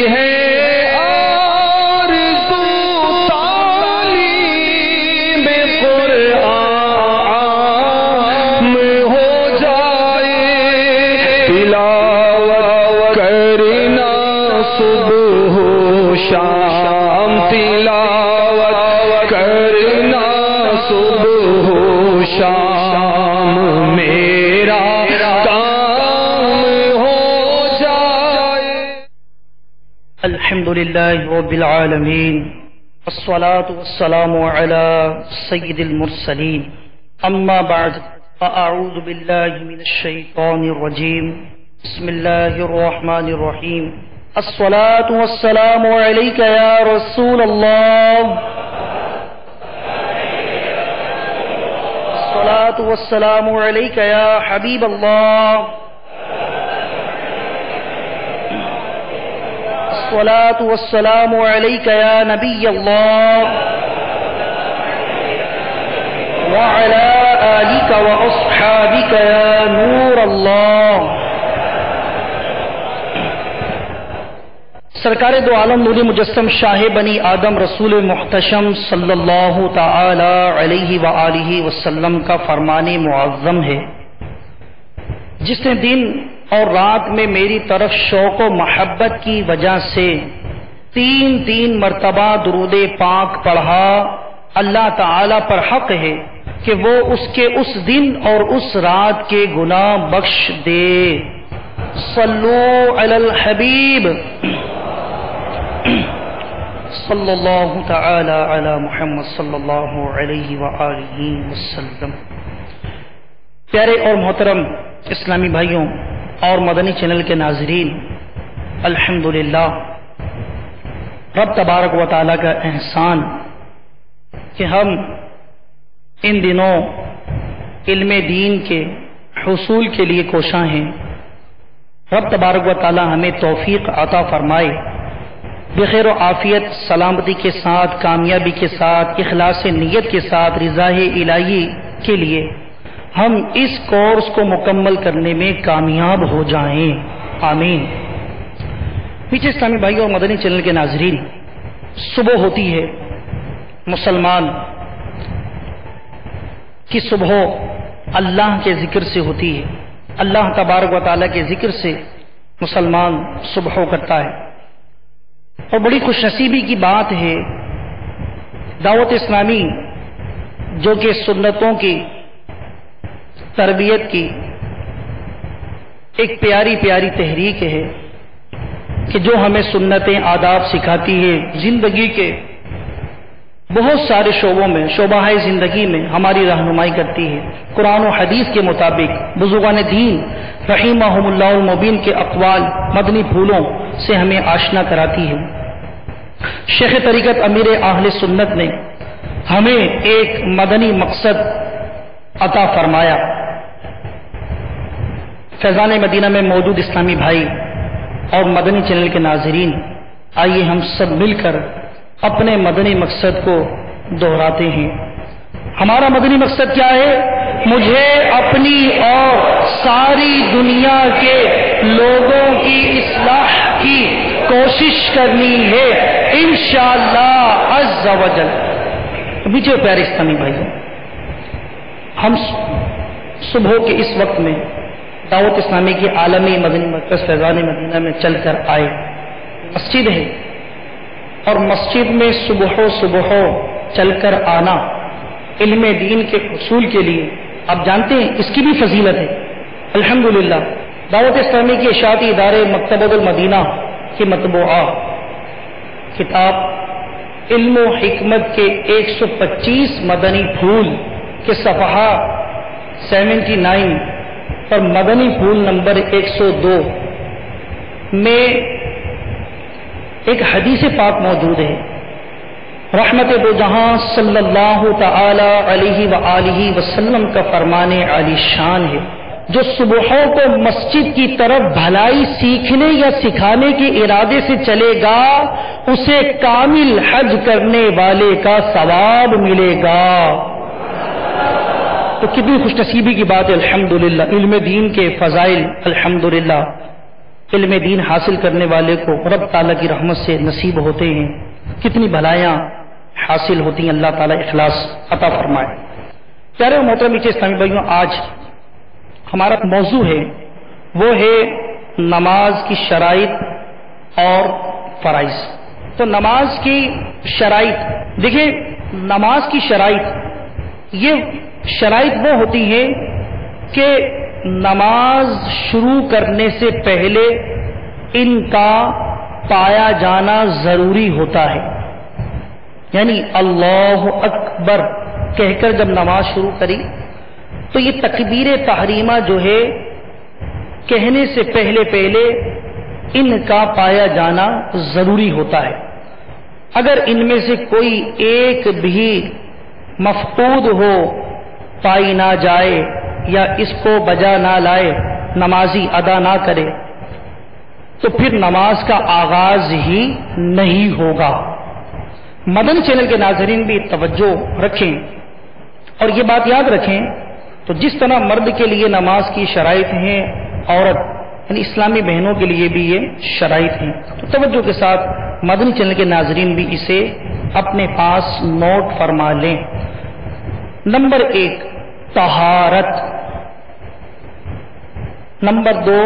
ہے آرزو تعلیم قرآن ہو جائے، تلاوت کرنا صبح و شام، تلاوت کرنا صبح و شام، میرا الحمدللہ رب العالمین، والصلاة والسلام على سید المرسلین، اما بعد فاعوذ باللہ من الشیطان الرجیم، بسم اللہ الرحمن الرحیم، الصلاة والسلام علیک یا رسول اللہ، الصلاة والسلام علیک یا حبیب اللہ، الصلاة والسلام عليك يا نبي الله وعلى آلك وأصحابك يا نور الله۔ سرکار دو عالم نور مجسم شاہ بنی آدم رسول محتشم صلی اللہ تعالی علیہ وآلہ وسلم کا فرمان معظم ہے، جس نے دن اور رات میں میری طرف شوق و محبت کی وجہ سے تین مرتبہ درود پاک پڑھا، اللہ تعالی پر حق ہے کہ وہ اس کے اس دن اور اس رات کے گناہ بخش دے۔ صلو علی الحبیب صلی اللہ تعالی علی محمد صلی اللہ علیہ وآلہ وسلم۔ پیارے اور محترم اسلامی بھائیوں اور مدنی چینل کے ناظرین، الحمدللہ رب تبارک و تعالیٰ کا احسان کہ ہم ان دنوں علم دین کے حصول کے لیے کوشاں ہیں۔ رب تبارک و تعالیٰ ہمیں توفیق عطا فرمائے، بخیر و عافیت، سلامتی کے ساتھ، کامیابی کے ساتھ، اخلاص نیت کے ساتھ، رضا الہی کے لیے ہم اس کورس کو مکمل کرنے میں کامیاب ہو جائیں، آمین۔ پیچھے اسلامی بھائیوں اور مدنی چینل کے ناظرین، صبح ہوتی ہے، مسلمان کی صبح اللہ کے ذکر سے ہوتی ہے، اللہ تبارک و تعالیٰ کے ذکر سے مسلمان صبح کرتا ہے، اور بڑی خوش نصیبی کی بات ہے دعوت اسلامی جو کہ سنتوں کی تربیت کی ایک پیاری تحریک ہے کہ جو ہمیں سنتیں آداب سکھاتی ہے، زندگی کے بہت سارے شعبوں میں، شعبہ زندگی میں ہماری رہنمائی کرتی ہے، قرآن و حدیث کے مطابق بزرگان دین رحمہم اللہ المبین کے اقوال، مدنی پھولوں سے ہمیں آشنا کراتی ہے۔ شیخ طریقت امیر اہل سنت نے ہمیں ایک مدنی مقصد عطا فرمایا۔ فیضان مدینہ میں موجود اسلامی بھائی اور مدنی چینل کے ناظرین، آئیے ہم سب مل کر اپنے مدنی مقصد کو دہراتے ہیں۔ ہمارا مدنی مقصد کیا ہے؟ مجھے اپنی اور ساری دنیا کے لوگوں کی اصلاح کی کوشش کرنی ہے انشاءاللہ عز و جل۔ مجھے پیارے اسلامی بھائیوں، ہم صبح کے اس وقت میں دعوت اسلامی کی عالمی مدنی مرکز فیضان مدینہ میں چل کر آئے، مسجد ہے، اور مسجد میں صبح چل کر آنا علم دین کے حصول کے لیے آپ جانتے ہیں اس کی بھی فضیلت ہے۔ الحمدللہ دعوت اسلامی کے اشاعتی ادارے مکتبۃ المدینہ کی مطبوعہ کتاب علم و حکمت کے 125 مدنی پھول کے صفحہ 79 پر مدنی پھول نمبر 102 میں ایک حدیث پاک موجود ہے۔ رحمت دو جہاں صلی اللہ تعالی علیہ وآلہ وسلم کا فرمان عالی شان ہے، جو صبحوں کو مسجد کی طرف بھلائی سیکھنے یا سکھانے کے ارادے سے چلے گا، اسے کامل حج کرنے والے کا ثواب ملے گا۔ تو کتنی خوش نصیبی کی بات ہے، الحمدللہ۔ علم دین کے فضائل الحمدللہ علم دین حاصل کرنے والے کو رب تعالیٰ کی رحمت سے نصیب ہوتے ہیں، کتنی بھلائیاں حاصل ہوتی ہیں، اللہ تعالیٰ اخلاص عطا فرمائے۔ پیارے اور محترم اسلامی بھائیوں، آج ہمارا موضوع ہے وہ ہے نماز کی شرائط اور فرائض۔ تو نماز کی شرائط، دیکھیں نماز کی شرائط، یہ شرائط وہ ہوتی ہیں کہ نماز شروع کرنے سے پہلے ان کا پایا جانا ضروری ہوتا ہے، یعنی اللہ اکبر کہہ کر جب نماز شروع کری تو یہ تکبیر تحریمہ جو ہے کہنے سے پہلے ان کا پایا جانا ضروری ہوتا ہے۔ اگر ان میں سے کوئی ایک بھی مفقود ہو، پائی نہ جائے یا اس کو بجا نہ لائے، نمازی ادا نہ کرے، تو پھر نماز کا آغاز ہی نہیں ہوگا۔ مدنی چینل کے ناظرین بھی توجہ رکھیں اور یہ بات یاد رکھیں، تو جس طرح مرد کے لیے نماز کی شرائط ہیں، عورت یعنی اسلامی بہنوں کے لیے بھی یہ شرائط ہیں۔ تو توجہ کے ساتھ مدنی چینل کے ناظرین بھی اسے اپنے پاس نوٹ فرما لیں۔ نمبر 1 طہارت، نمبر 2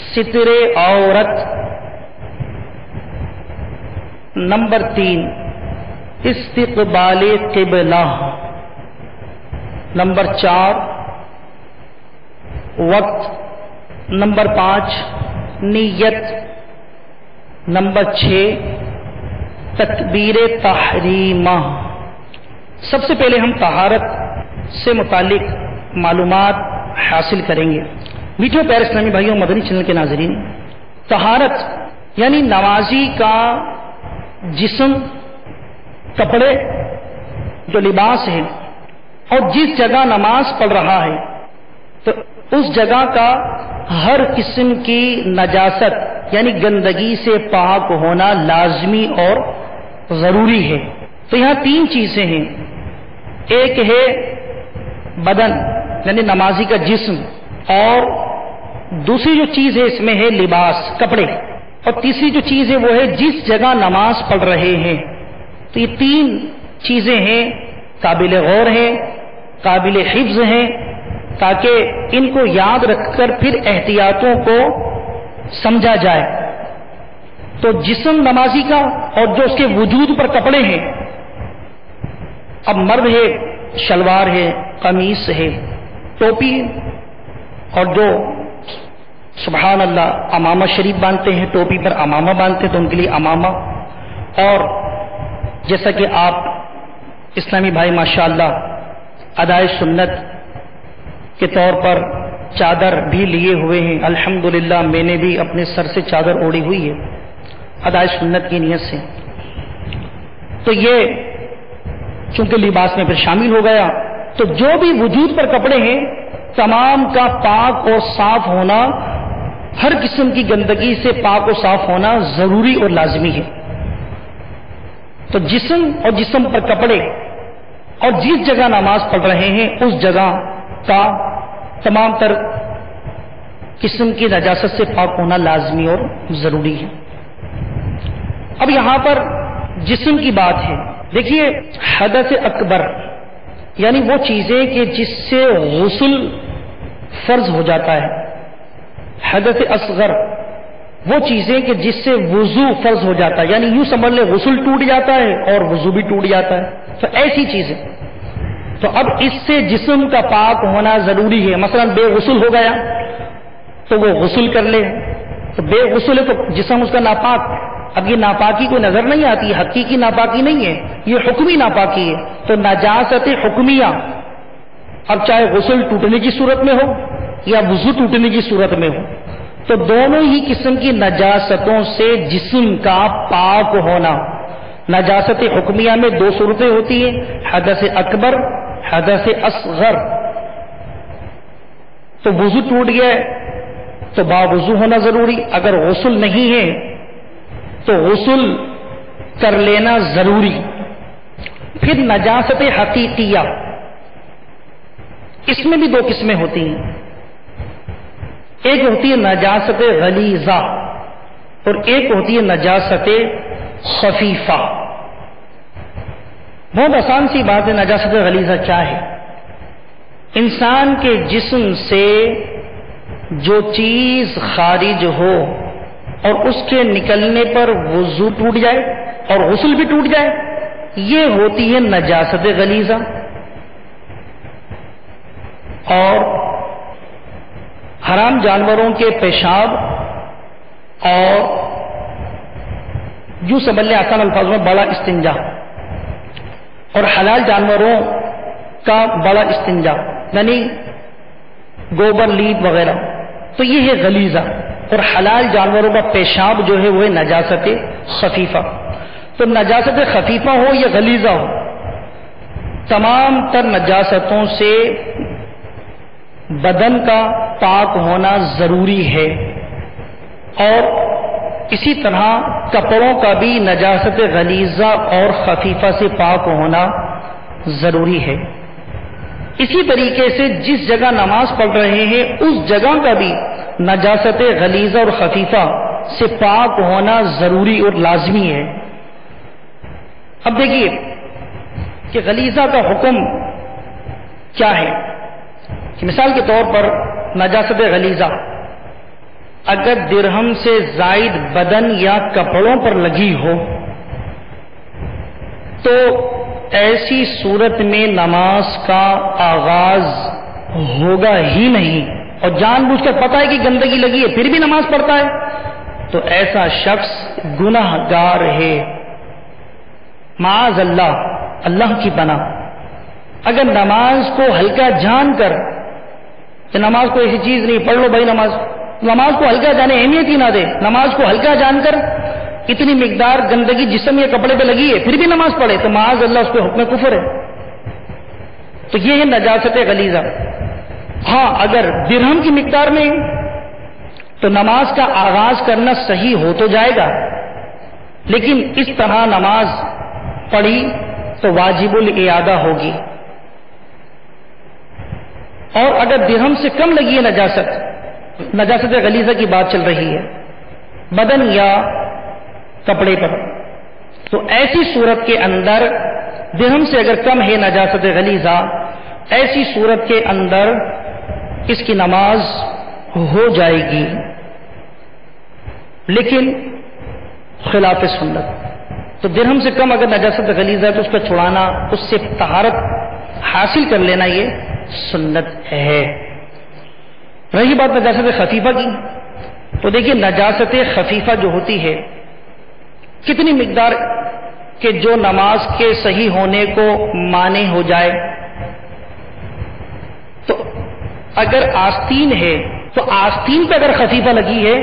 ستر عورت، نمبر 3 استقبال قبلہ، نمبر 4 وقت، نمبر 5 نیت، نمبر 6 تکبیر تحریمہ۔ سب سے پہلے ہم طہارت سے متعلق معلومات حاصل کریں گے۔ میٹھے پیارے اسلامی بھائیوں، مدنی چینل کے ناظرین، طہارت یعنی نمازی کا جسم، کپڑے جو لباس ہے، اور جس جگہ نماز پڑھ رہا ہے تو اس جگہ کا ہر قسم کی نجاست یعنی گندگی سے پاک ہونا لازمی اور ضروری ہے۔ تو یہاں 3 چیزیں ہیں، ایک ہے بدن یعنی نمازی کا جسم، اور دوسری جو چیز ہے اس میں ہے لباس، کپڑے، اور تیسری جو چیز ہے وہ ہے جس جگہ نماز پڑھ رہے ہیں۔ تو یہ 3 چیزیں ہیں، قابل غور ہیں، قابل حفظ ہیں، تاکہ ان کو یاد رکھ کر پھر احتیاطوں کو سمجھا جائے۔ تو جسم نمازی کا اور جو اس کے وجود پر کپڑے ہیں، اب مرد ہے شلوار ہے، قمیص ہے، ٹوپی، اور جو سبحان اللہ امامہ شریف باندھتے ہیں، ٹوپی پر امامہ باندھتے ہیں تو ان کے لیے امامہ، اور جیسا کہ آپ اسلامی بھائی ماشاءاللہ ادائے سنت کے طور پر چادر بھی لیے ہوئے ہیں، الحمدللہ میں نے بھی اپنے سر سے چادر اوڑھی ہوئی ہے ادائے سنت کی نیت سے۔ تو یہ چونکہ لباس میں پھر شامل ہو گیا، تو جو بھی وجود پر کپڑے ہیں تمام کا پاک اور صاف ہونا، ہر قسم کی گندگی سے پاک و صاف ہونا ضروری اور لازمی ہے۔ تو جسم اور جسم پر کپڑے اور جس جگہ نماز پڑھ رہے ہیں اس جگہ کا تمام تر قسم کی نجاست سے پاک ہونا لازمی اور ضروری ہے۔ اب یہاں پر جسم کی بات ہے، دیکھیے حدث اکبر یعنی وہ چیزیں کہ جس سے غسل فرض ہو جاتا ہے، حدث اصغر وہ چیزیں کہ جس سے وضو فرض ہو جاتا ہے، یعنی یوں سمجھ لیں غسل ٹوٹ جاتا ہے اور وضو بھی ٹوٹ جاتا ہے، تو ایسی چیزیں۔ تو اب اس سے جسم کا پاک ہونا ضروری ہے، مثلا بے غسل ہو گیا تو وہ غسل کر لے، تو بے غسل ہے تو جسم اس کا ناپاک۔ اب یہ ناپاکی کو نظر نہیں آتی، حقیقی ناپاکی نہیں ہے، یہ حکمی ناپاکی ہے۔ تو نجاست حکمیہ اب چاہے غسل ٹوٹنے کی صورت میں ہو یا وضو ٹوٹنے کی صورت میں ہو، تو دونوں ہی قسم کی نجاستوں سے جسم کا پاک ہونا۔ نجاست حکمیہ میں 2 صورتیں ہوتی ہیں، حدث اکبر، حدث اصغر۔ تو وضو ٹوٹ گیا تو باوضو ہونا ضروری، اگر غسل نہیں ہے تو غسل کر لینا ضروری۔ پھر نجاست حقیقیہ، اس میں بھی 2 قسمیں ہوتی ہیں، ایک ہوتی ہے نجاست غلیظہ اور ایک ہوتی ہے نجاست خفیفہ. بہت آسان سی بات ہے. نجاست غلیظہ کیا ہے؟ انسان کے جسم سے جو چیز خارج ہو اور اس کے نکلنے پر وضو ٹوٹ جائے اور غسل بھی ٹوٹ جائے، یہ ہوتی ہے نجاست غلیظہ. اور حرام جانوروں کے پیشاب اور جو سمجھ لیں آسان الفاظوں میں بڑا استنجا، اور حلال جانوروں کا بڑا استنجا یعنی گوبر لیپ وغیرہ، تو یہ ہے غلیظہ. اور حلال جانوروں کا پیشاب جو ہے وہ ہے نجاست خفیفہ. تو نجاست خفیفہ ہو یا غلیظہ ہو، تمام تر نجاستوں سے بدن کا پاک ہونا ضروری ہے. اور اسی طرح کپڑوں کا بھی نجاست غلیظہ اور خفیفہ سے پاک ہونا ضروری ہے. اسی طریقے سے جس جگہ نماز پڑھ رہے ہیں اس جگہ کا بھی نجاست غلیظہ اور خفیفہ سے پاک ہونا ضروری اور لازمی ہے. اب دیکھیے کہ غلیظہ کا حکم کیا ہے. کہ مثال کے طور پر نجاست غلیظہ اگر درہم سے زائد بدن یا کپڑوں پر لگی ہو تو ایسی صورت میں نماز کا آغاز ہوگا ہی نہیں. اور جان بوجھ کر پتا ہے کہ گندگی لگی ہے پھر بھی نماز پڑھتا ہے تو ایسا شخص گناہ گار ہے. معاذ اللہ، اللہ کی پناہ. اگر نماز کو ہلکا جان کر کہ نماز کو ایسی چیز نہیں، پڑھ لو بھائی نماز کو ہلکا جانے اہمیت ہی نہ دے، نماز کو ہلکا جان کر اتنی مقدار گندگی جسم یا کپڑے پہ لگی ہے پھر بھی نماز پڑھے تو معاذ اللہ اس پہ حکم کفر ہے. تو یہ ہے نجاست غلیظہ. ہاں اگر درہم کی مقدار میں تو نماز کا آغاز کرنا صحیح ہو تو جائے گا، لیکن اس طرح نماز پڑھی تو واجب الاعادہ ہوگی. اور اگر درہم سے کم لگی ہے نجاست غلیظہ کی بات چل رہی ہے بدن یا کپڑے پر، تو ایسی صورت کے اندر درہم سے اگر کم ہے نجاست غلیظہ، ایسی صورت کے اندر اس کی نماز ہو جائے گی لیکن خلاف سنت. تو درہم سے کم اگر نجاست غلیظہ ہے تو اس کو چھڑانا، اس سے طہارت حاصل کر لینا یہ سنت ہے. رہی بات نجاست خفیفہ کی، تو دیکھیے نجاست خفیفہ جو ہوتی ہے کتنی مقدار کہ جو نماز کے صحیح ہونے کو مانع ہو جائے. تو اگر آستین ہے تو آستین پہ اگر خفیفہ لگی ہے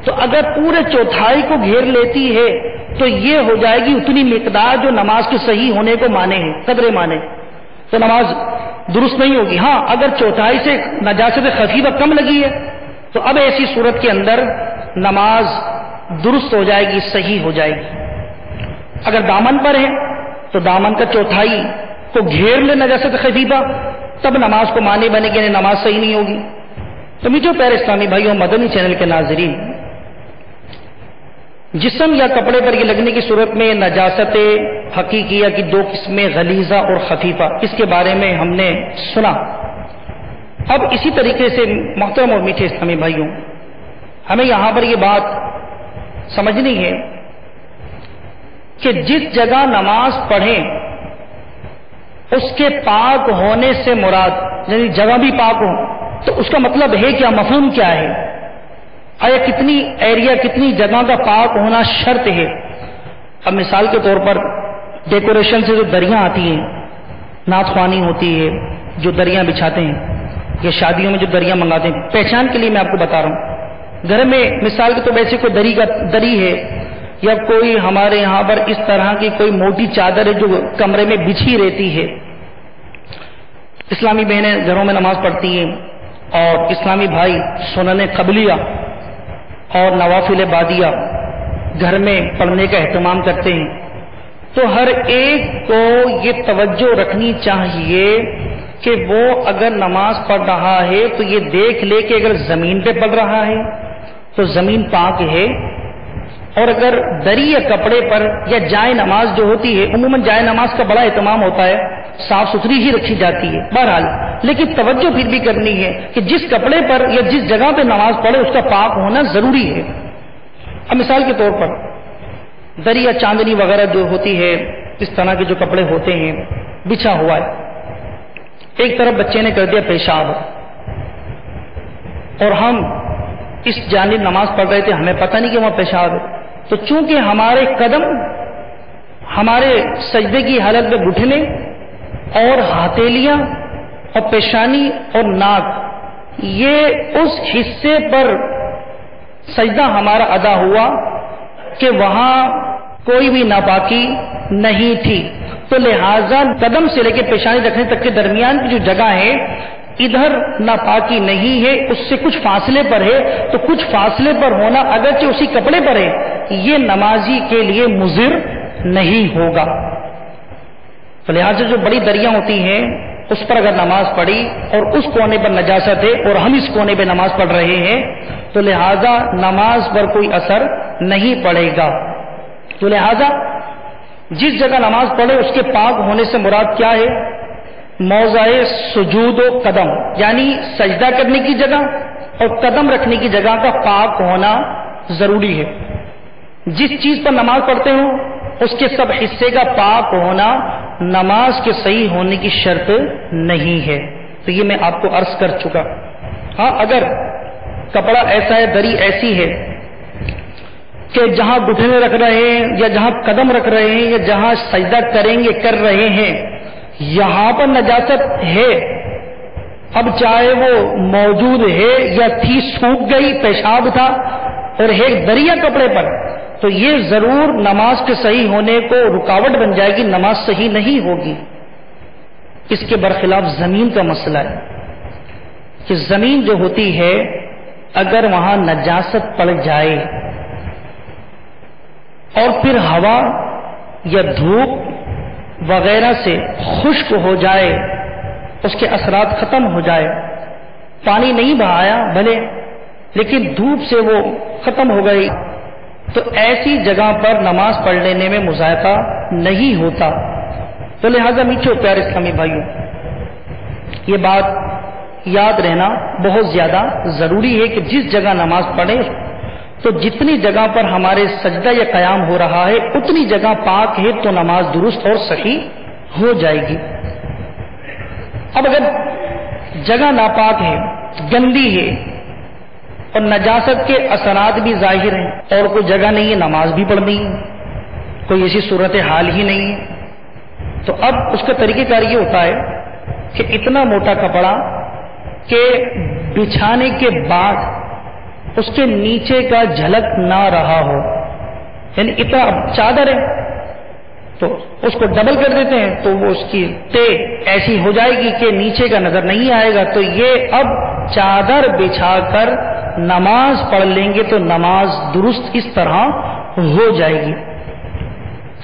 تو اگر پورے چوتھائی کو گھیر لیتی ہے تو یہ ہو جائے گی اتنی مقدار جو نماز کے صحیح ہونے کو مانے ہے، قدر مانے، تو نماز درست نہیں ہوگی. ہاں اگر چوتھائی سے نجاست خفیفہ کم لگی ہے تو اب ایسی صورت کے اندر نماز درست ہو جائے گی، صحیح ہو جائے گی. اگر دامن پر ہے تو دامن کا چوتھائی کو گھیر لے نجاست خفیفہ، تب نماز کو مانے بنے گی، نماز صحیح نہیں ہوگی. تو میٹھے پیارے اسلامی بھائیوں، مدنی چینل کے ناظرین، جسم یا کپڑے پر یہ لگنے کی صورت میں نجاست حقیقیہ کی دو قسمیں غلیظہ اور خفیفہ، اس کے بارے میں ہم نے سنا. اب اسی طریقے سے محترم اور میٹھے اسلامی بھائیوں، ہمیں یہاں پر یہ بات سمجھنی ہے کہ جس جگہ نماز پڑھیں اس کے پاک ہونے سے مراد یعنی جگہ بھی پاک ہو تو اس کا مطلب ہے کیا، مفہوم کیا ہے؟ آیا کتنی ایریا، کتنی جگہ کا پاک ہونا شرط ہے؟ اب مثال کے طور پر ڈیکوریشن سے جو دریاں آتی ہیں، نعت خوانی ہوتی ہے، جو دریاں بچھاتے ہیں یا شادیوں میں جو دریاں منگاتے ہیں، پہچان کے لیے میں آپ کو بتا رہا ہوں. گھر میں مثال کے طور پر ایسے کوئی دری ہے یا کوئی ہمارے یہاں پر اس طرح کی کوئی موٹی چادر ہے جو کمرے میں بچھی رہتی ہے. اسلامی بہنیں گھروں میں نماز پڑھتی ہیں اور اسلامی بھائی سنن قبلیہ اور نوافل بادیہ گھر میں پڑھنے کا اہتمام کرتے ہیں. تو ہر ایک کو یہ توجہ رکھنی چاہیے کہ وہ اگر نماز پڑھ رہا ہے تو یہ دیکھ لے کہ اگر زمین پہ پڑھ رہا ہے تو زمین پاک ہے، اور اگر دری یا کپڑے پر یا جائے نماز جو ہوتی ہے، عموماً جائے نماز کا بڑا اہتمام ہوتا ہے، صاف ستھری ہی رکھی جاتی ہے بہرحال، لیکن توجہ پھر بھی کرنی ہے کہ جس کپڑے پر یا جس جگہ پہ نماز پڑھے اس کا پاک ہونا ضروری ہے۔ اب مثال کے طور پر دری یا چاندنی وغیرہ جو ہوتی ہے، اس طرح کے جو کپڑے ہوتے ہیں بچھا ہوا ہے، ایک طرف بچے نے کر دیا پیشاب اور ہم اس جانب نماز پڑھ رہے تھے، ہمیں پتہ نہیں کہ وہاں پیشاب ہے، تو چونکہ ہمارے قدم ہمارے سجدے کی حالت میں گھٹنے اور ہتھیلیاں اور پیشانی اور ناک، یہ اس حصے پر سجدہ ہمارا ادا ہوا کہ وہاں کوئی بھی ناپاکی نہیں تھی، تو لہذا قدم سے لے کے پیشانی رکھنے تک کے درمیان کی جو جگہ ہے ادھر ناپاکی نہیں ہے، اس سے کچھ فاصلے پر ہے، تو کچھ فاصلے پر ہونا اگرچہ اسی کپڑے پر ہے یہ نمازی کے لیے مضر نہیں ہوگا۔ تو لہذا جو بڑی دریاں ہوتی ہیں اس پر اگر نماز پڑھی اور اس کونے پر نجاست ہے اور ہم اس کونے پہ نماز پڑھ رہے ہیں تو لہذا نماز پر کوئی اثر نہیں پڑے گا۔ تو لہذا جس جگہ نماز پڑھے اس کے پاک ہونے سے مراد کیا ہے؟ موضع سجود و قدم، یعنی سجدہ کرنے کی جگہ اور قدم رکھنے کی جگہ کا پاک ہونا ضروری ہے۔ جس چیز پر نماز پڑھتے ہو اس کے سب حصے کا پاک ہونا نماز کے صحیح ہونے کی شرط نہیں ہے۔ تو یہ میں آپ کو عرض کر چکا۔ ہاں، اگر کپڑا ایسا ہے، دری ایسی ہے کہ جہاں گھٹنے رکھ رہے ہیں یا جہاں قدم رکھ رہے ہیں یا جہاں سجدہ کر رہے ہیں یہاں پر نجاست ہے، اب چاہے وہ موجود ہے یا تھی، سوکھ گئی، پیشاب تھا اور ہے دریا کپڑے پر، تو یہ ضرور نماز کے صحیح ہونے کو رکاوٹ بن جائے گی، نماز صحیح نہیں ہوگی۔ اس کے برخلاف زمین کا مسئلہ ہے کہ زمین جو ہوتی ہے اگر وہاں نجاست پڑ جائے اور پھر ہوا یا دھوپ وغیرہ سے خشک ہو جائے، اس کے اثرات ختم ہو جائے، پانی نہیں بہایا بھلے لیکن دھوپ سے وہ ختم ہو گئی، تو ایسی جگہ پر نماز پڑھ لینے میں مذائقہ نہیں ہوتا۔ تو لہذا میٹھے پیارے اسلامی بھائیوں، یہ بات یاد رہنا بہت زیادہ ضروری ہے کہ جس جگہ نماز پڑھیں تو جتنی جگہ پر ہمارے سجدہ یا قیام ہو رہا ہے اتنی جگہ پاک ہے تو نماز درست اور صحیح ہو جائے گی۔ اب اگر جگہ ناپاک ہے، گندی ہے اور نجاست کے اثرات بھی ظاہر ہیں اور کوئی جگہ نہیں ہے نماز بھی پڑھنی ہے، کوئی ایسی صورت حال ہی نہیں ہے، تو اب اس کا طریقہ کار یہ ہوتا ہے کہ اتنا موٹا کپڑا کہ بچھانے کے بعد اس کے نیچے کا جھلک نہ رہا ہو، یعنی اتنا چادر ہے تو اس کو ڈبل کر دیتے ہیں تو وہ اس کی تے ایسی ہو جائے گی کہ نیچے کا نظر نہیں آئے گا، تو یہ اب چادر بچھا کر نماز پڑھ لیں گے تو نماز درست اس طرح ہو جائے گی۔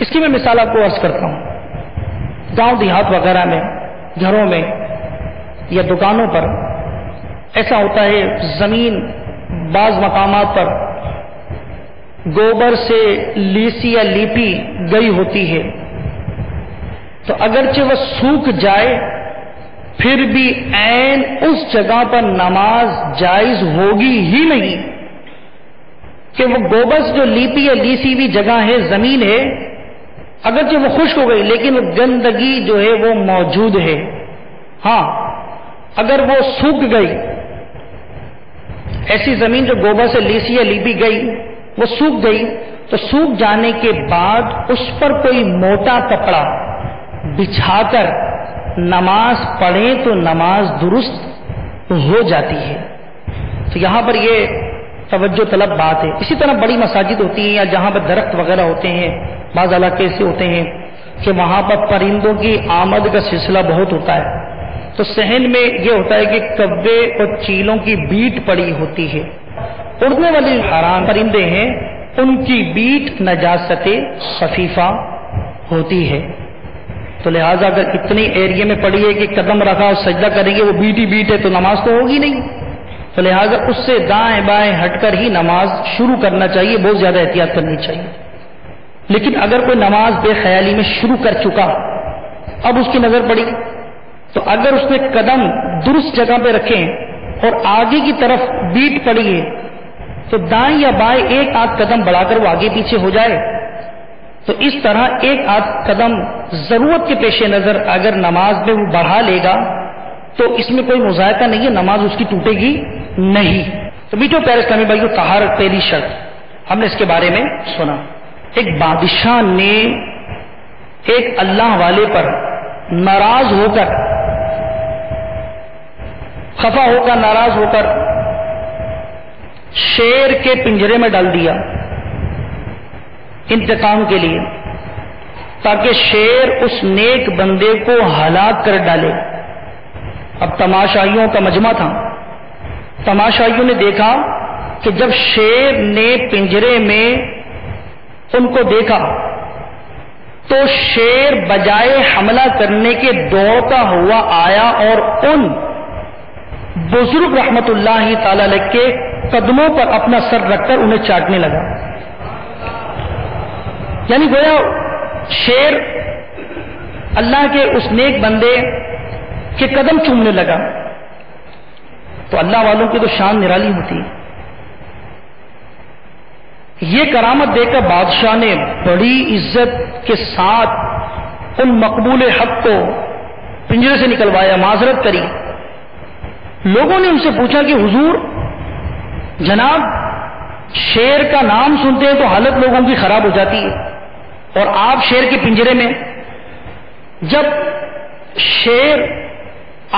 اس کی میں مثال آپ کو عرض کرتا ہوں۔ گاؤں دیہات وغیرہ میں، گھروں میں یا دکانوں پر ایسا ہوتا ہے، زمین بعض مقامات پر گوبر سے لیسی یا لیپی گئی ہوتی ہے، تو اگرچہ وہ سوکھ جائے پھر بھی عین اس جگہ پر نماز جائز ہوگی ہی نہیں، کہ وہ گوبر سے جو لیپی یا لیسی ہوئی جگہ ہے، زمین ہے، اگرچہ وہ خشک ہو گئی لیکن گندگی جو ہے وہ موجود ہے۔ ہاں، اگر وہ سوکھ گئی، ایسی زمین جو گوبر سے لیسی یا لیپی گئی وہ سوکھ گئی، تو سوکھ جانے کے بعد اس پر کوئی موٹا کپڑا بچھا کر نماز پڑھیں تو نماز درست ہو جاتی ہے۔ تو یہاں پر یہ توجہ طلب بات ہے۔ اسی طرح بڑی مساجد ہوتی ہیں یا جہاں پر درخت وغیرہ ہوتے ہیں، بعض علاقے ایسے ہوتے ہیں کہ وہاں پر پرندوں کی آمد کا سلسلہ بہت ہوتا ہے، تو صحن میں یہ ہوتا ہے کہ کبے اور چیلوں کی بیٹ پڑی ہوتی ہے، اڑنے والے حرام پرندے ہیں، ان کی بیٹ نجاست خفیفہ ہوتی ہے۔ تو لہٰذا اگر اتنے ایریے میں پڑھی ہے کہ قدم رکھا اور سجدہ کریں گے وہ بیٹ ہی بیٹ ہے تو نماز تو ہوگی نہیں، تو لہٰذا اس سے دائیں بائیں ہٹ کر ہی نماز شروع کرنا چاہیے، بہت زیادہ احتیاط کرنی چاہیے۔ لیکن اگر کوئی نماز بے خیالی میں شروع کر چکا، اب اس کی نظر پڑی، تو اگر اس نے قدم درست جگہ پہ رکھے اور آگے کی طرف بیٹ پڑی ہے تو دائیں یا بائیں ایک آدھ قدم بڑھا کر وہ آگے پیچھے ہو جائے، تو اس طرح ایک آدھ قدم ضرورت کے پیش نظر اگر نماز میں وہ بڑھا لے گا تو اس میں کوئی مذائقہ نہیں ہے، نماز اس کی ٹوٹے گی نہیں۔ تو میٹھو پیارے اسلامی بھائیو، طہارت پہلی شرط، ہم نے اس کے بارے میں سنا۔ ایک بادشاہ نے ایک اللہ والے پر ناراض ہو کر، خفا ہو کر، ناراض ہو کر شیر کے پنجرے میں ڈال دیا انتقام کے لیے، تاکہ شیر اس نیک بندے کو ہلاک کر ڈالے۔ اب تماشائیوں کا مجمع تھا، تماشائیوں نے دیکھا کہ جب شیر نے پنجرے میں ان کو دیکھا تو شیر بجائے حملہ کرنے کے دوڑتا ہوا آیا اور ان بزرگ رحمت اللہ تعالی علیہ کے قدموں پر اپنا سر رکھ کر انہیں چاٹنے لگا۔ یعنی گویا شیر اللہ کے اس نیک بندے کے قدم چومنے لگا۔ تو اللہ والوں کی تو شان نرالی ہوتی ہے۔ یہ کرامت دیکھ کر بادشاہ نے بڑی عزت کے ساتھ ان مقبول حق کو پنجرے سے نکلوایا، معذرت کری۔ لوگوں نے ان سے پوچھا کہ حضور جناب، شیر کا نام سنتے ہیں تو حالت لوگوں کی خراب ہو جاتی ہے، اور آپ شیر کے پنجرے میں۔ جب شیر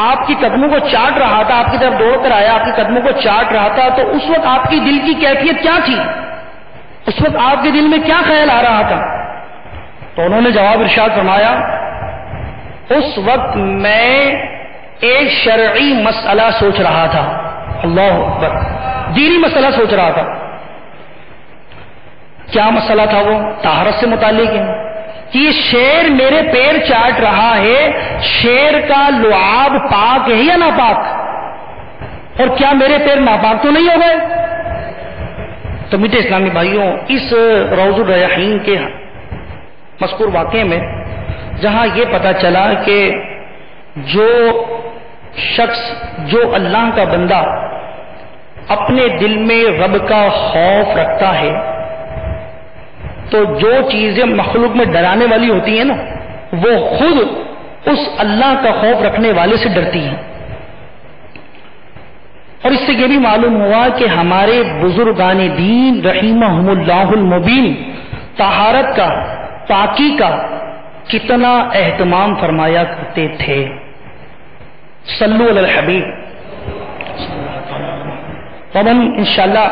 آپ کی قدموں کو چاٹ رہا تھا، آپ کی طرف دوڑ کر آیا، آپ کی قدموں کو چاٹ رہا تھا، تو اس وقت آپ کی دل کی کیفیت کیا تھی؟ اس وقت آپ کے دل میں کیا خیال آ رہا تھا؟ تو انہوں نے جواب ارشاد فرمایا، اس وقت میں ایک شرعی مسئلہ سوچ رہا تھا۔ اللہ اکبر، دینی مسئلہ سوچ رہا تھا۔ کیا مسئلہ تھا وہ؟ طہارت سے متعلق ہے کہ یہ شیر میرے پیر چاٹ رہا ہے، شیر کا لعاب پاک ہے یا ناپاک؟ اور کیا میرے پیر ناپاک تو نہیں ہو گئے؟ تو میٹھے اسلامی بھائیوں، اس روض الریاحین کے مذکور واقعے میں جہاں یہ پتہ چلا کہ جو شخص، جو اللہ کا بندہ اپنے دل میں رب کا خوف رکھتا ہے تو جو چیزیں مخلوق میں ڈرانے والی ہوتی ہیں نا، وہ خود اس اللہ کا خوف رکھنے والے سے ڈرتی ہیں۔ اور اس سے یہ بھی معلوم ہوا کہ ہمارے بزرگان دین رحمہم اللہ المبین طہارت کا، پاکی کا کتنا اہتمام فرمایا کرتے تھے۔ صلو علی الحبیب۔ اب ہم انشاءاللہ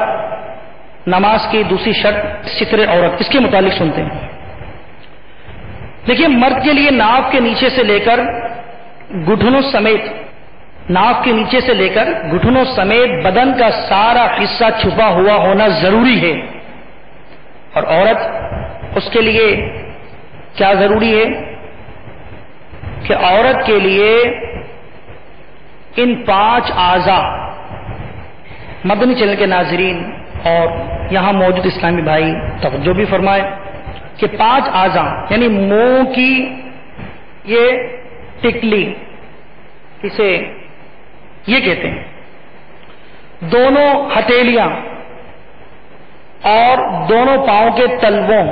نماز کی دوسری شرط ستر عورت، اس کے متعلق سنتے ہیں۔ دیکھیے، مرد کے لیے ناف کے نیچے سے لے کر گھٹنوں سمیت، ناف کے نیچے سے لے کر گھٹنوں سمیت بدن کا سارا حصہ چھپا ہوا ہونا ضروری ہے۔ اور عورت، اس کے لیے کیا ضروری ہے کہ عورت کے لیے ان 5 اعضاء، مدنی چینل کے ناظرین اور یہاں موجود اسلامی بھائی توجہ بھی فرمائے کہ 5 اعضاء یعنی منہ کی یہ ٹکلی، اسے یہ کہتے ہیں، دونوں ہتھیلیاں اور دونوں پاؤں کے تلووں۔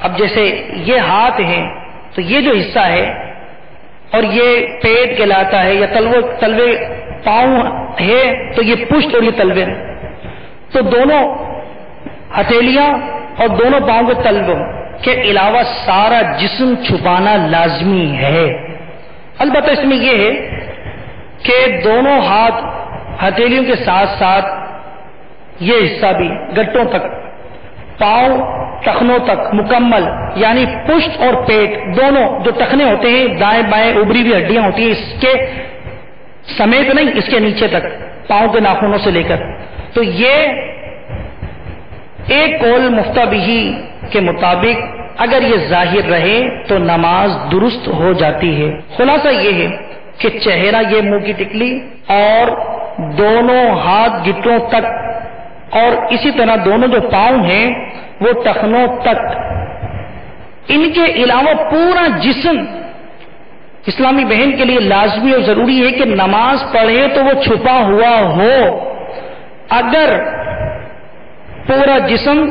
اب جیسے یہ ہاتھ ہے تو یہ جو حصہ ہے اور یہ پیٹ کہلاتا ہے، یا تلوے پاؤں ہے تو یہ پشت اور یہ تلوے، تو دونوں ہتھیلیاں اور دونوں پاؤں کے تلووں کے علاوہ سارا جسم چھپانا لازمی ہے۔ البتہ اس میں یہ ہے کہ دونوں ہاتھ ہتھیلیوں کے ساتھ ساتھ یہ حصہ بھی گٹوں تک، پاؤں ٹخنوں تک مکمل، یعنی پشت اور پیٹ دونوں جو ٹخنے ہوتے ہیں، دائیں بائیں ابری ہوئی ہڈیاں ہوتی ہیں، اس کے سمیت نہیں، اس کے نیچے تک پاؤں کے ناخنوں سے لے کر، تو یہ ایک قول مفتہ بہی کے مطابق اگر یہ ظاہر رہے تو نماز درست ہو جاتی ہے۔ خلاصہ یہ ہے کہ چہرہ یہ منہ کی ٹکلی اور دونوں ہاتھ گٹوں تک اور اسی طرح دونوں جو پاؤں ہیں وہ ٹخنوں تک، ان کے علاوہ پورا جسم اسلامی بہن کے لیے لازمی اور ضروری ہے کہ نماز پڑھے تو وہ چھپا ہوا ہو۔ اگر پورا جسم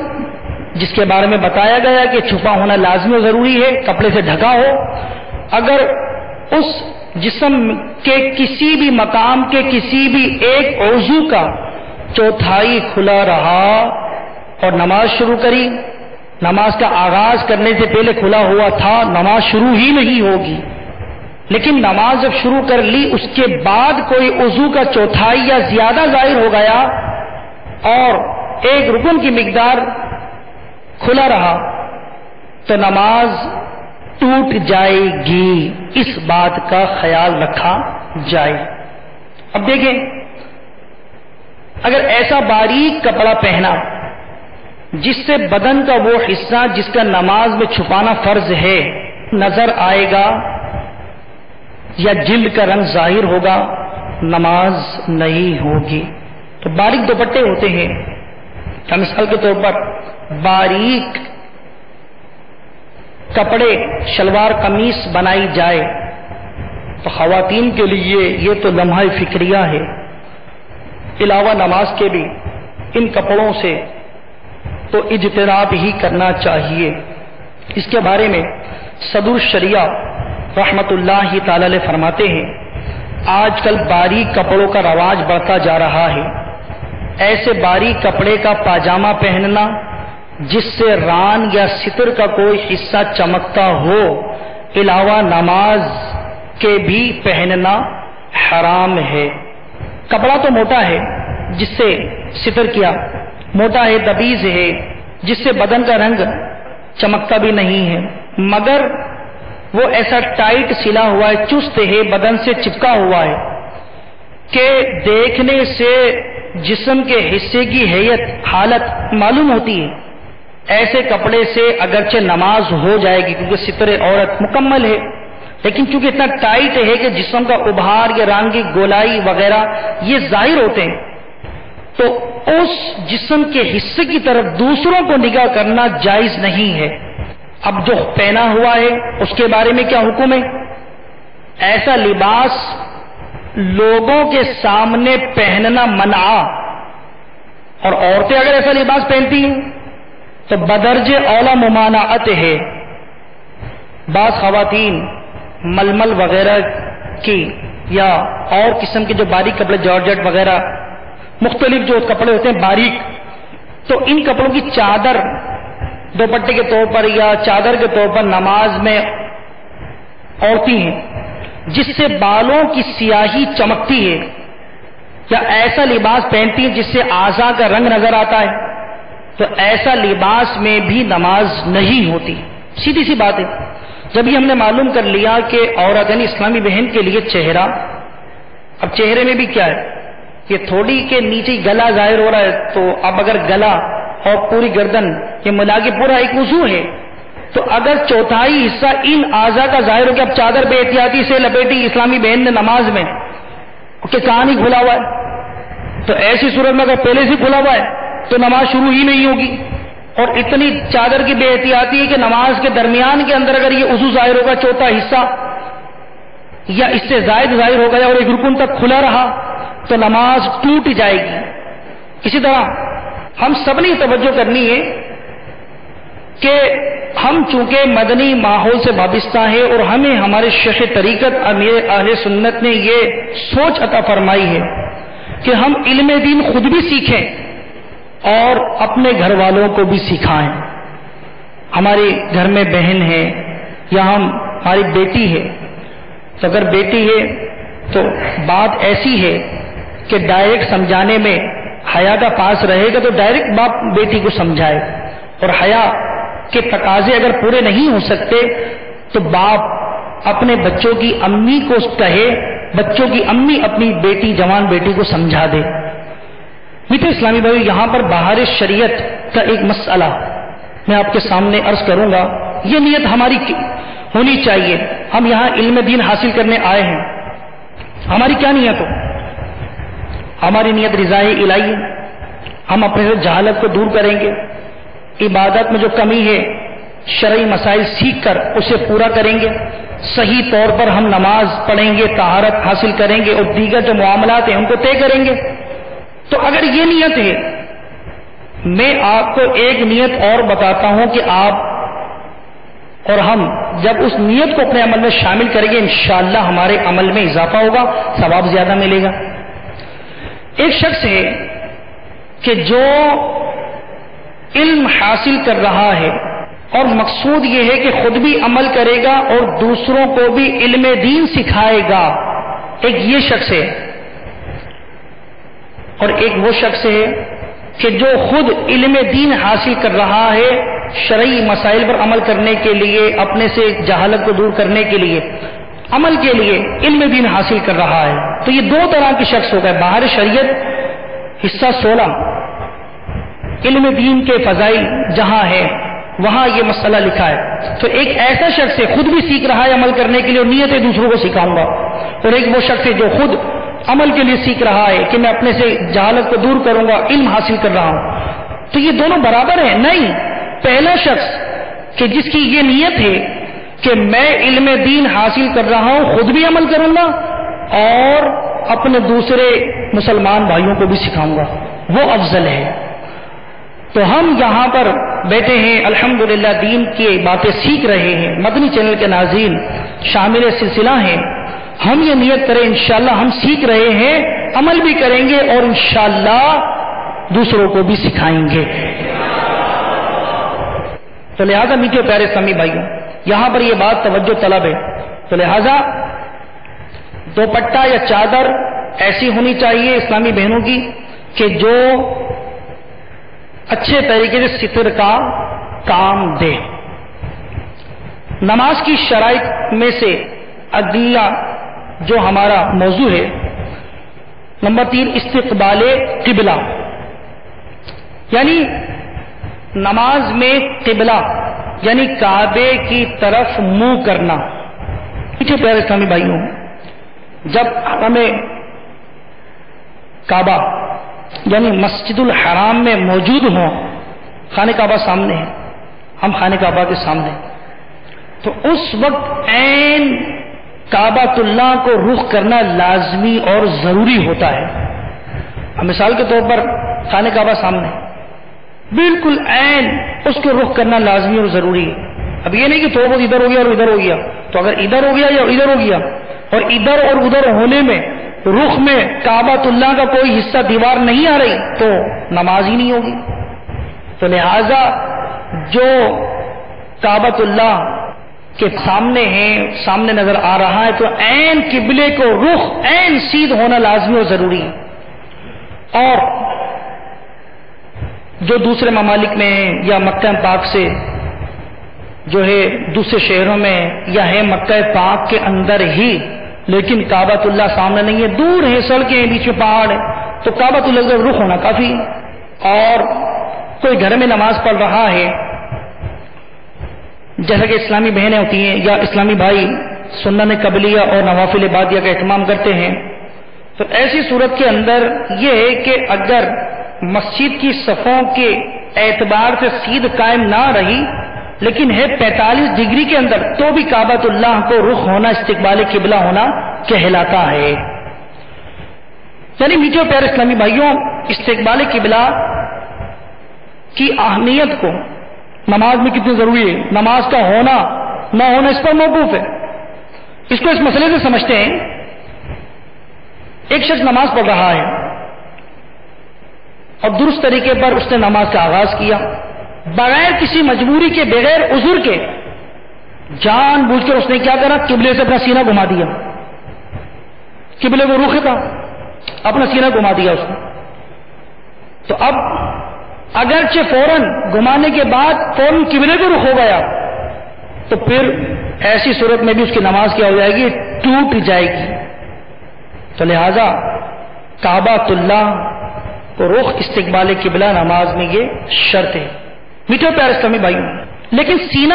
جس کے بارے میں بتایا گیا کہ چھپا ہونا لازمی اور ضروری ہے کپڑے سے ڈھکا ہو، اگر اس جسم کے کسی بھی مقام کے کسی بھی ایک عضو کا چوتھائی کھلا رہا اور نماز شروع کری، نماز کا آغاز کرنے سے پہلے کھلا ہوا تھا، نماز شروع ہی نہیں ہوگی۔ لیکن نماز جب شروع کر لی اس کے بعد کوئی عضو کا چوتھائی یا زیادہ ظاہر ہو گیا اور ایک رکن کی مقدار کھلا رہا تو نماز ٹوٹ جائے گی، اس بات کا خیال رکھا جائے۔ اب دیکھیں، اگر ایسا باریک کپڑا پہنا جس سے بدن کا وہ حصہ جس کا نماز میں چھپانا فرض ہے نظر آئے گا یا جلد کا رنگ ظاہر ہوگا، نماز نہیں ہوگی۔ تو باریک دوپٹے ہوتے ہیں، مثال کے طور پر باریک کپڑے شلوار قمیص بنائی جائے تو خواتین کے لیے یہ تو لمحہ فکریہ ہے۔ علاوہ نماز کے بھی ان کپڑوں سے تو اجتناب ہی کرنا چاہیے۔ اس کے بارے میں صدر الشریعہ رحمت اللہ تعالی علیہ فرماتے ہیں، آج کل باریک کپڑوں کا رواج بڑھتا جا رہا ہے۔ ایسے باریک کپڑے کا پاجامہ پہننا جس سے ران یا ستر کا کوئی حصہ چمکتا ہو، علاوہ نماز کے بھی پہننا حرام ہے۔ کپڑا تو موٹا ہے جس سے ستر کیا، موٹا ہے، دبیز ہے جس سے بدن کا رنگ چمکتا بھی نہیں ہے، مگر وہ ایسا ٹائٹ سلا ہوا ہے، چست ہے، بدن سے چپکا ہوا ہے کہ دیکھنے سے جسم کے حصے کی حالت معلوم ہوتی ہے۔ ایسے کپڑے سے اگرچہ نماز ہو جائے گی کیونکہ ستر عورت مکمل ہے، لیکن چونکہ اتنا ٹائٹ ہے کہ جسم کا ابھار یا رنگ کی گولائی وغیرہ یہ ظاہر ہوتے ہیں، تو اس جسم کے حصے کی طرف دوسروں کو نگاہ کرنا جائز نہیں ہے۔ اب جو پہنا ہوا ہے اس کے بارے میں کیا حکم ہے؟ ایسا لباس لوگوں کے سامنے پہننا منع، اور عورتیں اگر ایسا لباس پہنتی ہیں تو بدرجہ اولا ممانعت ہے۔ بعض خواتین ململ وغیرہ کی یا اور قسم کے جو باریک کپڑے جارجٹ وغیرہ مختلف جو کپڑے ہوتے ہیں باریک، تو ان کپڑوں کی چادر دوپٹے کے طور پر یا چادر کے طور پر نماز میں اوڑھتی ہیں جس سے بالوں کی سیاہی چمکتی ہے، یا ایسا لباس پہنتی ہیں جس سے اعضاء کا رنگ نظر آتا ہے، تو ایسا لباس میں بھی نماز نہیں ہوتی۔ سیدھی سی بات ہے۔ جب یہ ہم نے معلوم کر لیا کہ عورت یعنی اسلامی بہن کے لیے چہرہ، اب چہرے میں بھی کیا ہے، یہ تھوڑی کے نیچے گلا ظاہر ہو رہا ہے، تو اب اگر گلا اور پوری گردن یہ ملا کے پورا ایک وضو ہے، تو اگر چوتھائی حصہ ان اعضاء کا ظاہر ہو کہ اب چادر بے احتیاطی سے لپیٹی اسلامی بہن نے نماز میں کہ کہاں نہیں کھلا ہوا ہے، تو ایسی صورت میں اگر پہلے سے کھلا ہوا ہے تو نماز شروع ہی نہیں ہوگی۔ اور اتنی چادر کی بے احتیاطی ہے کہ نماز کے درمیان کے اندر اگر یہ عضو ظاہر ہوگا چوتھا حصہ یا اس سے زائد ظاہر ہو گیا اور ایک رکن تک کھلا رہا تو نماز ٹوٹ جائے گی۔ اسی طرح ہم سب نے توجہ کرنی ہے کہ ہم چونکہ مدنی ماحول سے وابستہ ہیں اور ہمیں ہمارے شیخ طریقت امیر اہل سنت نے یہ سوچ عطا فرمائی ہے کہ ہم علم دین خود بھی سیکھیں اور اپنے گھر والوں کو بھی سکھائیں۔ ہمارے گھر میں بہن ہے یا ہماری بیٹی ہے، تو اگر بیٹی ہے تو بات ایسی ہے کہ ڈائریکٹ سمجھانے میں حیا کا پاس رہے گا تو ڈائریکٹ باپ بیٹی کو سمجھائے، اور حیا کے تقاضے اگر پورے نہیں ہو سکتے تو باپ اپنے بچوں کی امی کو کہے، بچوں کی امی اپنی بیٹی جوان بیٹی کو سمجھا دے۔ میٹھے اسلامی بھائی، یہاں پر باہر شریعت کا ایک مسئلہ میں آپ کے سامنے عرض کروں گا یہ نیت ہماری ہونی چاہیے. ہم یہاں علم دین حاصل کرنے آئے ہیں, ہماری کیا نیت ہو؟ ہماری نیت رضائے الہی ہے. ہم اپنے سے جہالت کو دور کریں گے, عبادت میں جو کمی ہے شرعی مسائل سیکھ کر اسے پورا کریں گے, صحیح طور پر ہم نماز پڑھیں گے, طہارت حاصل کریں گے, اور دیگر جو معاملات ہیں ان کو طے کریں گے. تو اگر یہ نیت ہے, میں آپ کو ایک نیت اور بتاتا ہوں کہ آپ اور ہم جب اس نیت کو اپنے عمل میں شامل کریں گے انشاءاللہ ہمارے عمل میں اضافہ ہوگا, ثواب زیادہ ملے گا. ایک شخص ہے کہ جو علم حاصل کر رہا ہے اور مقصود یہ ہے کہ خود بھی عمل کرے گا اور دوسروں کو بھی علم دین سکھائے گا. ایک یہ شخص ہے, اور ایک وہ شخص ہے کہ جو خود علم دین حاصل کر رہا ہے, شرعی مسائل پر عمل کرنے کے لیے, اپنے سے جہالت کو دور کرنے کے لیے, عمل کے لیے علم دین حاصل کر رہا ہے. تو یہ دو طرح کے شخص ہو گئے. باہر شریعت حصہ 16 علم دین کے فضائل جہاں ہے وہاں یہ مسئلہ لکھا ہے. تو ایک ایسا شخص ہے خود بھی سیکھ رہا ہے عمل کرنے کے لیے اور نیت ہے دوسروں کو سکھاؤں گا, اور ایک وہ شخص ہے جو خود عمل کے لیے سیکھ رہا ہے کہ میں اپنے سے جہالت کو دور کروں گا, علم حاصل کر رہا ہوں. تو یہ دونوں برابر ہیں؟ نہیں. پہلا شخص کہ جس کی یہ نیت ہے کہ میں علم دین حاصل کر رہا ہوں, خود بھی عمل کروں گا اور اپنے دوسرے مسلمان بھائیوں کو بھی سکھاؤں گا, وہ افضل ہے. تو ہم یہاں پر بیٹھے ہیں الحمدللہ دین کی باتیں سیکھ رہے ہیں, مدنی چینل کے ناظرین شامل سلسلہ ہیں. ہم یہ نیت کریں انشاءاللہ ہم سیکھ رہے ہیں, عمل بھی کریں گے اور انشاءاللہ دوسروں کو بھی سکھائیں گے. تو لہذا میٹھے پیارے اسلامی بھائیوں, یہاں پر یہ بات توجہ طلب ہے. تو لہذا دوپٹہ یا چادر ایسی ہونی چاہیے اسلامی بہنوں کی کہ جو اچھے طریقے سے ستر کا کام دے. نماز کی شرائط میں سے اگلا جو ہمارا موضوع ہے نمبر 3 استقبال قبلہ, یعنی نماز میں قبلہ یعنی کعبے کی طرف منہ کرنا. پیچھے پیارے اسلامی بھائیوں, جب ہمیں کعبہ یعنی مسجد الحرام میں موجود ہوں, خانہ کعبہ سامنے ہے, ہم خانہ کعبہ کے سامنے, تو اس وقت عین کعبۃ اللہ کو رخ کرنا لازمی اور ضروری ہوتا ہے. مثال کے طور پر خانہ کعبہ سامنے, بالکل عین اس کو رخ کرنا لازمی اور ضروری ہے. اب یہ نہیں کہ تھوڑا بہت ادھر ہو گیا اور ادھر ہو گیا, تو اگر ادھر ہو گیا یا ادھر ہو گیا اور ادھر ہونے میں رخ میں کعبۃ اللہ کا کوئی حصہ دیوار نہیں آ رہی تو نماز ہی نہیں ہوگی. تو لہذا جو کعبۃ اللہ کے سامنے ہیں, سامنے نظر آ رہا ہے, تو عین قبلے کو رخ عین سیدھ ہونا لازمی اور ضروری ہے. اور جو دوسرے ممالک میں ہیں یا مکہ پاک سے جو ہے دوسرے شہروں میں یا ہے مکہ پاک کے اندر ہی لیکن کعبۃ اللہ سامنے نہیں ہے, دور ہے, سڑکیں ہیں, بیچ میں پہاڑ ہے, تو کعبۃ اللہ کا رخ ہونا کافی ہے. اور کوئی گھر میں نماز پڑھ رہا ہے, جیسا کہ اسلامی بہنیں ہوتی ہیں یا اسلامی بھائی سنن قبلیہ اور نوافل بادیہ کا اہتمام کرتے ہیں, تو ایسی صورت کے اندر یہ ہے کہ اگر مسجد کی صفوں کے اعتبار سے سیدھ قائم نہ رہی لیکن ہے 45 ڈگری کے اندر, تو بھی کعبۃ اللہ کو رخ ہونا استقبال قبلہ ہونا کہلاتا ہے. یعنی میٹھے پیارے اسلامی بھائیوں, استقبال قبلہ کی اہمیت کو نماز میں کتنی ضروری ہے, نماز کا ہونا نہ ہونا اس پر موقوف ہے. اس کو اس مسئلے سے سمجھتے ہیں. ایک شخص نماز پڑھ رہا ہے اور درست طریقے پر اس نے نماز کا آغاز کیا, بغیر کسی مجبوری کے, بغیر عذر کے, جان بوجھ کر اس نے کیا کرا, قبلے سے اپنا سینہ گھما دیا, قبلے کو رخ تھا, اپنا سینہ گھما دیا اس نے. تو اب اگرچہ فوراً گھمانے کے بعد فوراً قبلے کو رخ ہو گیا, تو پھر ایسی صورت میں بھی اس کی نماز کیا ہو جائے گی, ٹوٹ جائے گی. تو لہذا کعبۃ اللہ کو رخ استقبال قبلہ نماز میں یہ شرط ہے. میٹھے پیارے اسلامی بھائیوں, لیکن سینہ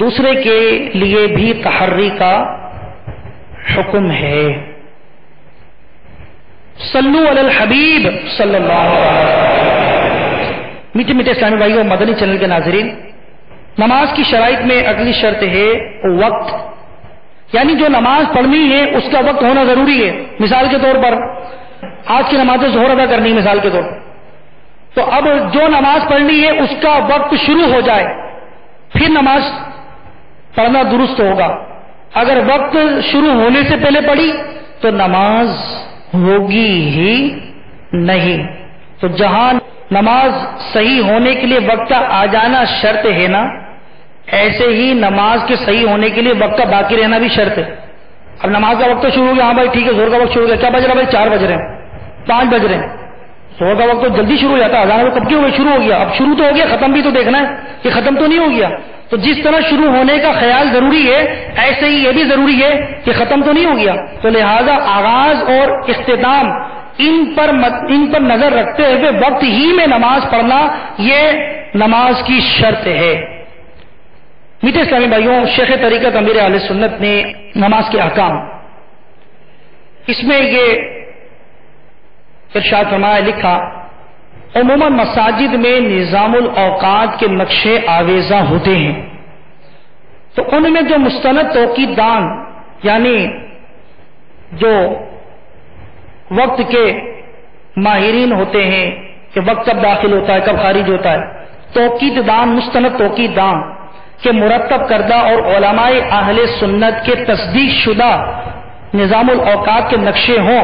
دوسرے کے لیے بھی تحری کا حکم ہے۔ صلو علی الحبیب صلی اللہ علیہ وسلم۔ میٹھے میٹھے اسلامی بھائیوں، مدنی چینل کے ناظرین، نماز کی شرائط میں اگلی شرط ہے وقت، یعنی جو نماز پڑھنی ہے اس کا وقت ہونا ضروری ہے۔ مثال کے طور پر آج کی نماز ظہر ادا کرنی ہے، مثال کے طور پر، تو اب جو نماز پڑھنی ہے اس کا وقت شروع ہو جائے پھر نماز پڑھنا درست ہوگا۔ اگر وقت شروع ہونے سے پہلے پڑھی تو نماز ہوگی ہی نہیں۔ تو جہاں نماز صحیح ہونے کے لیے وقت کا آ جانا شرط ہے نا، ایسے ہی نماز کے صحیح ہونے کے لیے وقت کا باقی رہنا بھی شرط ہے۔ اب نماز کا وقت تو شروع ہو گیا، ہاں بھائی ٹھیک ہے، زور کا وقت شروع ہو گیا، کیا بج رہا بھائی؟ 4 بج رہے ہیں، 5 بج رہے ہیں، زور کا وقت تو جلدی شروع ہو جاتا ہے، اذان کب کی ہو گئی؟ شروع ہو گیا، اب شروع تو ہو گیا، ختم بھی تو دیکھنا ہے کہ ختم تو نہیں ہو گیا۔ تو جس طرح شروع ہونے کا خیال ضروری ہے، ایسے ہی یہ بھی ضروری ہے کہ ختم تو نہیں ہو گیا۔ تو لہذا آغاز اور اختتام ان پر نظر رکھتے ہوئے وقت ہی میں نماز پڑھنا یہ نماز کی شرط ہے۔ میٹھے اسلامی بھائیوں، شیخ طریقت امیر اہل سنت نے نماز کے احکام، اس میں یہ ارشاد فرمایا، لکھا، عموماً مساجد میں نظام الاوقات کے نقشے آویزاں ہوتے ہیں، تو ان میں جو مستند توقیت دان، یعنی جو وقت کے ماہرین ہوتے ہیں کہ وقت کب داخل ہوتا ہے کب خارج ہوتا ہے، توقیت دان، مستند توقیت دان کے مرتب کردہ اور علماء اہل سنت کے تصدیق شدہ نظام الاوقات کے نقشے ہوں،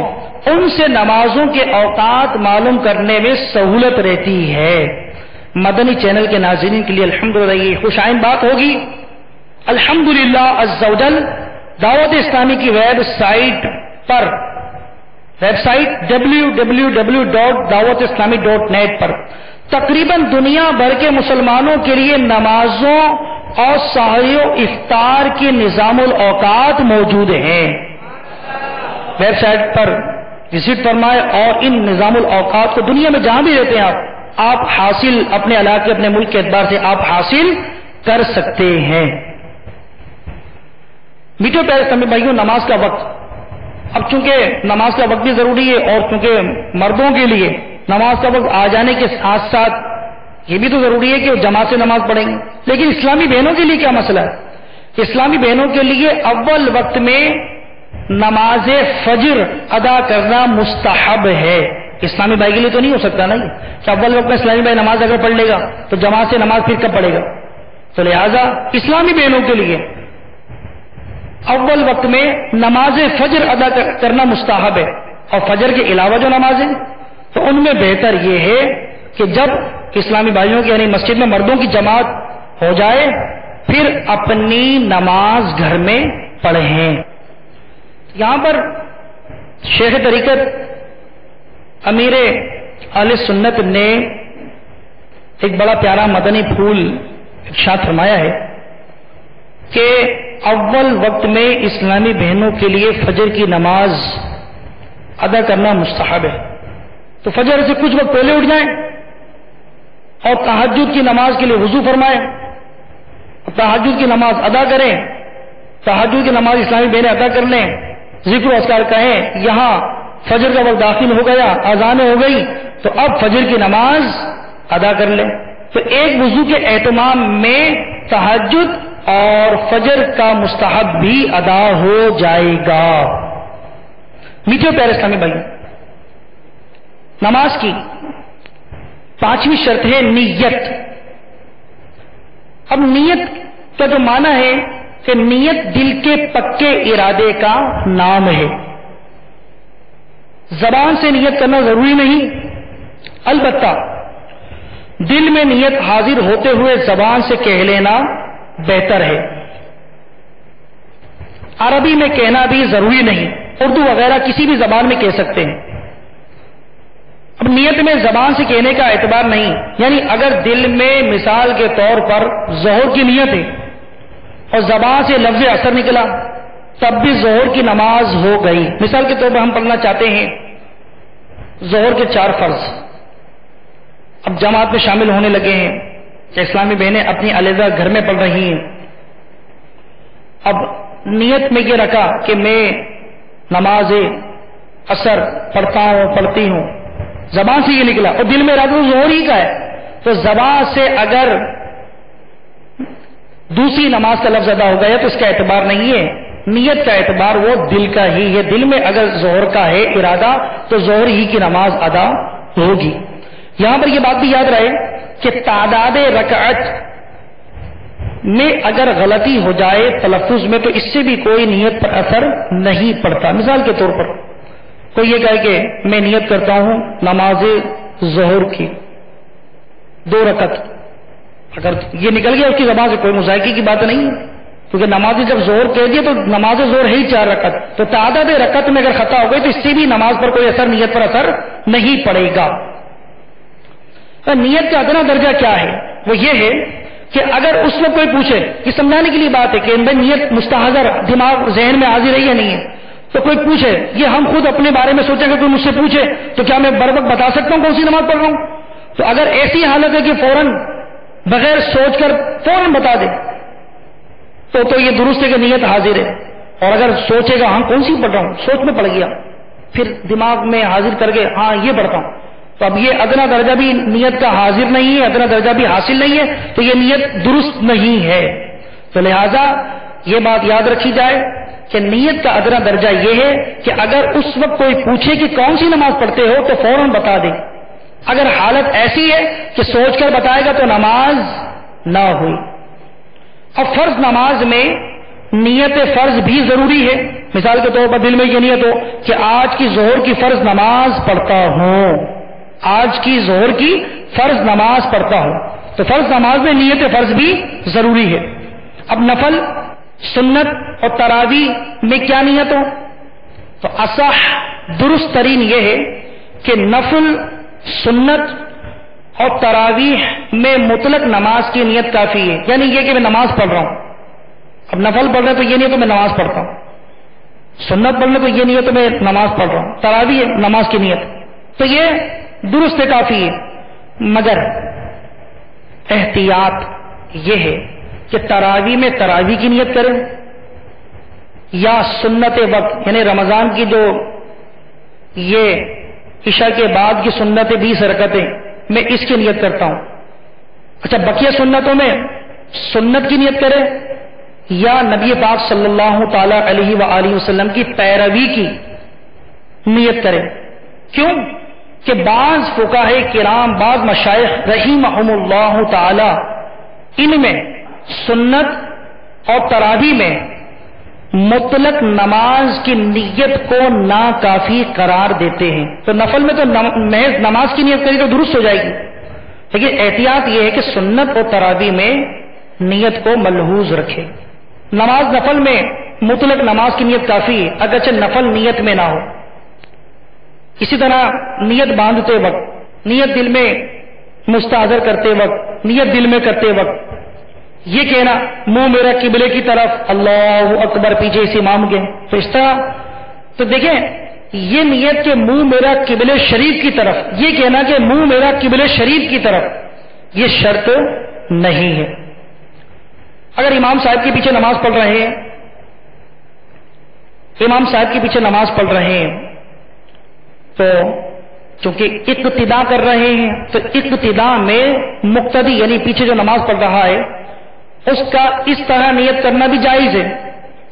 ان سے نمازوں کے اوقات معلوم کرنے میں سہولت رہتی ہے۔ مدنی چینل کے ناظرین کے لیے الحمدللہ یہ خوش آئند بات ہوگی، الحمدللہ عز و جل دعوت اسلامی کی ویب سائٹ پر، ویب سائٹ www.dawatislami.net پر تقریباً دنیا بھر کے مسلمانوں کے لیے نمازوں اور سحری و افطار کے نظام الاوقات موجود ہیں۔ ویب سائٹ پر وزٹ فرمائے اور ان نظام الاوقات کو دنیا میں جہاں بھی رہتے ہیں آپ حاصل، اپنے علاقے اپنے ملک کے اعتبار سے آپ حاصل کر سکتے ہیں۔ میٹھے پیارے اسلامی بھائیوں، نماز کا وقت، اب چونکہ نماز کا وقت بھی ضروری ہے اور چونکہ مردوں کے لیے نماز کا وقت آ جانے کے ساتھ ساتھ یہ بھی تو ضروری ہے کہ وہ جماعت سے نماز پڑھیں گے، لیکن اسلامی بہنوں کے لیے کیا مسئلہ ہے؟ اسلامی بہنوں کے لیے اول وقت میں نماز فجر ادا کرنا مستحب ہے۔ اسلامی بھائی کے لیے تو نہیں ہو سکتا نا یہ کہ اول وقت میں اسلامی بھائی نماز اگر پڑھ لے گا تو جماعت سے نماز پھر کب پڑھے گا؟ تو لہذا اسلامی بہنوں کے لیے اول وقت میں نماز فجر ادا کرنا مستحب ہے، اور فجر کے علاوہ جو نمازیں تو ان میں بہتر یہ ہے کہ جب اسلامی بھائیوں کی یعنی مسجد میں مردوں کی جماعت ہو جائے پھر اپنی نماز گھر میں پڑھیں۔ یہاں پر شیخ طریقت امیر اہل سنت نے ایک بڑا پیارا مدنی پھول ارشاد فرمایا ہے کہ اول وقت میں اسلامی بہنوں کے لیے فجر کی نماز ادا کرنا مستحب ہے، تو فجر سے کچھ وقت پہلے اٹھ جائیں اور تہجد کی نماز کے لیے وضو فرمائیں، تہجد کی نماز ادا کریں، تہجد کی نماز اسلامی بہنیں ادا کر لیں، ذکر و اذکار کہیں، یہاں فجر کا وقت داخل ہو گیا، اذان ہو گئی تو اب فجر کی نماز ادا کر لیں، تو ایک وضو کے اہتمام میں تہجد اور فجر کا مستحب بھی ادا ہو جائے گا۔ میٹھے پیارے اسلامی بھائی، نماز کی 5ویں شرط ہے نیت۔ اب نیت کا جو معنی ہے کہ نیت دل کے پکے ارادے کا نام ہے، زبان سے نیت کرنا ضروری نہیں، البتہ دل میں نیت حاضر ہوتے ہوئے زبان سے کہہ لینا بہتر ہے۔ عربی میں کہنا بھی ضروری نہیں، اردو وغیرہ کسی بھی زبان میں کہہ سکتے ہیں۔ اب نیت میں زبان سے کہنے کا اعتبار نہیں، یعنی اگر دل میں مثال کے طور پر ظہر کی نیت ہے اور زبان سے لفظ اثر نکلا تب بھی ظہر کی نماز ہو گئی۔ مثال کے طور پر ہم پڑھنا چاہتے ہیں ظہر کے 4 فرض، اب جماعت میں شامل ہونے لگے ہیں کہ اسلامی بہنیں اپنی علیحدہ گھر میں پڑھ رہی ہیں، اب نیت میں یہ رکھا کہ میں نماز اثر پڑھتی ہوں، زبان سے یہ نکلا اور دل میں ارادہ ظہر ہی کا ہے، تو زبان سے اگر دوسری نماز کا لفظ ادا ہو گیا تو اس کا اعتبار نہیں ہے، نیت کا اعتبار وہ دل کا ہی ہے۔ دل میں اگر ظہر کا ہے ارادہ تو ظہر ہی کی نماز ادا ہوگی۔ یہاں پر یہ بات بھی یاد رہے کہ تعداد رکعت میں اگر غلطی ہو جائے تلفظ میں تو اس سے بھی کوئی نیت پر اثر نہیں پڑتا۔ مثال کے طور پر کوئی یہ کہے کہ میں نیت کرتا ہوں نماز ظہر کی 2 رکعت، اگر یہ نکل گیا اس کی زبان سے کوئی مذائقے کی بات نہیں ہے، کیونکہ نماز جب ظہر کہہ دیا تو نماز ظہر ہے ہی 4 رکعت، تو تعداد رکعت میں اگر خطا ہو گئی تو اس سے بھی نماز پر کوئی اثر، نیت پر اثر نہیں پڑے گا۔ نیت کا ادنا درجہ کیا ہے؟ وہ یہ ہے کہ اگر اس میں کوئی پوچھے، یہ سمجھانے کے لیے بات ہے کہ بھائی نیت مستحضر دماغ ذہن میں حاضر ہے یا نہیں ہے، تو کوئی پوچھے، یہ ہم خود اپنے بارے میں سوچیں کہ کوئی مجھ سے پوچھے تو کیا میں بر وقت بتا سکتا ہوں کون سی نماز پڑھ رہا ہوں؟ تو اگر ایسی حالت ہے کہ فوراً بغیر سوچ کر فوراً بتا دے تو یہ درست ہے کہ نیت حاضر ہے، اور اگر سوچے گا ہاں کون سی پڑھ رہا ہوں، سوچ میں پڑ گیا، پھر دماغ میں حاضر کر کے ہاں یہ پڑھتا ہوں، تو اب یہ ادنا درجہ بھی نیت کا حاضر نہیں ہے، ادنا درجہ بھی حاصل نہیں ہے، تو یہ نیت درست نہیں ہے۔ تو لہذا یہ بات یاد رکھی جائے کہ نیت کا ادنا درجہ یہ ہے کہ اگر اس وقت کوئی پوچھے کہ کون سی نماز پڑھتے ہو تو فوراً بتا دے۔ اگر حالت ایسی ہے کہ سوچ کر بتائے گا تو نماز نہ ہوئی۔ اب فرض نماز میں نیت فرض بھی ضروری ہے۔ مثال کے طور پر دل میں یہ نیت ہو کہ آج کی ظہر کی فرض نماز پڑھتا ہوں، آج کی ظہر کی فرض نماز پڑھتا ہوں، تو فرض نماز میں نیت فرض بھی ضروری ہے۔ اب نفل، سنت اور تراویح میں کیا نیت ہو؟ تو اصح درست ترین یہ ہے کہ نفل، سنت اور تراویح میں مطلق نماز کی نیت کافی ہے، یعنی یہ کہ میں نماز پڑھ رہا ہوں۔ اب نفل پڑھ رہے تو یہ نہیں تو میں نماز پڑھتا ہوں، سنت پڑھنے تو یہ نہیں تو میں نماز پڑھ رہا ہوں، تراویح نماز کی نیت، تو یہ درست کافی ہے۔ مگر احتیاط یہ ہے کہ تراویح میں تراویح کی نیت کریں یا سنت وقت، یعنی رمضان کی جو یہ عشاء کے بعد کی سنت 20 رکعتیں میں اس کی نیت کرتا ہوں، اچھا بقیہ سنتوں میں سنت کی نیت کرے یا نبی پاک صلی اللہ تعالی علیہ وآلہ وسلم کی پیروی کی نیت کرے۔ کیوں کہ بعض فقہاء کرام، بعض مشائخ رحمہم اللہ تعالی، ان میں سنت اور تراویح میں مطلق نماز کی نیت کو ناکافی قرار دیتے ہیں۔ تو نفل میں تو محض نماز کی نیت کری تو درست ہو جائے گی، لیکن احتیاط یہ ہے کہ سنت اور تراویح میں نیت کو ملحوظ رکھے۔ نماز نفل میں مطلق نماز کی نیت کافی ہے، اگرچہ نفل نیت میں نہ ہو۔ اسی طرح نیت باندھتے وقت، نیت دل میں مستحضر کرتے وقت، نیت دل میں کرتے وقت یہ کہنا منہ میرا قبلے کی طرف، اللہ اکبر پیچھے سے امام کے، تو اس طرح تو دیکھیں یہ نیت کہ منہ میرا قبلے شریف کی طرف، یہ کہنا کہ منہ میرا قبلے شریف کی طرف، یہ شرط نہیں ہے۔ اگر امام صاحب کے پیچھے نماز پڑھ رہے ہیں، امام صاحب کے پیچھے نماز پڑھ رہے ہیں تو چونکہ اقتدا کر رہے ہیں تو اقتدا میں مقتدی یعنی پیچھے جو نماز پڑھ رہا ہے اس کا اس طرح نیت کرنا بھی جائز ہے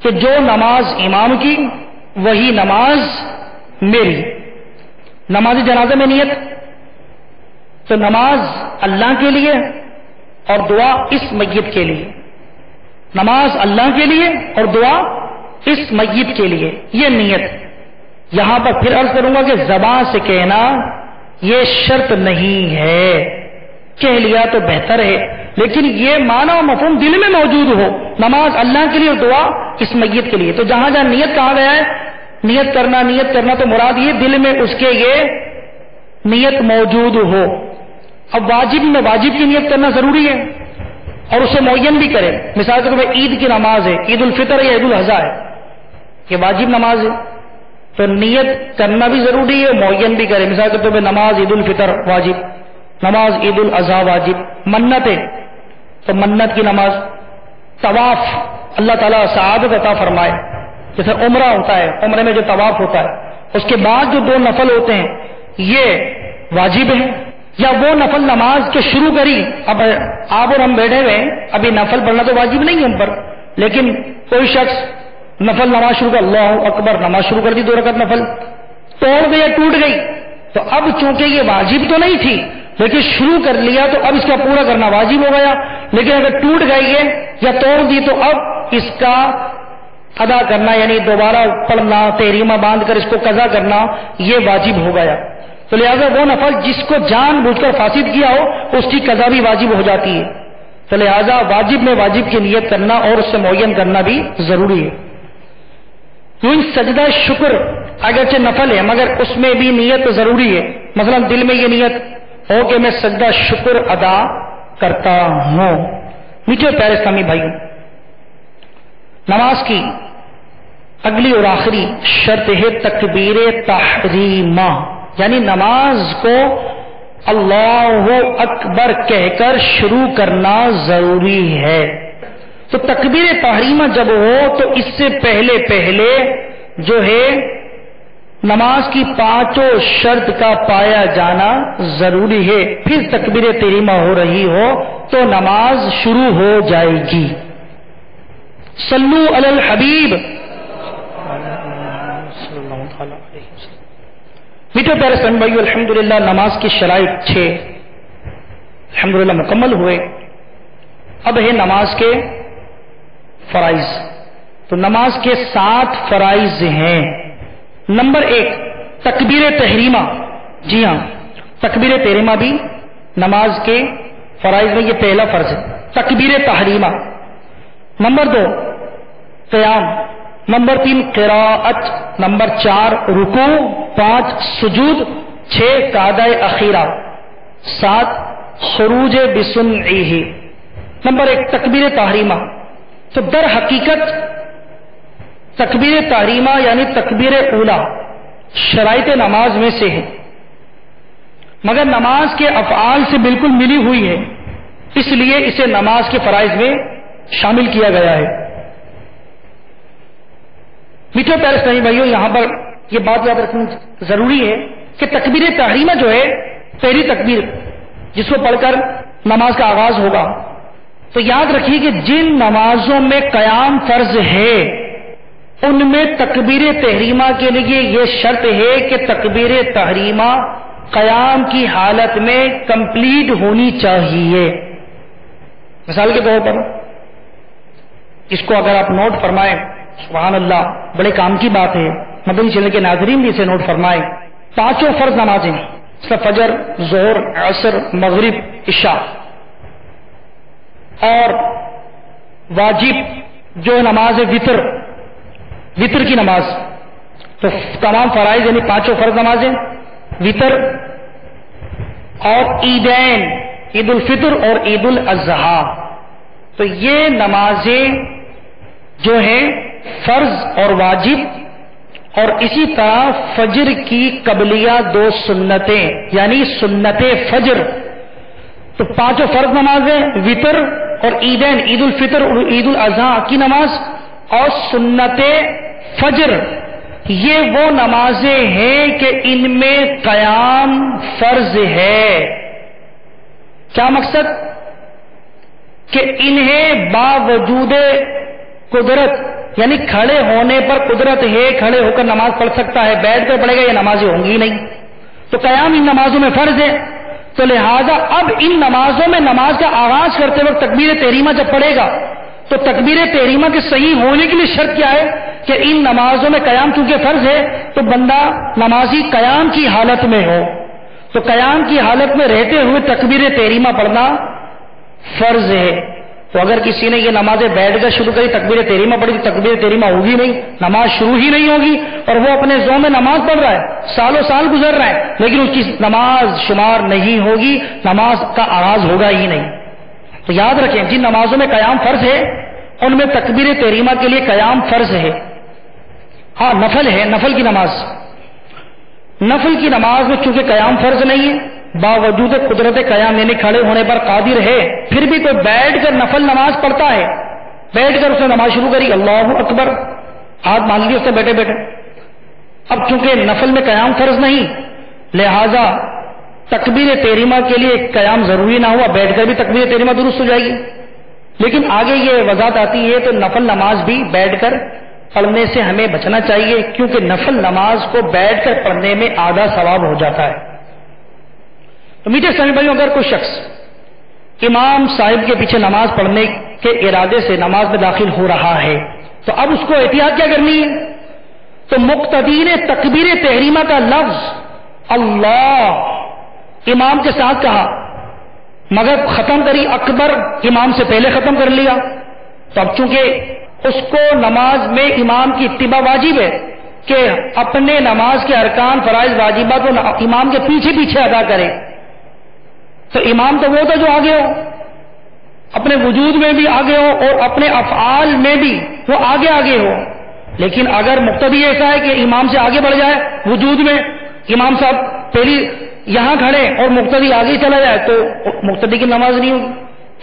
کہ جو نماز امام کی وہی نماز میری۔ نماز جنازہ میں نیت تو نماز اللہ کے لیے اور دعا اس میت کے لیے، نماز اللہ کے لیے اور دعا اس میت کے لیے، یہ نیت۔ یہاں پر پھر عرض کروں گا کہ زبان سے کہنا یہ شرط نہیں ہے، کہہ لیا تو بہتر ہے، لیکن یہ معنی و مفہوم دل میں موجود ہو، نماز اللہ کے لیے اور دعا اس میت کے لیے۔ تو جہاں جہاں نیت کہا گیا ہے، نیت کرنا تو مراد یہ دل میں اس کے یہ نیت موجود ہو۔ اب واجب میں واجب کی نیت کرنا ضروری ہے اور اسے معین بھی کرے۔ مثال کے طور پر عید کی نماز ہے، عید الفطر یا عید الاضحیٰ ہے، یہ واجب نماز ہے تو نیت کرنا بھی ضروری ہے، معین بھی کرے۔ مثال کے طور پر نماز عید الفطر واجب، نماز عید الاضحیٰ واجب، منت ہے تو منت کی نماز، طواف اللہ تعالیٰ سعادت عطا فرمائے، جیسے عمرہ ہوتا ہے، عمرے میں جو طواف ہوتا ہے اس کے بعد جو 2 نفل ہوتے ہیں یہ واجب ہیں، یا وہ نفل نماز کے شروع کری، اب آپ اور ہم بیٹھے ہوئے ابھی نفل پڑھنا تو واجب نہیں ہے ہم پر، لیکن کوئی شخص نفل نماز شروع کر، اللہ اکبر نماز شروع کر دی 2 رکعت نفل، توڑ گئی یا ٹوٹ گئی، تو اب چونکہ یہ واجب تو نہیں تھی لیکن شروع کر لیا تو اب اس کا پورا کرنا واجب ہو گیا، لیکن اگر ٹوٹ گئی ہے یا توڑ دی تو اب اس کا ادا کرنا یعنی دوبارہ پڑھنا، تحریمہ باندھ کر اس کو قضا کرنا یہ واجب ہو گیا۔ تو لہذا وہ نفل جس کو جان بوجھ کر فاسد کیا ہو اس کی قضا بھی واجب ہو جاتی ہے، تو لہذا واجب میں واجب کی نیت کرنا اور اس سے معین کرنا بھی ضروری ہے۔ یوں سجدہ شکر اگرچہ نفل ہے مگر اس میں بھی نیت ضروری ہے، مثلا دل میں یہ نیت ہو کہ میں سجدہ شکر ادا کرتا ہوں۔ میٹھے پیارے اسلامی بھائیوں، نماز کی اگلی اور آخری شرط ہے تکبیر تحریمہ، یعنی نماز کو اللہ اکبر کہہ کر شروع کرنا ضروری ہے۔ تو تکبیر تحریمہ جب ہو تو اس سے پہلے جو ہے نماز کی 5 شرط کا پایا جانا ضروری ہے، پھر تکبیر تحریمہ ہو رہی ہو تو نماز شروع ہو جائے گی۔ صلو علی الحبیب۔ میٹھے پیارے اسلامی بھائیو، الحمدللہ نماز کی شرائط 6 الحمدللہ مکمل ہوئے، اب ہے نماز کے فرائض۔ تو نماز کے 7 فرائض ہیں۔ نمبر 1 تکبیر تحریمہ، جی ہاں تکبیر تحریمہ بھی نماز کے فرائض میں یہ پہلا فرض ہے، تکبیر تحریمہ۔ نمبر 2 قیام، نمبر 3 قراءت، نمبر 4 رکوع، 5 سجود، 6 قعدہ اخیرہ، 7 خروج بسنعہ۔ نمبر 1 تکبیر تحریمہ، تو در حقیقت تکبیر تحریمہ یعنی تکبیر اولا شرائط نماز میں سے ہے، مگر نماز کے افعال سے بالکل ملی ہوئی ہے، اس لیے اسے نماز کے فرائض میں شامل کیا گیا ہے۔ میٹھے پیارے اسلامی بھائیوں، یہاں پر یہ بات یاد رکھنی ضروری ہے کہ تکبیر تحریمہ جو ہے پہلی تکبیر جس کو پڑھ کر نماز کا آغاز ہوگا، تو یاد رکھیے کہ جن نمازوں میں قیام فرض ہے ان میں تکبیر تحریمہ کے لیے یہ شرط ہے کہ تکبیر تحریمہ قیام کی حالت میں کمپلیٹ ہونی چاہیے۔ مثال کے طور پر اس کو اگر آپ نوٹ فرمائیں، سبحان اللہ بڑے کام کی بات ہے، مدنی چینل کے ناظرین بھی اسے نوٹ فرمائیں، 5 فرض نمازیں فجر، ظہر، عصر، مغرب، عشاء، اور واجب جو نماز ہے وطر کی نماز، تو تمام فرائض یعنی 5 فرض نمازیں، وطر اور عیدین، عید الفطر اور عید الاضحیٰ، تو یہ نمازیں جو ہیں فرض اور واجب، اور اسی طرح فجر کی قبلیہ 2 سنتیں یعنی سنت فجر، تو 5 فرض نمازیں، وطر اور عیدین، عید الفطر اور عید الاضحیٰ کی نماز، اور سنت فجر، یہ وہ نمازیں ہیں کہ ان میں قیام فرض ہے۔ کیا مقصد؟ کہ انہیں باوجود قدرت یعنی کھڑے ہونے پر قدرت ہے، کھڑے ہو کر نماز پڑھ سکتا ہے، بیٹھ کر پڑھے گا یہ نمازیں ہوں گی نہیں، تو قیام ان نمازوں میں فرض ہے۔ تو لہذا اب ان نمازوں میں نماز کا آغاز کرتے وقت تکبیر تحریمہ جب پڑھے گا تو تکبیر تحریمہ کے صحیح ہونے کے لیے شرط کیا ہے کہ ان نمازوں میں قیام چونکہ فرض ہے تو بندہ نمازی قیام کی حالت میں ہو، تو قیام کی حالت میں رہتے ہوئے تکبیر تحریمہ پڑھنا فرض ہے۔ تو اگر کسی نے یہ نمازیں بیٹھ کر شروع کری، تکبیر تحریمہ پڑھی، تکبیر تحریمہ ہوگی نہیں، نماز شروع ہی نہیں ہوگی، اور وہ اپنے ذوق میں نماز پڑھ رہا ہے، سالوں سال گزر رہا ہے، لیکن اس کی نماز شمار نہیں ہوگی، نماز کا آغاز ہوگا ہی نہیں۔ تو یاد رکھیں جن نمازوں میں قیام فرض ہے ان میں تکبیر تحریمہ کے لیے قیام فرض ہے۔ ہاں نفل ہے، نفل کی نماز میں چونکہ قیام فرض نہیں ہے، باوجود قدرت قیام یعنی کھڑے ہونے پر قادر ہے، پھر بھی کوئی بیٹھ کر نفل نماز پڑھتا ہے بیٹھ کر اس نے نماز شروع کری، اللہ اکبر، ہاتھ باندھ لیے اس نے بیٹھے بیٹھے. اب چونکہ نفل میں قیام فرض نہیں، لہذا تکبیر تحریمہ کے لیے قیام ضروری نہ ہوا، بیٹھ کر بھی تکبیر تحریمہ درست ہو جائے گی. لیکن آگے یہ وضاحت آتی ہے تو نفل نماز بھی بیٹھ کر پڑھنے سے ہمیں بچنا چاہیے، کیونکہ نفل نماز کو بیٹھ کر پڑھنے میں آدھا ثواب ہو جاتا ہے. تو میٹھے اسلامی بھائیوں، اگر کوئی شخص امام صاحب کے پیچھے نماز پڑھنے کے ارادے سے نماز میں داخل ہو رہا ہے تو اب اس کو احتیاط کیا کرنی ہے؟ تو مقتدی نے تکبیر تحریمہ کا لفظ اللہ امام کے ساتھ کہا، مگر ختم کری اکبر امام سے پہلے ختم کر لیا. تو اب چونکہ اس کو نماز میں امام کی اتباع واجب ہے کہ اپنے نماز کے ارکان فرائض واجبات کو امام کے پیچھے پیچھے ادا کرے. تو امام تو وہ تھا جو آگے ہو، اپنے وجود میں بھی آگے ہو اور اپنے افعال میں بھی وہ آگے آگے ہو. لیکن اگر مقتدی ایسا ہے کہ امام سے آگے بڑھ جائے وجود میں، امام صاحب پہلی یہاں کھڑے اور مقتدی آگے چلا جائے تو مقتدی کی نماز نہیں ہوگی.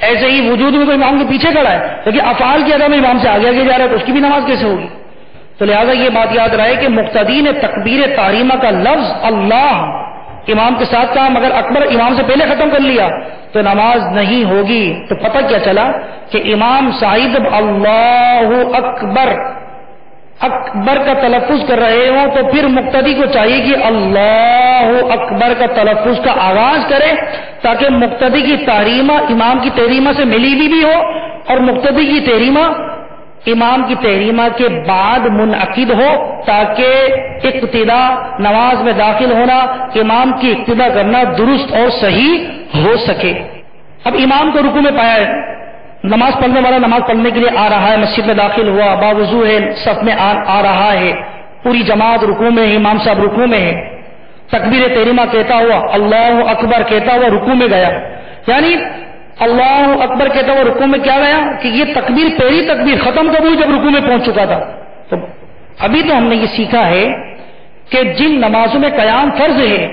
ایسے ہی وجود میں تو امام کے پیچھے کھڑا ہے لیکن افعال کی ادا میں امام سے آگے آگے جا رہا ہے تو اس کی بھی نماز کیسے ہوگی؟ تو لہٰذا یہ بات یاد رہے کہ مقتدی نے تکبیر تحریمہ کا لفظ اللہ امام کے ساتھ کہا مگر اکبر امام سے پہلے ختم کر لیا تو نماز نہیں ہوگی. تو پتہ کیا چلا کہ امام صاحب اللہ اکبر اکبر کا تلفظ کر رہے ہوں تو پھر مقتدی کو چاہیے کہ اللہ اکبر کا تلفظ کا آغاز کرے تاکہ مقتدی کی تحریمہ امام کی تحریمہ سے ملی بھی ہو اور مقتدی کی تحریمہ امام کی تحریمہ کے بعد منعقد ہو تاکہ اقتدا نماز میں داخل ہونا امام کی اقتدا کرنا درست اور صحیح ہو سکے. اب امام کو رکوع میں پایا ہے، نماز پڑھنے والا نماز پڑھنے کے لیے آ رہا ہے، مسجد میں داخل ہوا، باوضو ہے، صف میں آ رہا ہے، پوری جماعت رکوع میں ہے، امام صاحب رکوع میں ہے، تکبیر تحریمہ کہتا ہوا اللہ اکبر کہتا ہوا رکوع میں گیا. یعنی اللہ اکبر کہتا ہوا رکوع میں کیا گیا کہ یہ تکبیر پہلی تکبیر ختم کب ہوئی جب رکوع میں پہنچ چکا تھا. تو ابھی تو ہم نے یہ سیکھا ہے کہ جن نمازوں میں قیام فرض ہے،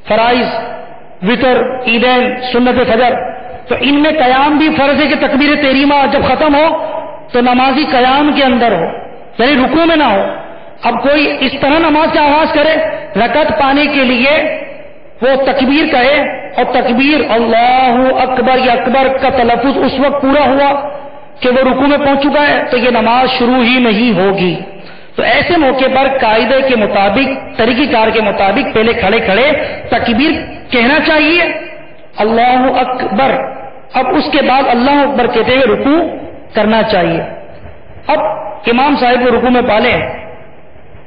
فرائض، وتر، عیدین، سنت فجر، تو ان میں قیام بھی فرض ہے کہ تکبیر تحریمہ جب ختم ہو تو نمازی قیام کے اندر ہو، یعنی رکوع میں نہ ہو. اب کوئی اس طرح نماز کا آغاز کرے رکعت پانے کے لیے وہ تکبیر کہے اور تکبیر اللہ اکبر یا اکبر کا تلفظ اس وقت پورا ہوا کہ وہ رکوع میں پہنچ چکا ہے تو یہ نماز شروع ہی نہیں ہوگی. تو ایسے موقع پر قاعدے کے مطابق، طریقہ کار کے مطابق پہلے کھڑے کھڑے تکبیر کہنا چاہیے اللہ اکبر، اب اس کے بعد اللہ اکبر کہتے ہوئے رکوع کرنا چاہیے. اب امام صاحب کو رکوع میں پالے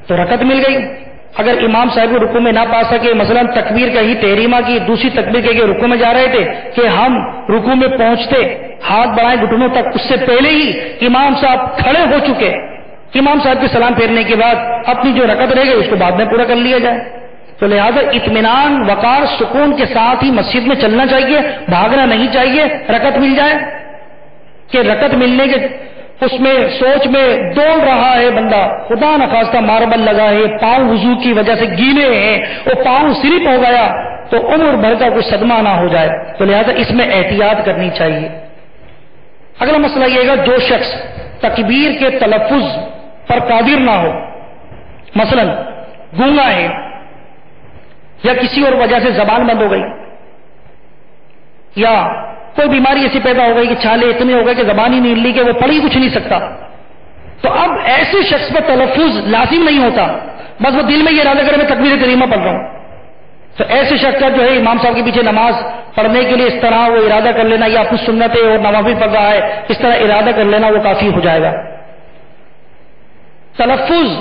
تو رکعت مل گئی. اگر امام صاحب کو رکوع میں نہ پا سکے، مثلا تکبیر کہی تحریمہ کی دوسری تکبیر کہہ کے رکوع میں جا رہے تھے کہ ہم رکوع میں پہنچتے ہاتھ بڑھائے گھٹنوں تک، اس سے پہلے ہی امام صاحب کھڑے ہو چکے، امام صاحب کے سلام پھیرنے کے بعد اپنی جو رکعت رہ گئی اس کو بعد میں پورا کر لیا جائے. تو لہذا اطمینان، وقار، سکون کے ساتھ ہی مسجد میں چلنا چاہیے، بھاگنا نہیں چاہیے. رکعت مل جائے کہ رکعت ملنے کے اس میں سوچ میں دوڑ رہا ہے بندہ، خدا نخواستہ ماربل لگا ہے، پاؤں وضو کی وجہ سے گیلے ہیں، وہ پاؤں سلپ ہو گیا تو عمر بھر کا کوئی صدمہ نہ ہو جائے. تو لہذا اس میں احتیاط کرنی چاہیے. اگلا مسئلہ یہ گا جو شخص تکبیر کے تلفظ پر قادر نہ ہو، مثلا گونگا ہے یا کسی اور وجہ سے زبان بند ہو گئی یا کوئی بیماری ایسی پیدا ہو گئی کہ چھالے اتنے ہو گئے کہ زبان ہی نہیں ہلی کہ وہ پڑھ ہی کچھ نہیں سکتا، تو اب ایسے شخص پر تلفظ لازم نہیں ہوتا، بس وہ دل میں یہ ارادہ کرے میں تکبیر تحریمہ پڑھ رہا ہوں. تو ایسے شخص کا جو ہے امام صاحب کے پیچھے نماز پڑھنے کے لیے اس طرح وہ ارادہ کر لینا یا کچھ سنتیں اور نوافل پڑھ رہا ہے اس طرح ارادہ کر لینا وہ کافی ہو جائے گا. تلفظ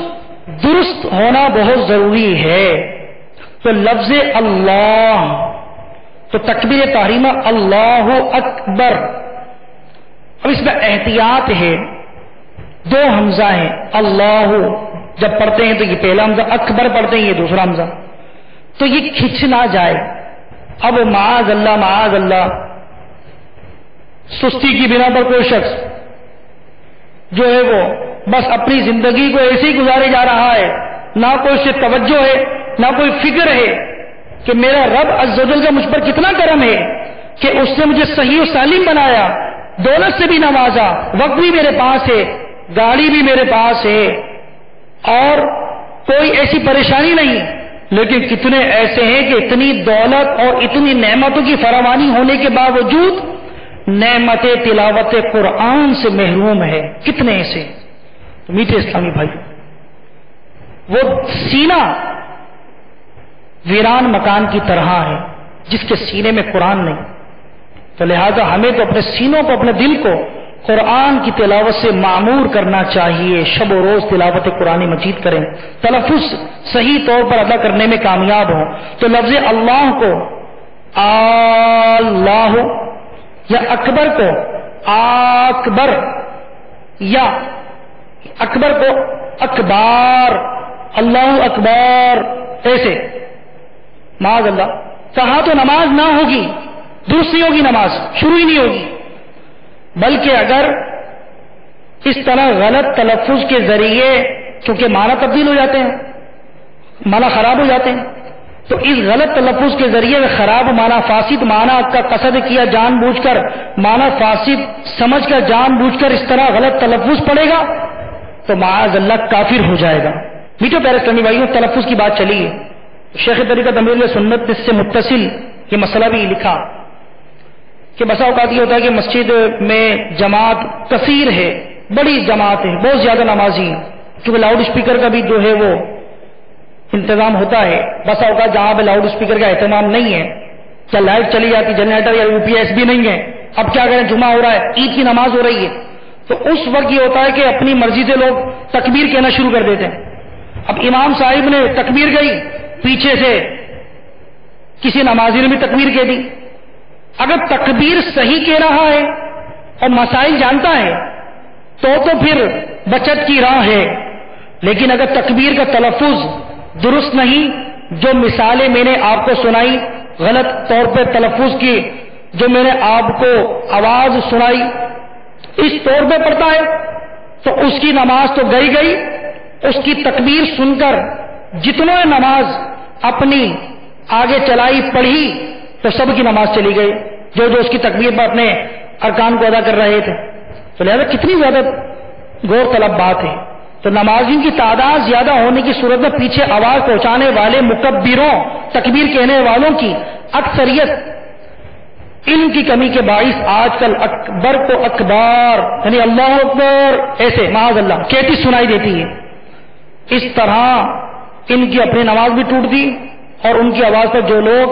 درست ہونا بہت ضروری ہے. تو لفظ اللہ تو تکبیر تحریمہ اللہ اکبر. اب اس میں احتیاط ہے، دو حمزہ ہیں، اللہ جب پڑھتے ہیں تو یہ پہلا حمزہ، اکبر پڑھتے ہیں یہ دوسرا حمزہ، تو یہ کھنچ نہ جائے. اب معاذ اللہ سستی کی بنا پر کوئی شخص جو ہے وہ بس اپنی زندگی کو ایسے ہی گزارے جا رہا ہے، نہ کوئی اس سے توجہ ہے نہ کوئی فکر ہے کہ میرا رب عز و جل کا مجھ پر کتنا کرم ہے کہ اس نے مجھے صحیح و سالم بنایا، دولت سے بھی نوازا، وقت بھی میرے پاس ہے، گاڑی بھی میرے پاس ہے اور کوئی ایسی پریشانی نہیں، لیکن کتنے ایسے ہیں کہ اتنی دولت اور اتنی نعمتوں کی فراوانی ہونے کے باوجود نعمت تلاوت قرآن سے محروم ہے. کتنے ایسے؟ تو میٹھے اسلامی بھائی، وہ سینہ ویران مکان کی طرح ہے جس کے سینے میں قرآن نہیں. تو لہذا ہمیں تو اپنے سینوں کو، اپنے دل کو قرآن کی تلاوت سے معمور کرنا چاہیے. شب و روز تلاوت قرآن مجید کریں، تلفظ صحیح طور پر ادا کرنے میں کامیاب ہوں. تو لفظ اللہ کو اللہ یا اکبر کو اکبر یا اکبر کو اکبار، اللہ اکبر ایسے معاذ اللہ کہا تو نماز نہ ہوگی، درست نہیں ہوگی، نماز شروع ہی نہیں ہوگی. بلکہ اگر اس طرح غلط تلفظ کے ذریعے، کیونکہ معنی تبدیل ہو جاتے ہیں، معنی خراب ہو جاتے ہیں، تو اس غلط تلفظ کے ذریعے خراب معنی، فاسد معنی کا قصد کیا جان بوجھ کر، معنی فاسد سمجھ کر جان بوجھ کر اس طرح غلط تلفظ پڑے گا تو معاذ اللہ کافر ہو جائے گا. میٹھے پیارے اسلامی بھائیوں، تلفظ کی بات چلی ہے. شیخ طریقت امیر سنت اس سے متصل یہ مسئلہ بھی لکھا کہ بسا اوقات یہ ہوتا ہے کہ مسجد میں جماعت کثیر ہے، بڑی جماعت ہے، بہت زیادہ نمازی ہیں، کیونکہ لاؤڈ اسپیکر کا بھی جو ہے وہ انتظام ہوتا ہے. بسا اوقات جہاں پہ لاؤڈ اسپیکر کا اہتمام نہیں ہے، یا لائٹ چلی جاتی، جنریٹر یا یو پی ایس بھی نہیں ہے، اب کیا کریں، جمعہ ہو رہا ہے، عید کی نماز ہو رہی ہے، تو اس وقت یہ ہوتا ہے کہ اپنی مرضی سے لوگ تکبیر کہنا شروع کر دیتے ہیں. اب امام صاحب نے تکبیر کہی، پیچھے سے کسی نمازی نے بھی تکبیر کہہ دی. اگر تکبیر صحیح کہہ رہا ہے اور مسائل جانتا ہے تو پھر بچت کی راہ ہے. لیکن اگر تکبیر کا تلفظ درست نہیں، جو مثالیں میں نے آپ کو سنائی غلط طور پہ تلفظ کی، جو میں نے آپ کو آواز سنائی اس طور پہ پڑھتا ہے تو اس کی نماز تو گئی گئی. اس کی تکبیر سن کر جتنوں نے نماز اپنی آگے چلائی پڑھی تو سب کی نماز چلی گئی، جو اس کی تکبیر پر اپنے ارکان کو ادا کر رہے تھے. تو لہذا کتنی زیادہ غور طلب بات ہے. تو نمازیوں کی تعداد زیادہ ہونے کی صورت میں پیچھے آواز پہنچانے والے مکبروں، تکبیر کہنے والوں کی اکثریت علم کی کمی کے باعث آج کل اکبر کو اکبار یعنی اللہ اکبر ایسے معاذ اللہ کہتی سنائی دیتی ہے. اس طرح ان کی اپنی نماز بھی ٹوٹتی اور ان کی آواز پر جو لوگ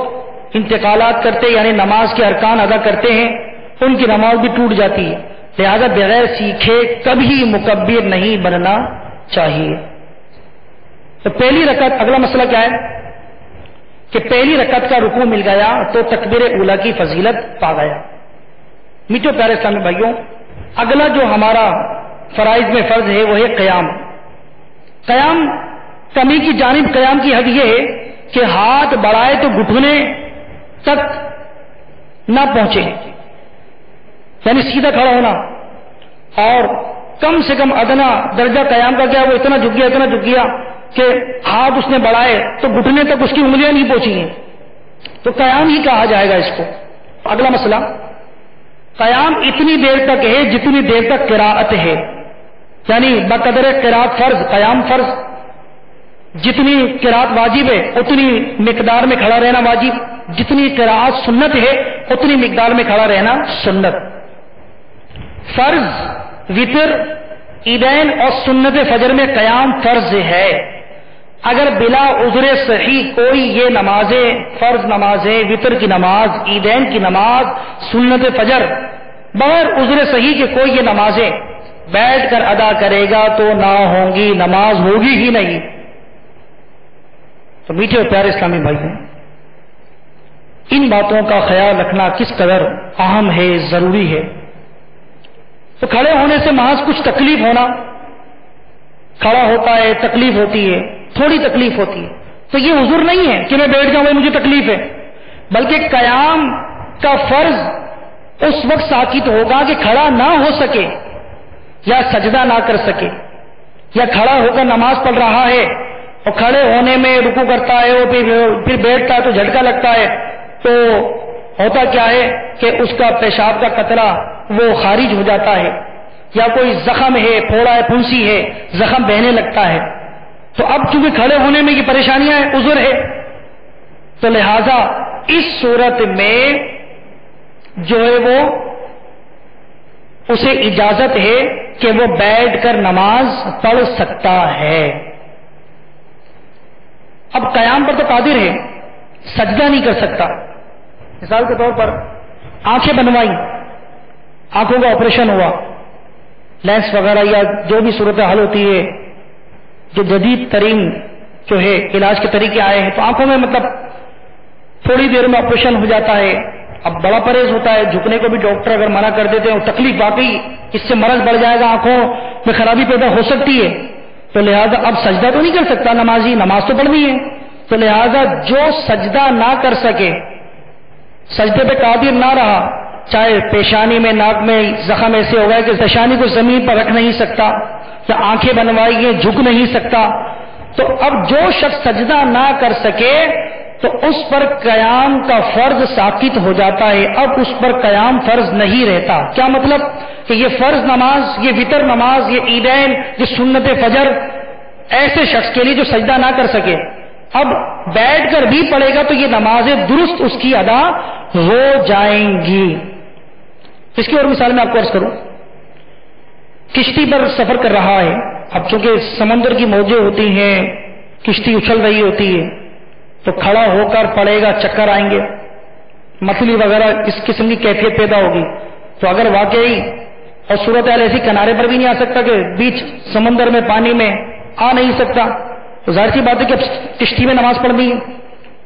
انتقالات کرتے یعنی نماز کے ارکان ادا کرتے ہیں ان کی نماز بھی ٹوٹ جاتی ہے. لہذا بغیر سیکھے کبھی مکبر نہیں بننا چاہیے. تو پہلی رکعت، اگلا مسئلہ کیا ہے کہ پہلی رکعت کا رکوع مل گیا تو تکبیر اولیٰ کی فضیلت پا گیا. میٹھے پیارے اسلامی بھائیوں، اگلا جو ہمارا فرائض میں فرض ہے وہ ہے قیام. قیام کمی کی جانب قیام کی حد یہ ہے کہ ہاتھ بڑھائے تو گھٹنے تک نہ پہنچے، یعنی سیدھا کھڑا ہونا، اور کم سے کم ادنا درجہ قیام کا کیا وہ اتنا جھک گیا کہ ہاتھ اس نے بڑھائے تو گھٹنے تک اس کی انگلیاں نہیں پہنچی ہیں، تو قیام ہی کہا جائے گا اس کو. اگلا مسئلہ، قیام اتنی دیر تک ہے جتنی دیر تک قراءت ہے، یعنی بقدر قراءت فرض، قیام فرض. جتنی قراءت واجب ہے اتنی مقدار میں کھڑا رہنا واجب، جتنی قراءت سنت ہے اتنی مقدار میں کھڑا رہنا سنت. فرض، وتر، عیدین اور سنت فجر میں قیام فرض ہے. اگر بلا عذر صحیح کوئی یہ نمازیں، فرض نمازیں، وتر کی نماز، عیدین کی نماز، سنت فجر، بغیر عذر صحیح کہ کوئی یہ نمازیں بیٹھ کر ادا کرے گا تو نہ ہوں گی، نماز ہوگی ہی نہیں. تو میٹھے اور پیارے اسلامی بھائی ہیں، ان باتوں کا خیال رکھنا کس قدر اہم ہے، ضروری ہے. تو کھڑے ہونے سے محض کچھ تکلیف ہونا، کھڑا ہوتا ہے تکلیف ہوتی ہے، تھوڑی تکلیف ہوتی ہے، تو یہ عذر نہیں ہے کہ میں بیٹھ جاؤں مجھے تکلیف ہے، بلکہ قیام کا فرض اس وقت ساکت ہوگا کہ کھڑا نہ ہو سکے یا سجدہ نہ کر سکے، یا کھڑا ہو کر نماز پڑھ رہا ہے اور کھڑے ہونے میں رکوع کرتا ہے اور پھر بیٹھتا ہے تو جھٹکا لگتا ہے، تو ہوتا کیا ہے کہ اس کا پیشاب کا قطرہ وہ خارج ہو جاتا ہے، یا کوئی زخم ہے، پھوڑا ہے، پھنسی ہے، زخم بہنے لگتا ہے، تو اب چونکہ کھڑے ہونے میں یہ پریشانیاں ہیں، عذر ہے، تو لہذا اس صورت میں جو ہے وہ اسے اجازت ہے کہ وہ بیٹھ کر نماز پڑھ سکتا ہے۔ اب قیام پر تو قادر ہے، سجدہ نہیں کر سکتا۔ مثال کے طور پر آنکھیں بنوائی، آنکھوں کا آپریشن ہوا، لینس وغیرہ یا جو بھی صورتحال ہوتی ہے، جو جدید ترین جو ہے علاج کے طریقے آئے ہیں، تو آنکھوں میں مطلب تھوڑی دیر میں آپریشن ہو جاتا ہے۔ اب بڑا پرہیز ہوتا ہے، جھکنے کو بھی ڈاکٹر اگر منع کر دیتے ہیں اور تکلیف واقعی اس سے مرض بڑھ جائے گا، آنکھوں میں خرابی پیدا ہو سکتی ہے، تو لہذا اب سجدہ تو نہیں کر سکتا نمازی، نماز تو پڑھنی ہے، تو لہذا جو سجدہ نہ کر سکے، سجدے پہ قادر نہ رہا، چاہے پیشانی میں، ناک میں زخم ایسے ہو گئے کہ پیشانی کو زمین پر رکھ نہیں سکتا، یا آنکھیں بنوائی ہیں جھک نہیں سکتا، تو اب جو شخص سجدہ نہ کر سکے تو اس پر قیام کا فرض ساقط ہو جاتا ہے، اب اس پر قیام فرض نہیں رہتا۔ کیا مطلب کہ یہ فرض نماز، یہ وتر نماز، یہ عیدین، یہ سنت فجر ایسے شخص کے لیے جو سجدہ نہ کر سکے، اب بیٹھ کر بھی پڑھے گا تو یہ نمازیں درست اس کی ادا ہو جائیں گی۔ اس کی اور مثال میں آپ کو عرض کروں، کشتی پر سفر کر رہا ہے، اب چونکہ سمندر کی موجیں ہوتی ہیں، کشتی اچھل رہی ہوتی ہے، تو کھڑا ہو کر پڑے گا، چکر آئیں گے، مچھلی وغیرہ اس قسم کی کیفیت پیدا ہوگی، تو اگر واقعی اور صورتحال ایسی کنارے پر بھی نہیں آ سکتا کہ بیچ سمندر میں پانی میں آ نہیں سکتا، تو ظاہر سی بات ہے کہ اب کشتی میں نماز پڑھنی ہے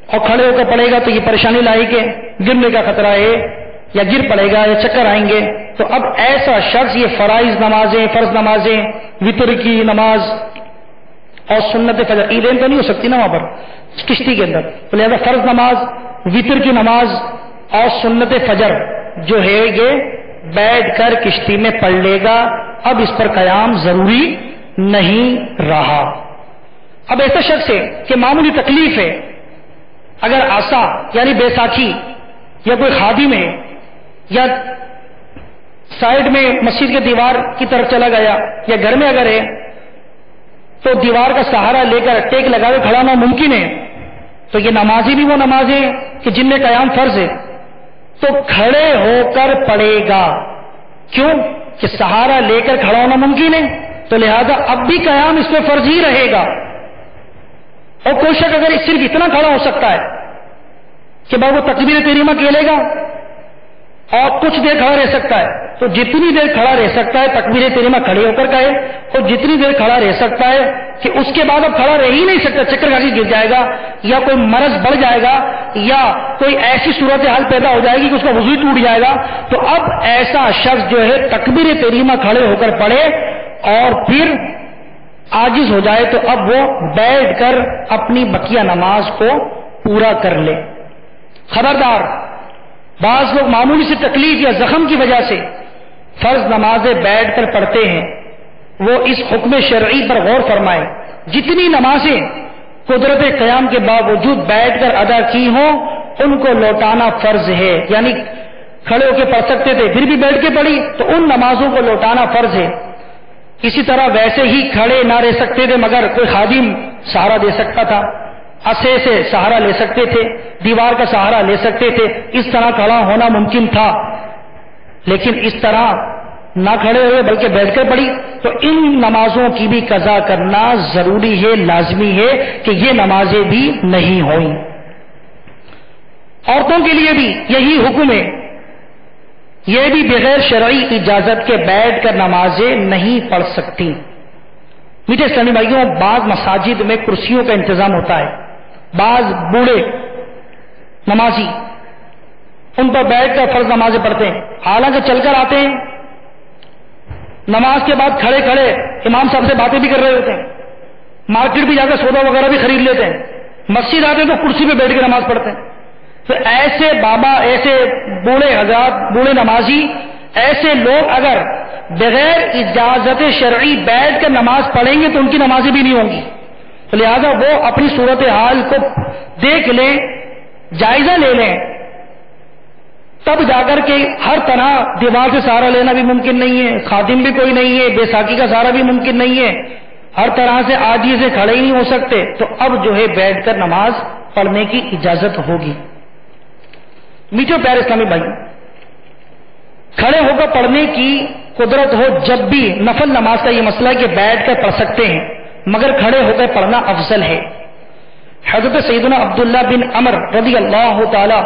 اور کھڑے ہو کر پڑے گا تو یہ پریشانی لائے کہ گرنے کا خطرہ ہے، یا گر پڑے گا یا چکر آئیں گے، تو اب ایسا شخص یہ فرائض نمازیں، فرض نمازیں، وتر کی نماز اور سنت فجر، عیدین تو نہیں ہو سکتی نا وہاں پر کشتی کے اندر، تو لہذا فرض نماز، وتر کی نماز اور سنت فجر جو ہے یہ بیٹھ کر کشتی میں پڑھ لے گا، اب اس پر قیام ضروری نہیں رہا۔ اب ایسا شخص ہے کہ معمولی تکلیف ہے، اگر عصا یعنی بیساکھی یا کوئی خادم ہے، یا سائڈ میں مسجد کے دیوار کی طرف چلا گیا، یا گھر میں اگر ہے تو دیوار کا سہارا لے کر ٹیک لگا کے کھڑا ہونا ممکن ہے، تو یہ نمازی بھی وہ نمازیں کہ جن میں قیام فرض ہے، تو کھڑے ہو کر پڑے گا، کیوں کہ سہارا لے کر کھڑا ہونا ممکن ہے، تو لہذا اب بھی قیام اس میں فرض ہی رہے گا۔ اور کوئی شخص اگر صرف اتنا کھڑا ہو سکتا ہے کہ بھائی وہ تکبیر تحریمہ کھیلے گا اور کچھ دیر کھڑا رہ سکتا ہے، تو جتنی دیر کھڑا رہ سکتا ہے تکبیر تحریمہ کھڑے ہو کر کہے، اور جتنی دیر کھڑا رہ سکتا ہے کہ اس کے بعد اب کھڑا رہ ہی نہیں سکتا، چکر کھا کے گر جائے گا، یا کوئی مرض بڑھ جائے گا، یا کوئی ایسی صورتحال پیدا ہو جائے گی کہ اس کا وضو ٹوٹ جائے گا، تو اب ایسا شخص جو ہے تکبیر تحریمہ کھڑے ہو کر پڑھے اور پھر عاجز ہو جائے تو اب وہ بیٹھ کر اپنی بقیہ نماز کو پورا کر لے۔ خبردار، بعض لوگ معمولی سی تکلیف یا زخم کی وجہ سے فرض نمازیں بیٹھ کر پڑھتے ہیں، وہ اس حکم شرعی پر غور فرمائیں، جتنی نمازیں قدرت قیام کے باوجود بیٹھ کر ادا کی ہوں ان کو لوٹانا فرض ہے، یعنی کھڑے ہو کے پڑھ سکتے تھے پھر بھی بیٹھ کے پڑھی تو ان نمازوں کو لوٹانا فرض ہے۔ اسی طرح ویسے ہی کھڑے نہ رہ سکتے تھے مگر کوئی خادم سہارا دے سکتا تھا، عصے سے سہارا لے سکتے تھے، دیوار کا سہارا لے سکتے تھے، اس طرح کھڑا ہونا ممکن تھا، لیکن اس طرح نہ کھڑے ہوئے بلکہ بیٹھ کر پڑھی، تو ان نمازوں کی بھی قضا کرنا ضروری ہے، لازمی ہے کہ یہ نمازیں بھی نہیں ہوئیں۔ عورتوں کے لیے بھی یہی حکم ہے، یہ بھی بغیر شرعی اجازت کے بیٹھ کر نمازیں نہیں پڑھ سکتی۔ میٹھے اسلامی بھائیوں، بعض مساجد میں کرسیوں کا انتظام ہوتا ہے، بعض بوڑھے نمازی ان پر بیٹھ کر فرض نمازیں پڑھتے ہیں، حالانکہ چل کر آتے ہیں، نماز کے بعد کھڑے کھڑے امام صاحب سے باتیں بھی کر رہے ہوتے ہیں، مارکیٹ بھی جا کر سودا وغیرہ بھی خرید لیتے ہیں، مسجد آتے ہیں تو کرسی پہ بیٹھ کے نماز پڑھتے ہیں۔ تو ایسے بابا، ایسے بوڑھے حضرات، بوڑھے نمازی، ایسے لوگ اگر بغیر اجازت شرعی بیٹھ کر نماز پڑھیں گے تو ان کی نمازیں بھی نہیں ہوں گی، تو لہذا وہ اپنی صورتحال کو دیکھ لیں، جائزہ لے لیں تب جا کر کے ہر طرح دیوار سے سہارا لینا بھی ممکن نہیں ہے، خادم بھی کوئی نہیں ہے، بیساکھی کا سہارا بھی ممکن نہیں ہے، ہر طرح سے عاجزی سے کھڑے ہی نہیں ہو سکتے، تو اب جو ہے بیٹھ کر نماز پڑھنے کی اجازت ہوگی۔ میٹھے پیارے اسلامی بھائی، کھڑے ہو کر پڑھنے کی قدرت ہو جب بھی نفل نماز کا یہ مسئلہ ہے کہ بیٹھ کر پڑھ سکتے ہیں، مگر کھڑے ہو کر پڑھنا افضل ہے۔ حضرت سیدنا عبداللہ بن عمر رضی اللہ تعالی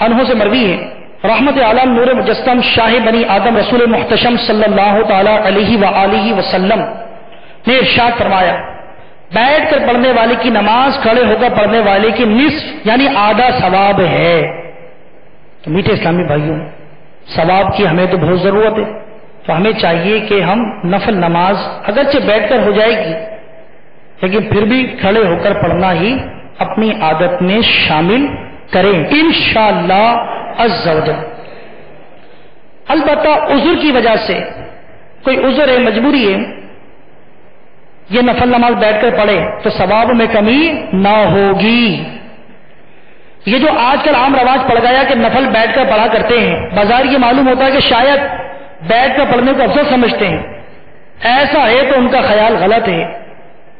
عنہ سے مروی ہے، رحمت عالم نور مجسم شاہ بنی آدم رسول محتشم صلی اللہ تعالی علیہ وآلہ وسلم نے ارشاد فرمایا، بیٹھ کر پڑھنے والے کی نماز کھڑے ہو کر پڑھنے والے کی نصف یعنی آدھا ثواب ہے۔ تو میٹھے اسلامی بھائیوں، ثواب کی ہمیں تو بہت ضرورت ہے، تو ہمیں چاہیے کہ ہم نفل نماز اگرچہ بیٹھ کر ہو جائے گی لیکن پھر بھی کھڑے ہو کر پڑھنا ہی اپنی عادت میں شامل کریں انشاءاللہ عز و جل۔ البتہ عذر کی وجہ سے، کوئی عذر ہے، مجبوری ہے، یہ نفل نماز بیٹھ کر پڑھے تو ثواب میں کمی نہ ہوگی۔ یہ جو آج کل عام رواج پڑ گیا کہ نفل بیٹھ کر پڑھا کرتے ہیں، بظاہر یہ معلوم ہوتا ہے کہ شاید بیٹھ کر پڑھنے کو افضل سمجھتے ہیں، ایسا ہے تو ان کا خیال غلط ہے۔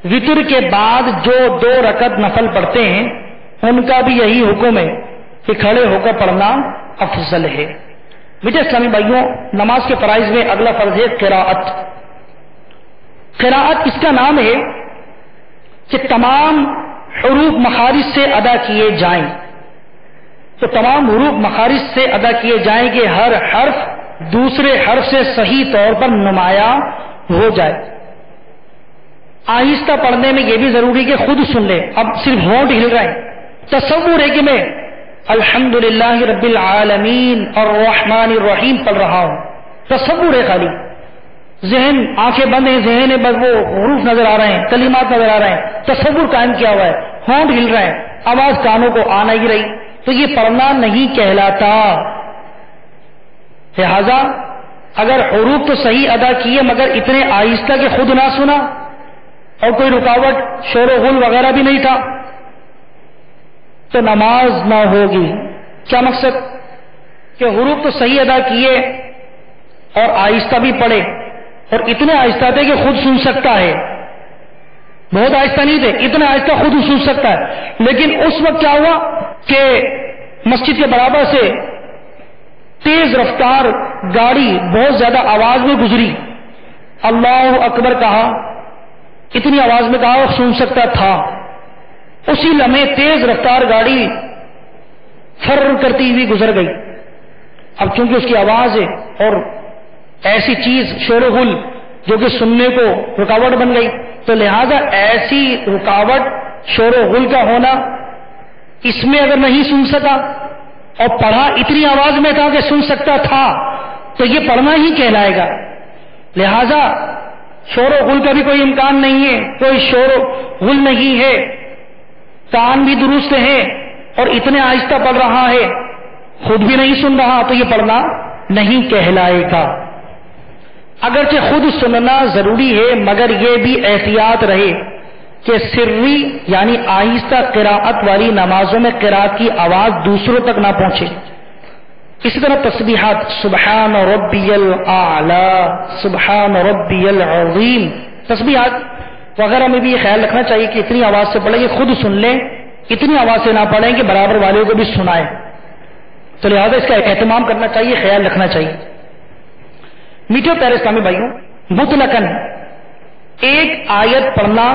وتر کے بعد جو 2 رکعت نفل پڑھتے ہیں ان کا بھی یہی حکم ہے کہ کھڑے ہو کر پڑھنا افضل ہے۔ میٹھے اسلامی بھائیوں، نماز کے فرائض میں اگلا فرض ہے قراءت۔ قراءت اس کا نام ہے کہ تمام حروف مخارج سے ادا کیے جائیں، تو تمام حروف مخارج سے ادا کیے جائیں کہ ہر حرف دوسرے حرف سے صحیح طور پر نمایاں ہو جائے۔ آہستہ پڑھنے میں یہ بھی ضروری کہ خود سن لے، اب صرف ہونٹ ہل رہے ہیں، تصور ہے کہ میں الحمدللہ رب العالمین الرحمن الرحیم پڑھ رہا ہوں، تصور ہے، خالی ذہن، آنکھیں بند ہیں، ذہن ہے، بس وہ حروف نظر آ رہے ہیں، کلمات نظر آ رہے ہیں، تصور قائم کیا ہوا ہے، ہونٹ ہل رہے ہیں، آواز کانوں کو آ نہیں رہی، تو یہ پڑھنا نہیں کہلاتا۔ لہذا اگر حروف تو صحیح ادا کیے مگر اتنے آہستہ کہ خود نہ سنا اور کوئی رکاوٹ شور و غل وغیرہ بھی نہیں تھا تو نماز نہ ہوگی۔ کیا مقصد؟ کہ حروف تو صحیح ادا کیے اور آہستہ بھی پڑھے، اور اتنے آہستہ تھے کہ خود سن سکتا ہے، بہت آہستہ نہیں تھے، اتنا آہستہ خود سن سکتا ہے، لیکن اس وقت کیا ہوا کہ مسجد کے برابر سے تیز رفتار گاڑی بہت زیادہ آواز میں گزری، اللہ اکبر کہا، اتنی آواز میں کہا وہ سن سکتا تھا، اسی لمحے تیز رفتار گاڑی فر کرتی ہوئی گزر گئی۔ اب چونکہ اس کی آواز ہے اور ایسی چیز شور و غل جو کہ سننے کو رکاوٹ بن گئی، تو لہذا ایسی رکاوٹ شور و غل کا ہونا، اس میں اگر نہیں سن سکا اور پڑھا اتنی آواز میں تھا کہ سن سکتا تھا تو یہ پڑھنا ہی کہلائے گا۔ لہذا شور و غل کا بھی کوئی امکان نہیں ہے، کوئی شور و غل نہیں ہے، کان بھی درست ہے اور اتنے آہستہ پڑھ رہا ہے، خود بھی نہیں سن رہا، تو یہ پڑھنا نہیں کہلائے گا۔ اگرچہ خود سننا ضروری ہے مگر یہ بھی احتیاط رہے کہ سری یعنی آہستہ قراءت والی نمازوں میں قراءت کی آواز دوسروں تک نہ پہنچے۔ اسی طرح تسبیحات سبحان ربی الاعلی، سبحان ربی العظیم، تسبیحات وغیرہ میں بھی یہ خیال رکھنا چاہیے کہ اتنی آواز سے پڑھیں کہ خود سن لیں، اتنی آواز سے نہ پڑھیں کہ برابر والے کو بھی سنائیں، تو لہذا اس کا اہتمام کرنا چاہیے، خیال رکھنا چاہیے۔ میٹھے پیارے اسلامی بھائیوں، مطلقاً ایک آیت پڑھنا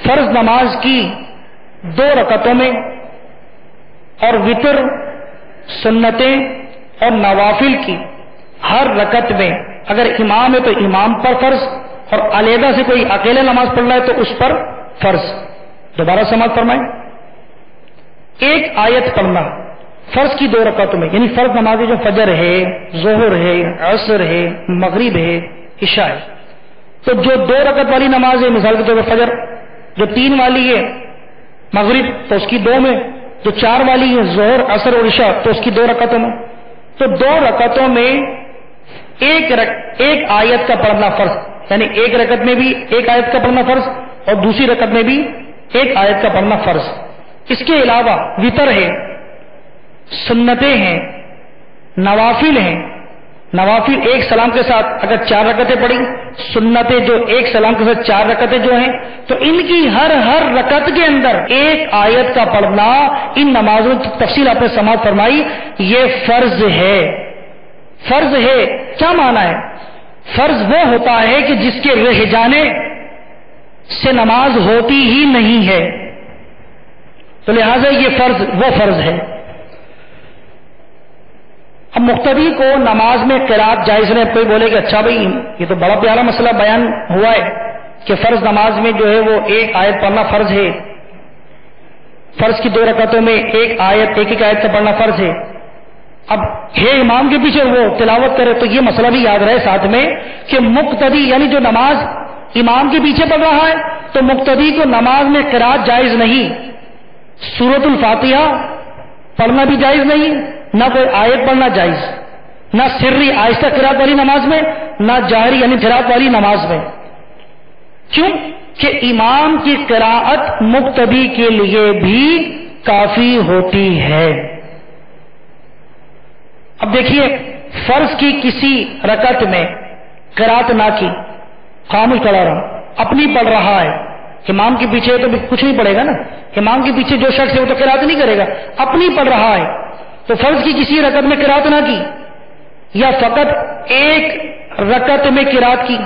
فرض نماز کی 2 رکعتوں میں اور وتر، سنتیں اور نوافل کی ہر رکعت میں اگر امام ہے تو امام پر فرض، اور علیحدہ سے کوئی اکیلے نماز پڑھ رہا ہے تو اس پر فرض۔ دوبارہ سماعت فرمائیں، ایک آیت پڑھنا فرض کی 2 رکعتوں میں، یعنی فرض نمازیں جو فجر ہے، ظہر ہے، عصر ہے، مغرب ہے، عشاء ہے، تو جو 2 رکعت والی نماز ہے، مثال کے طور پر فجر جو 3 والی ہے، مغرب تو اس کی 2 میں، جو 4 والی ہے ظہر، عصر اور عشاء تو اس کی 2 رکعتوں میں، تو 2 رکعتوں میں ایک آیت کا پڑھنا فرض، یعنی ایک رکعت میں بھی ایک آیت کا پڑھنا فرض اور دوسری رکعت میں بھی ایک آیت کا پڑھنا فرض۔ اس کے علاوہ وتر ہے، سنتیں ہیں، نوافل ہیں. نوافل ایک سلام کے ساتھ اگر 4 رکعتیں پڑھی، سنتیں جو ایک سلام کے ساتھ 4 رکعتیں جو ہیں، تو ان کی ہر رکعت کے اندر ایک آیت کا پڑھنا، ان نمازوں کی تفصیل آپ نے سماعت فرمائی، یہ فرض ہے. فرض ہے کیا معنی ہے؟ فرض وہ ہوتا ہے کہ جس کے رہ جانے سے نماز ہوتی ہی نہیں ہے، تو لہذا یہ فرض وہ فرض ہے. اب مقتدی کو نماز میں قرات جائز نہیں. کوئی بولے کہ اچھا بھائی یہ تو بڑا پیارا مسئلہ بیان ہوا ہے کہ فرض نماز میں جو ہے وہ ایک آیت پڑھنا فرض ہے، فرض کی 2 رکعتوں میں ایک آیت کا پڑھنا فرض ہے. اب ہے امام کے پیچھے وہ تلاوت کرے، تو یہ مسئلہ بھی یاد رہے ساتھ میں کہ مقتدی یعنی جو نماز امام کے پیچھے پڑھ رہا ہے، تو مقتدی کو نماز میں قرات جائز نہیں. سورۃ الفاتحہ پڑھنا بھی جائز نہیں، نہ کوئی آیت پڑھنا جائز، نہ سری آہستہ قرات والی نماز میں، نہ جہری یعنی قرات والی نماز میں. کیوں کہ امام کی قراءت مقتدی کے لیے بھی کافی ہوتی ہے. اب دیکھیے، فرض کی کسی رکعت میں قراءت نہ کی، خاموش کھڑا رہا، اپنی پڑھ رہا ہے، امام کے پیچھے تو کچھ نہیں پڑھے گا نا، امام کے پیچھے جو شخص ہے وہ تو قراءت نہیں کرے گا، اپنی پڑھ رہا ہے. تو فرض کی کسی رکعت میں قراءت نہ کی، یا فقط ایک رکعت میں قراءت کی،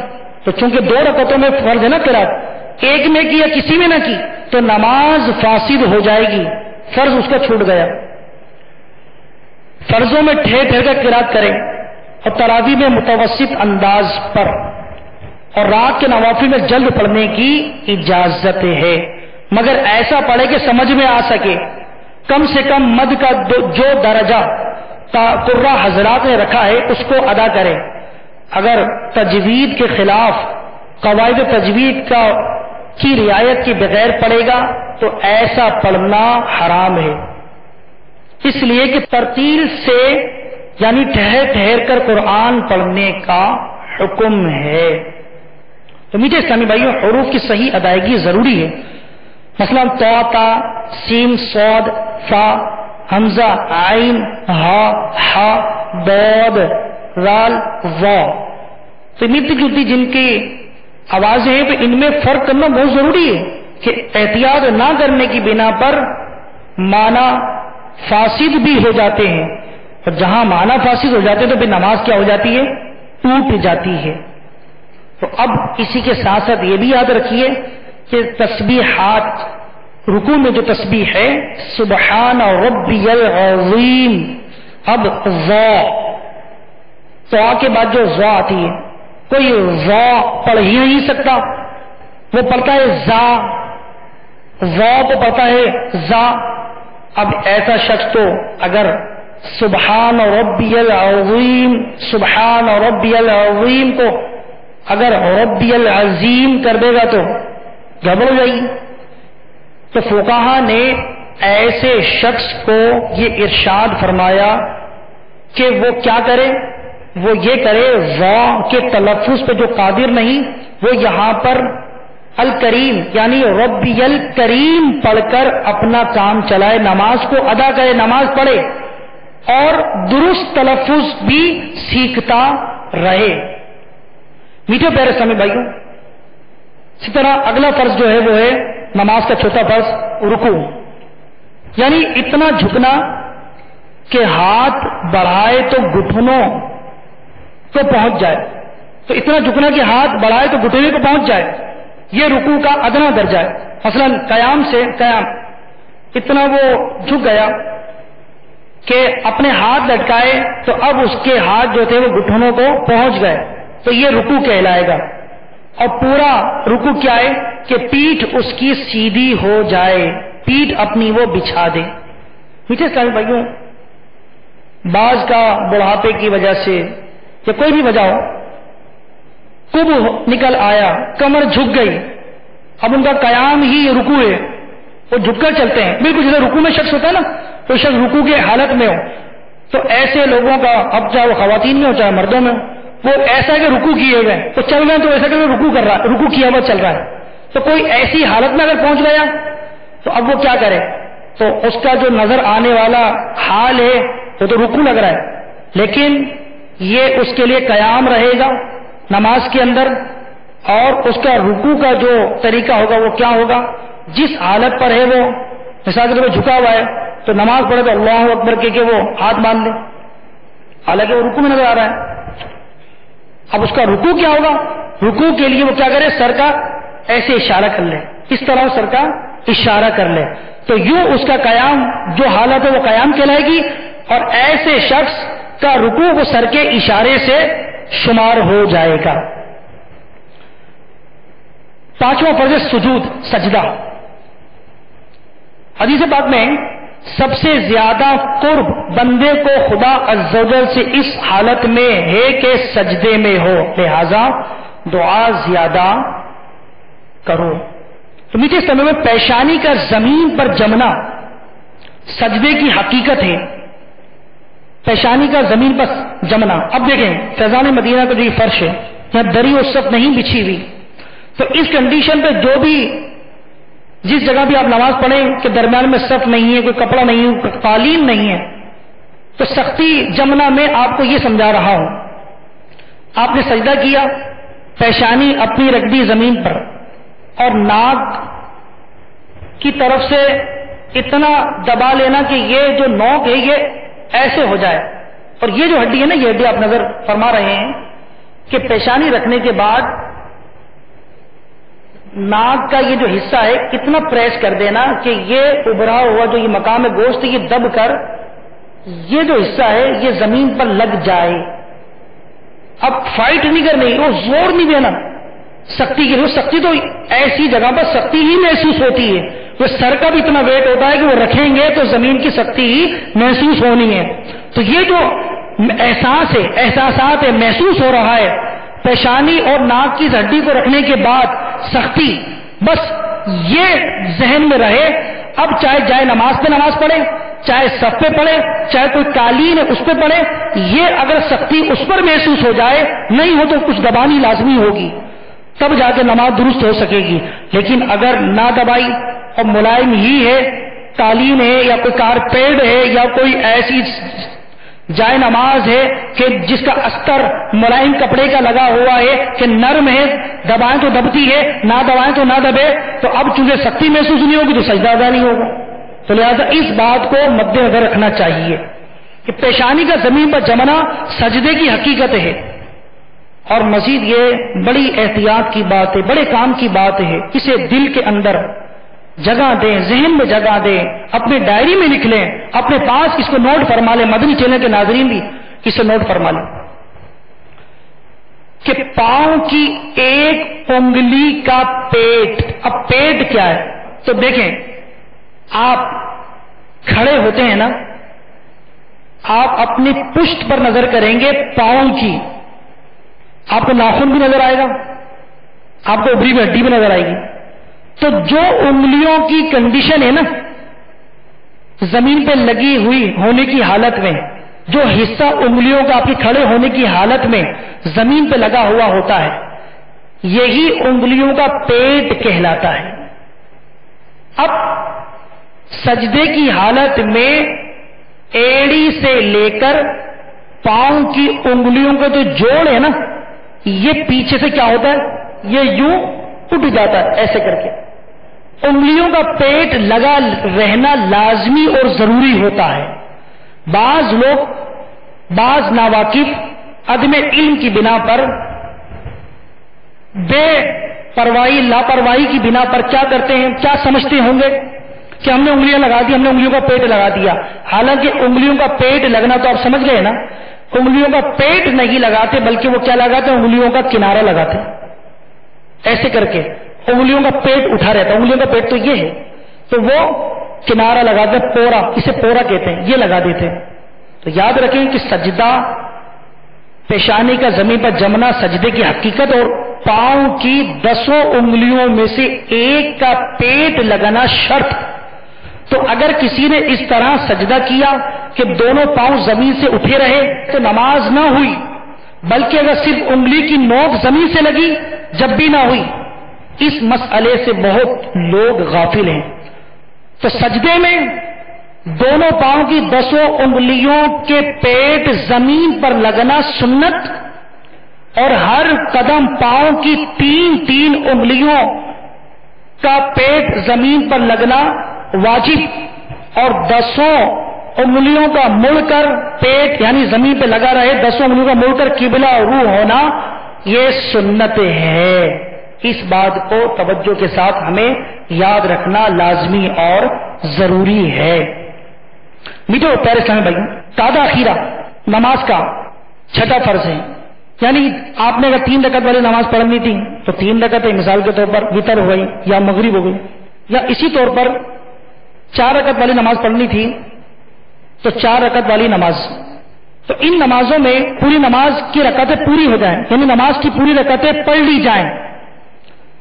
تو چونکہ 2 رکعتوں میں فرض ہے نا قراءت، ایک میں کی یا کسی میں نہ کی تو نماز فاسد ہو جائے گی، فرض اس کا چھوٹ گیا. فرضوں میں ٹھہر ٹھہر کر قراءت کریں، اور تراویح میں متوسط انداز پر، اور رات کے نوافل میں جلد پڑھنے کی اجازت ہے، مگر ایسا پڑھے کہ سمجھ میں آ سکے. کم سے کم مد کا جو درجہ قرہ حضرات نے رکھا ہے اس کو ادا کرے. اگر تجوید کے خلاف قواعد تجوید کی رعایت کے بغیر پڑھے گا تو ایسا پڑھنا حرام ہے. اس لیے کہ ترتیل سے یعنی ٹھہر ٹھہر کر قرآن پڑھنے کا حکم ہے. تو میٹھے اسلامی بھائیوں، حروف کی صحیح ادائیگی ضروری ہے. مثلا تو، تا، سین، صاد، فا، حمزہ، عین، ہا، حا، ضاد، رال، وا، تو ملتی جلتی جن کی آوازیں ہیں تو ان میں فرق کرنا بہت ضروری ہے کہ احتیاط نہ کرنے کی بنا پر معنی فاسد بھی ہو جاتے ہیں، اور جہاں معنی فاسد ہو جاتے ہیں تو پھر نماز کیا ہو جاتی ہے؟ ٹوٹ جاتی ہے. تو اب اسی کے ساتھ ساتھ یہ بھی یاد رکھیے کہ تسبیحات، رکوع میں جو تسبیح ہے سبحان ربی العظیم، اب ذا، تو آ کے بعد جو ذا آتی ہے، کوئی ذا پڑھ ہی نہیں سکتا، وہ پڑھتا ہے ذا، ذا کو پڑھتا ہے ذا. اب ایسا شخص تو اگر سبحان ربی العظیم، سبحان ربی العظیم کو اگر ربی العظیم کر دے گا تو گڑبڑ ہو جائے گی. تو فقہا نے ایسے شخص کو یہ ارشاد فرمایا کہ وہ کیا کرے، وہ یہ کرے وا کے تلفظ پہ جو قادر نہیں، وہ یہاں پر الکریم یعنی ربی الکریم پڑھ کر اپنا کام چلائے، نماز کو ادا کرے، نماز پڑھے اور درست تلفظ بھی سیکھتا رہے. میٹھے پیارے اسلامی بھائیوں، اسی طرح اگلا فرض جو ہے وہ ہے نماز کا چوتھا فرض رکوع، یعنی اتنا جھکنا کہ ہاتھ بڑھائے تو گھٹنوں کو پہنچ جائے، تو اتنا جھکنا کہ ہاتھ بڑھائے تو گھٹنے کو پہنچ جائے، یہ رکوع کا ادنا درجہ ہے. مثلا قیام سے قیام اتنا وہ جھک گیا کہ اپنے ہاتھ لٹکائے تو اب اس کے ہاتھ جو تھے وہ گھٹنوں کو پہنچ گئے، تو یہ رکوع کہلائے گا. اور پورا رکوع کیا ہے کہ پیٹھ اس کی سیدھی ہو جائے، پیٹھ اپنی وہ بچھا دے. میٹھے اسلامی بھائیوں، بعض کا بڑھاپے کی وجہ سے یا کوئی بھی وجہ ہو کب نکل آیا، کمر جھک گئی، اب ان کا قیام ہی رکوع ہے، وہ جھک کر چلتے ہیں. بالکل جیسے رکوع میں شخص ہوتا ہے نا، تو شخص رکوع کے حالت میں ہو، تو ایسے لوگوں کا اب چاہے وہ خواتین میں ہو چاہے مردوں میں ہو، وہ ایسا کہ رکوع کیے ہوئے تو چل رہے ہیں، تو ایسا کہ رکوع کر رہا ہے، رکوع کیا ہوا چل رہا ہے. تو کوئی ایسی حالت میں اگر پہنچ گیا تو اب وہ کیا کرے، تو اس کا جو نظر آنے والا حال ہے وہ تو رکوع لگ رہا ہے، لیکن یہ اس کے لیے قیام رہے گا نماز کے اندر، اور اس کا رکوع کا جو طریقہ ہوگا وہ کیا ہوگا؟ جس حالت پر ہے وہ مثال کے طور پر جھکا ہوا ہے تو نماز پڑھے تو اللہ اکبر کہ وہ ہاتھ باندھ لے، حالانکہ وہ رکوع میں نظر آ رہا ہے۔ اب اس کا رکوع کیا ہوگا؟ رکوع کے لیے وہ کیا کرے؟ سر کا ایسے اشارہ کر لے، اس طرح سر کا اشارہ کر لے، تو یوں اس کا قیام جو حالت ہے وہ قیام کہلائے گی، اور ایسے شخص کا رکوع وہ سر کے اشارے سے شمار ہو جائے گا۔ پانچواں فرض سجود، سجدہ۔ حدیث پاک میں سب سے زیادہ قرب بندے کو خدا عز و جل سے اس حالت میں ہے کہ سجدے میں ہو، لہذا دعا زیادہ کرو۔ تو میٹھے سمے میں پیشانی کا زمین پر جمنا سجدے کی حقیقت ہے، پیشانی کا زمین پر جمنا۔ اب دیکھیں فیضان مدینہ کا جو یہ فرش ہے، یہاں دری اور صف نہیں بچھی ہوئی، تو اس کنڈیشن پہ جو بھی جس جگہ بھی آپ نماز پڑھیں کہ درمیان میں صف نہیں ہے، کوئی کپڑا نہیں ہے، کوئی قالین نہیں ہے، تو سختی جمنا میں آپ کو یہ سمجھا رہا ہوں۔ آپ نے سجدہ کیا، پیشانی اپنی رکھ دی زمین پر، اور ناک کی طرف سے اتنا دبا لینا کہ یہ جو نوک ہے یہ ایسے ہو جائے، اور یہ جو ہڈی ہے نا، یہ ہڈی آپ نظر فرما رہے ہیں کہ پیشانی رکھنے کے بعد ناک کا یہ جو حصہ ہے اتنا پریس کر دینا کہ یہ ابھرا ہوا جو یہ مقام گوشت یہ دب کر یہ جو حصہ ہے یہ زمین پر لگ جائے۔ اب فائٹ نہیں کرنی، وہ زور نہیں دینا سختی کی، وہ سختی تو ایسی جگہ پر سختی ہی محسوس ہوتی ہے، وہ سر کا بھی اتنا ویٹ ہوتا ہے کہ وہ رکھیں گے تو زمین کی سختی ہی محسوس ہونی ہے۔ تو یہ جو احساس ہے، احساسات ہے، محسوس ہو رہا ہے پیشانی اور ناک کی ہڈی کو رکھنے کے بعد سختی، بس یہ ذہن میں رہے۔ اب چاہے جائے نماز پہ نماز پڑھے، چاہے صف پہ پڑھے، چاہے کوئی قالین ہے اس پہ پڑھے، یہ اگر سختی اس پر محسوس ہو جائے، نہیں ہو تو کچھ دبانی لازمی ہوگی، تب جا کے نماز درست ہو سکے گی۔ لیکن اگر نہ دبائی اور ملائم ہی ہے، قالین ہے یا کوئی کارپیٹ ہے یا کوئی ایسی جائے نماز ہے کہ جس کا استر ملائم کپڑے کا لگا ہوا ہے کہ نرم ہے، دبائیں تو دبتی ہے، نہ دبائیں تو نہ دبے، تو اب چونکہ سختی محسوس نہیں ہوگی تو سجدہ ادا نہیں ہوگا۔ تو لہذا اس بات کو مد نظر رکھنا چاہیے کہ پیشانی کا زمین پر جمنا سجدے کی حقیقت ہے، اور مزید یہ بڑی احتیاط کی بات ہے، بڑے کام کی بات ہے، اسے دل کے اندر جگہ دیں، ذہن میں جگہ دیں، اپنے ڈائری میں لکھ لیں، اپنے پاس اس کو نوٹ فرما لیں، مدنی چینل کے ناظرین بھی اسے نوٹ فرما لیں کہ پاؤں کی ایک انگلی کا پیٹ۔ اب پیٹ کیا ہے؟ تو دیکھیں آپ کھڑے ہوتے ہیں نا، آپ اپنی پشت پر نظر کریں گے پاؤں کی، آپ کو ناخن بھی نظر آئے گا، آپ کو ابری میں ہڈی بھی نظر آئے گی۔ تو جو انگلیوں کی کنڈیشن ہے نا زمین پہ لگی ہوئی ہونے کی حالت میں، جو حصہ انگلیوں کا آپ کے کھڑے ہونے کی حالت میں زمین پہ لگا ہوا ہوتا ہے، یہی انگلیوں کا پیٹ کہلاتا ہے۔ اب سجدے کی حالت میں ایڑی سے لے کر پاؤں کی انگلیوں کا جو جوڑ ہے نا، یہ پیچھے سے کیا ہوتا ہے؟ یہ یوں اٹھ جاتا ہے ایسے کر کے۔ انگلیوں کا پیٹ لگا رہنا لازمی اور ضروری ہوتا ہے۔ بعض لوگ، بعض ناواقف عدم علم کی بنا پر، بے پرواہی لاپرواہی کی بنا پر کیا کرتے ہیں، کیا سمجھتے ہوں گے کہ ہم نے انگلیاں لگا دی، ہم نے انگلیوں کا پیٹ لگا دیا۔ حالانکہ انگلیوں کا پیٹ لگنا تو آپ سمجھ گئے نا، انگلیوں کا پیٹ نہیں لگاتے بلکہ وہ کیا لگاتے ہیں؟ انگلیوں کا کنارہ لگاتے ہیں، ایسے کر کے انگلیوں کا پیٹ اٹھا رہتا ہے۔ انگلیوں کا پیٹ تو یہ ہے، تو وہ کنارہ لگاتے ہیں، پورا، اسے پورا کہتے ہیں، یہ لگا دیتے ہیں۔ تو یاد رکھیں کہ سجدہ، پیشانی کا زمین پر جمنا سجدے کی حقیقت، اور پاؤں کی 10 انگلیوں میں سے ایک کا پیٹ لگانا شرط۔ تو اگر کسی نے اس طرح سجدہ کیا کہ دونوں پاؤں زمین سے اٹھے رہے تو نماز نہ ہوئی، بلکہ اگر صرف انگلی کی نوک زمین سے لگی جب بھی نہ ہوئی۔ اس مسئلے سے بہت لوگ غافل ہیں۔ تو سجدے میں دونوں پاؤں کی 10 انگلیوں کے پیٹ زمین پر لگنا سنت، اور ہر قدم پاؤں کی 3 انگلیوں کا پیٹ زمین پر لگنا واجب، اور 10 انگلیوں کا مڑ کر پیٹ یعنی زمین پہ لگا رہے، 10 انگلیوں کا مڑ کر قبلہ روح ہونا یہ سنت ہے۔ اس بات کو توجہ کے ساتھ ہمیں یاد رکھنا لازمی اور ضروری ہے۔ میٹھو پیارے اسلامی بھائیوں، قعدہ اخیرہ نماز کا 6واں فرض ہے، یعنی آپ نے اگر 3 رکعت والی نماز پڑھنی تھی تو 3 رکعتیں مثال کے طور پر وتر ہو گئی یا مغرب ہو گئی، یا اسی طور پر 4 رکعت والی نماز پڑھنی تھی تو 4 رکعت والی نماز۔ تو ان نمازوں میں پوری نماز کی رکعتیں پوری ہو جائیں، یعنی نماز کی پوری رکعتیں پڑھ لی جائیں،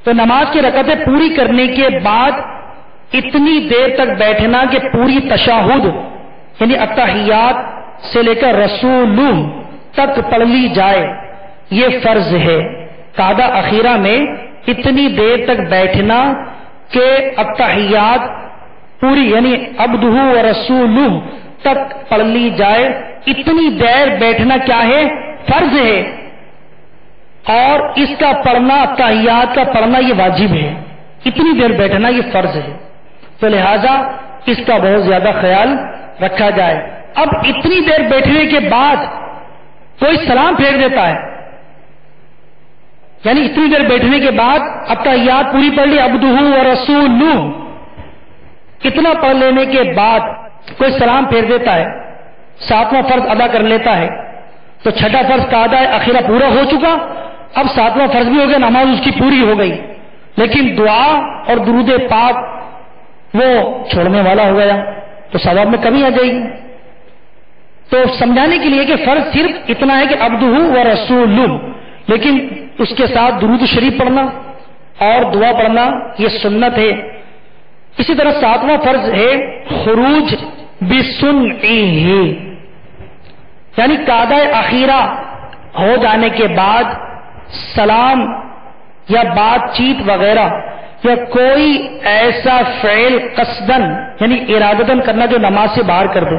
تو نماز کی رکعتیں پوری کرنے کے بعد اتنی دیر تک بیٹھنا کہ پوری تشہد یعنی التحیات سے لے کر رسول تک پڑھ لی جائے، یہ فرض ہے۔ قعدہ اخیرہ میں اتنی دیر تک بیٹھنا کہ التحیات پوری یعنی عبدہ و رسولہ تک پڑھ لی جائے، اتنی دیر بیٹھنا کیا ہے؟ فرض ہے، اور اس کا پڑھنا التحیات کا پڑھنا یہ واجب ہے۔ اتنی دیر بیٹھنا یہ فرض ہے، تو لہذا اس کا بہت زیادہ خیال رکھا جائے۔ اب اتنی دیر بیٹھنے کے بعد کوئی سلام پھیر دیتا ہے، یعنی اتنی دیر بیٹھنے کے بعد التحیات پوری پڑھ لی، عبدہ و رسولہ اتنا پڑھ لینے کے بعد کوئی سلام پھیر دیتا ہے، 7واں فرض ادا کر لیتا ہے، تو 6واں فرض قعدہ اخیرہ پورا ہو چکا، اب 7واں فرض بھی ہو گیا، نماز اس کی پوری ہو گئی، لیکن دعا اور درود پاک وہ چھوڑنے والا ہو گیا تو ثواب میں کمی آ جائے گی۔ تو سمجھانے کے لیے کہ فرض صرف اتنا ہے کہ عبدہ و رسولہ، لیکن اس کے ساتھ درود شریف پڑھنا اور دعا پڑھنا یہ سنت ہے۔ اسی طرح 7واں فرض ہے خروج بسنعہ، یعنی قعدہ اخیرہ ہو جانے کے بعد سلام یا بات چیت وغیرہ یا کوئی ایسا فعل قصدن یعنی ارادتن کرنا جو نماز سے باہر کر دو۔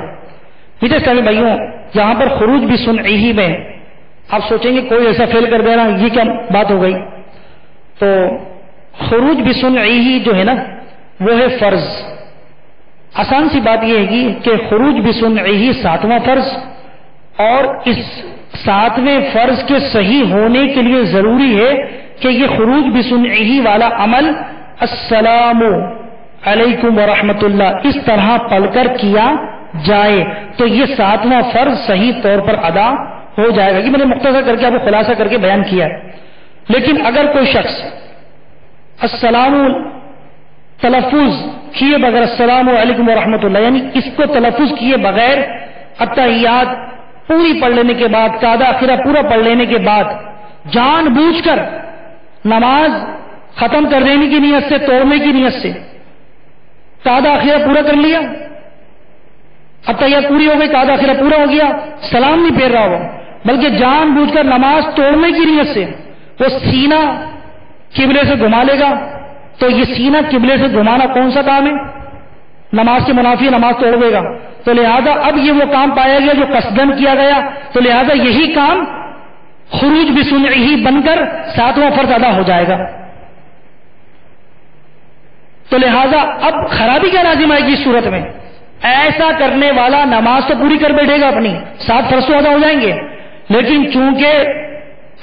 میٹھے اسلامی بھائیوں، یہاں پر خروج بسنعہ میں آپ سوچیں گے کوئی ایسا فعل کر دینا، یہ کیا بات ہو گئی؟ تو خروج بسنعہ جو ہے نا وہ ہے فرض۔ آسان سی بات یہ ہے کہ خروج بسنعہ 7واں فرض، اور اس 7ویں فرض کے صحیح ہونے کے لیے ضروری ہے کہ یہ خروج بسنعہ والا عمل السلام علیکم ورحمۃ اللہ اس طرح پڑھ کر کیا جائے، تو یہ 7واں فرض صحیح طور پر ادا ہو جائے گا۔ یہ میں نے مختصر کر کے آپ کو خلاصہ کر کے بیان کیا ہے۔ لیکن اگر کوئی شخص السلام تلفظ کیے بغیر السلام علیکم ورحمۃ اللہ یعنی اس کو تلفظ کیے بغیر التحیات پوری پڑھ لینے کے بعد قعدہ اخیرہ پورا پڑھ لینے کے بعد جان بوجھ کر نماز ختم کر دینے کی نیت سے، توڑنے کی نیت سے قعدہ اخیرہ پورا کر لیا، التحیات پوری ہو گئی، قعدہ اخیرہ پورا ہو گیا، سلام نہیں پھیر رہا ہو بلکہ جان بوجھ کر نماز توڑنے کی نیت سے وہ سینہ قبلے سے گھما لے گا، تو یہ سینہ قبلے سے گھمانا کون سا کام ہے؟ نماز کے منافی نماز توڑ دے گا، تو لہذا اب یہ وہ کام پایا گیا جو قصدن کیا گیا، تو لہذا یہی کام خروج بسنعہ بن کر 7واں فرض ادا ہو جائے گا۔ تو لہذا اب خرابی کیا لازم آئے گی اس صورت میں؟ ایسا کرنے والا نماز تو پوری کر بیٹھے گا اپنی، 7 فرض تو ادا ہو جائیں گے، لیکن چونکہ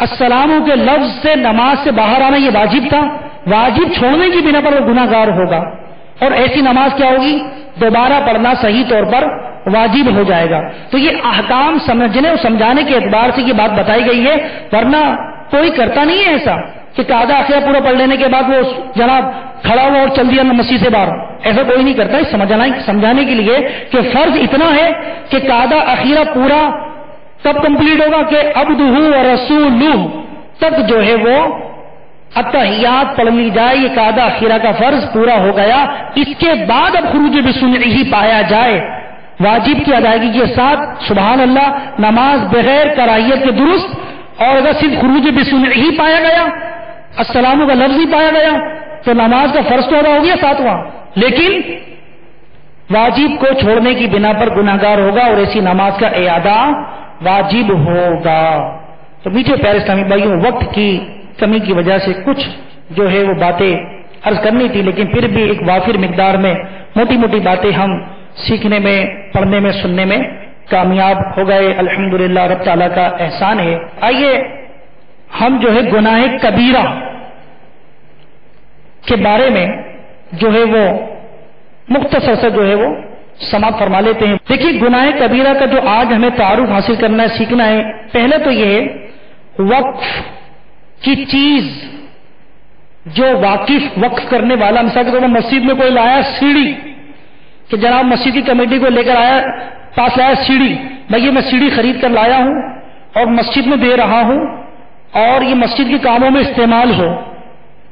السلام کے لفظ سے نماز سے باہر آنا یہ واجب تھا، واجب چھوڑنے کی بنا پر وہ گناہ گار ہوگا، اور ایسی نماز کیا ہوگی؟ دوبارہ پڑھنا صحیح طور پر واجب ہو جائے گا۔ تو یہ احکام سمجھنے اور سمجھانے کے اعتبار سے یہ بات بتائی گئی ہے، ورنہ کوئی کرتا نہیں ہے ایسا کہ قعدہ اخیرہ پورا پڑھ لینے کے بعد وہ جناب کھڑا ہوا اور چل دیا مسجد سے باہر، ایسا کوئی نہیں کرتا۔ سمجھانے کے لیے کہ فرض اتنا ہے کہ قعدہ اخیرہ پورا تب کمپلیٹ ہوگا کہ عبدہ و رسولہ تک جو ہے وہ التحیات پڑھ لی جائے، یہ قعدہ اخیرہ کا فرض پورا ہو گیا، اس کے بعد اب خروج بسنعہ پایا جائے، واجب کی ادائیگی کے ساتھ سبحان اللہ نماز بغیر کراہیت کے درست، اور اگر صرف خروج بسنعہ پایا گیا، السلام کا لفظ ہی پایا گیا، تو نماز کا فرض تو ادا ہو گیا 7واں، لیکن واجب کو چھوڑنے کی بنا پر گناہگار ہوگا اور ایسی نماز کا اعادہ واجب ہوگا۔ تو میٹھے پیارے اسلامی بھائیوں، وقت کی کمی کی وجہ سے کچھ جو ہے وہ باتیں عرض کرنی تھی، لیکن پھر بھی ایک وافر مقدار میں موٹی موٹی باتیں ہم سیکھنے میں، پڑھنے میں، سننے میں کامیاب ہو گئے۔ الحمدللہ رب تعالیٰ کا احسان ہے۔ آئیے ہم جو ہے گناہ کبیرہ کے بارے میں جو ہے وہ مختصر سے جو ہے وہ سماعت فرما لیتے ہیں۔ دیکھیے گناہ کبیرہ کا جو آج ہمیں تعارف حاصل کرنا ہے، سیکھنا ہے، پہلے تو یہ ہے وقف کی چیز جو وقف کرنے والا، مثال کے طور پر مسجد میں کوئی لایا سیڑھی کہ جناب مسجد کی کمیٹی کو لے کر پاس لایا سیڑھی، بھائی میں سیڑھی خرید کر لایا ہوں اور مسجد میں دے رہا ہوں اور یہ مسجد کے کاموں میں استعمال ہو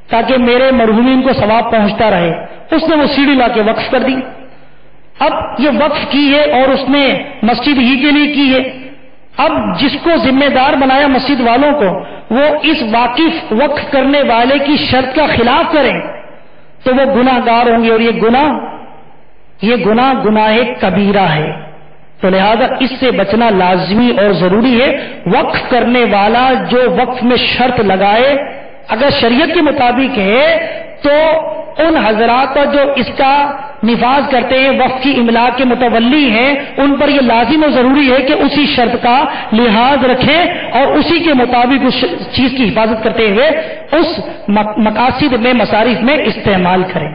تاکہ میرے مرحومین کو ثواب پہنچتا رہے، اس نے وہ سیڑھی لا کے وقف کر دی۔ اب یہ وقف کی ہے اور اس نے مسجد ہی کے لیے کی ہے، اب جس کو ذمہ دار بنایا مسجد والوں کو، وہ اس وقف کرنے والے کی شرط کا خلاف کریں تو وہ گناہ گار ہوں گے، اور یہ گناہ کبیرہ ہے۔ تو لہذا اس سے بچنا لازمی اور ضروری ہے۔ وقف کرنے والا جو وقف میں شرط لگائے اگر شریعت کے مطابق ہے تو ان حضرات پر جو اس کا نفاذ کرتے ہیں، وقف کی املاک کے متولی ہیں، ان پر یہ لازم و ضروری ہے کہ اسی شرط کا لحاظ رکھیں اور اسی کے مطابق اس چیز کی حفاظت کرتے ہوئے اس مقاصد میں، مصارف میں استعمال کریں۔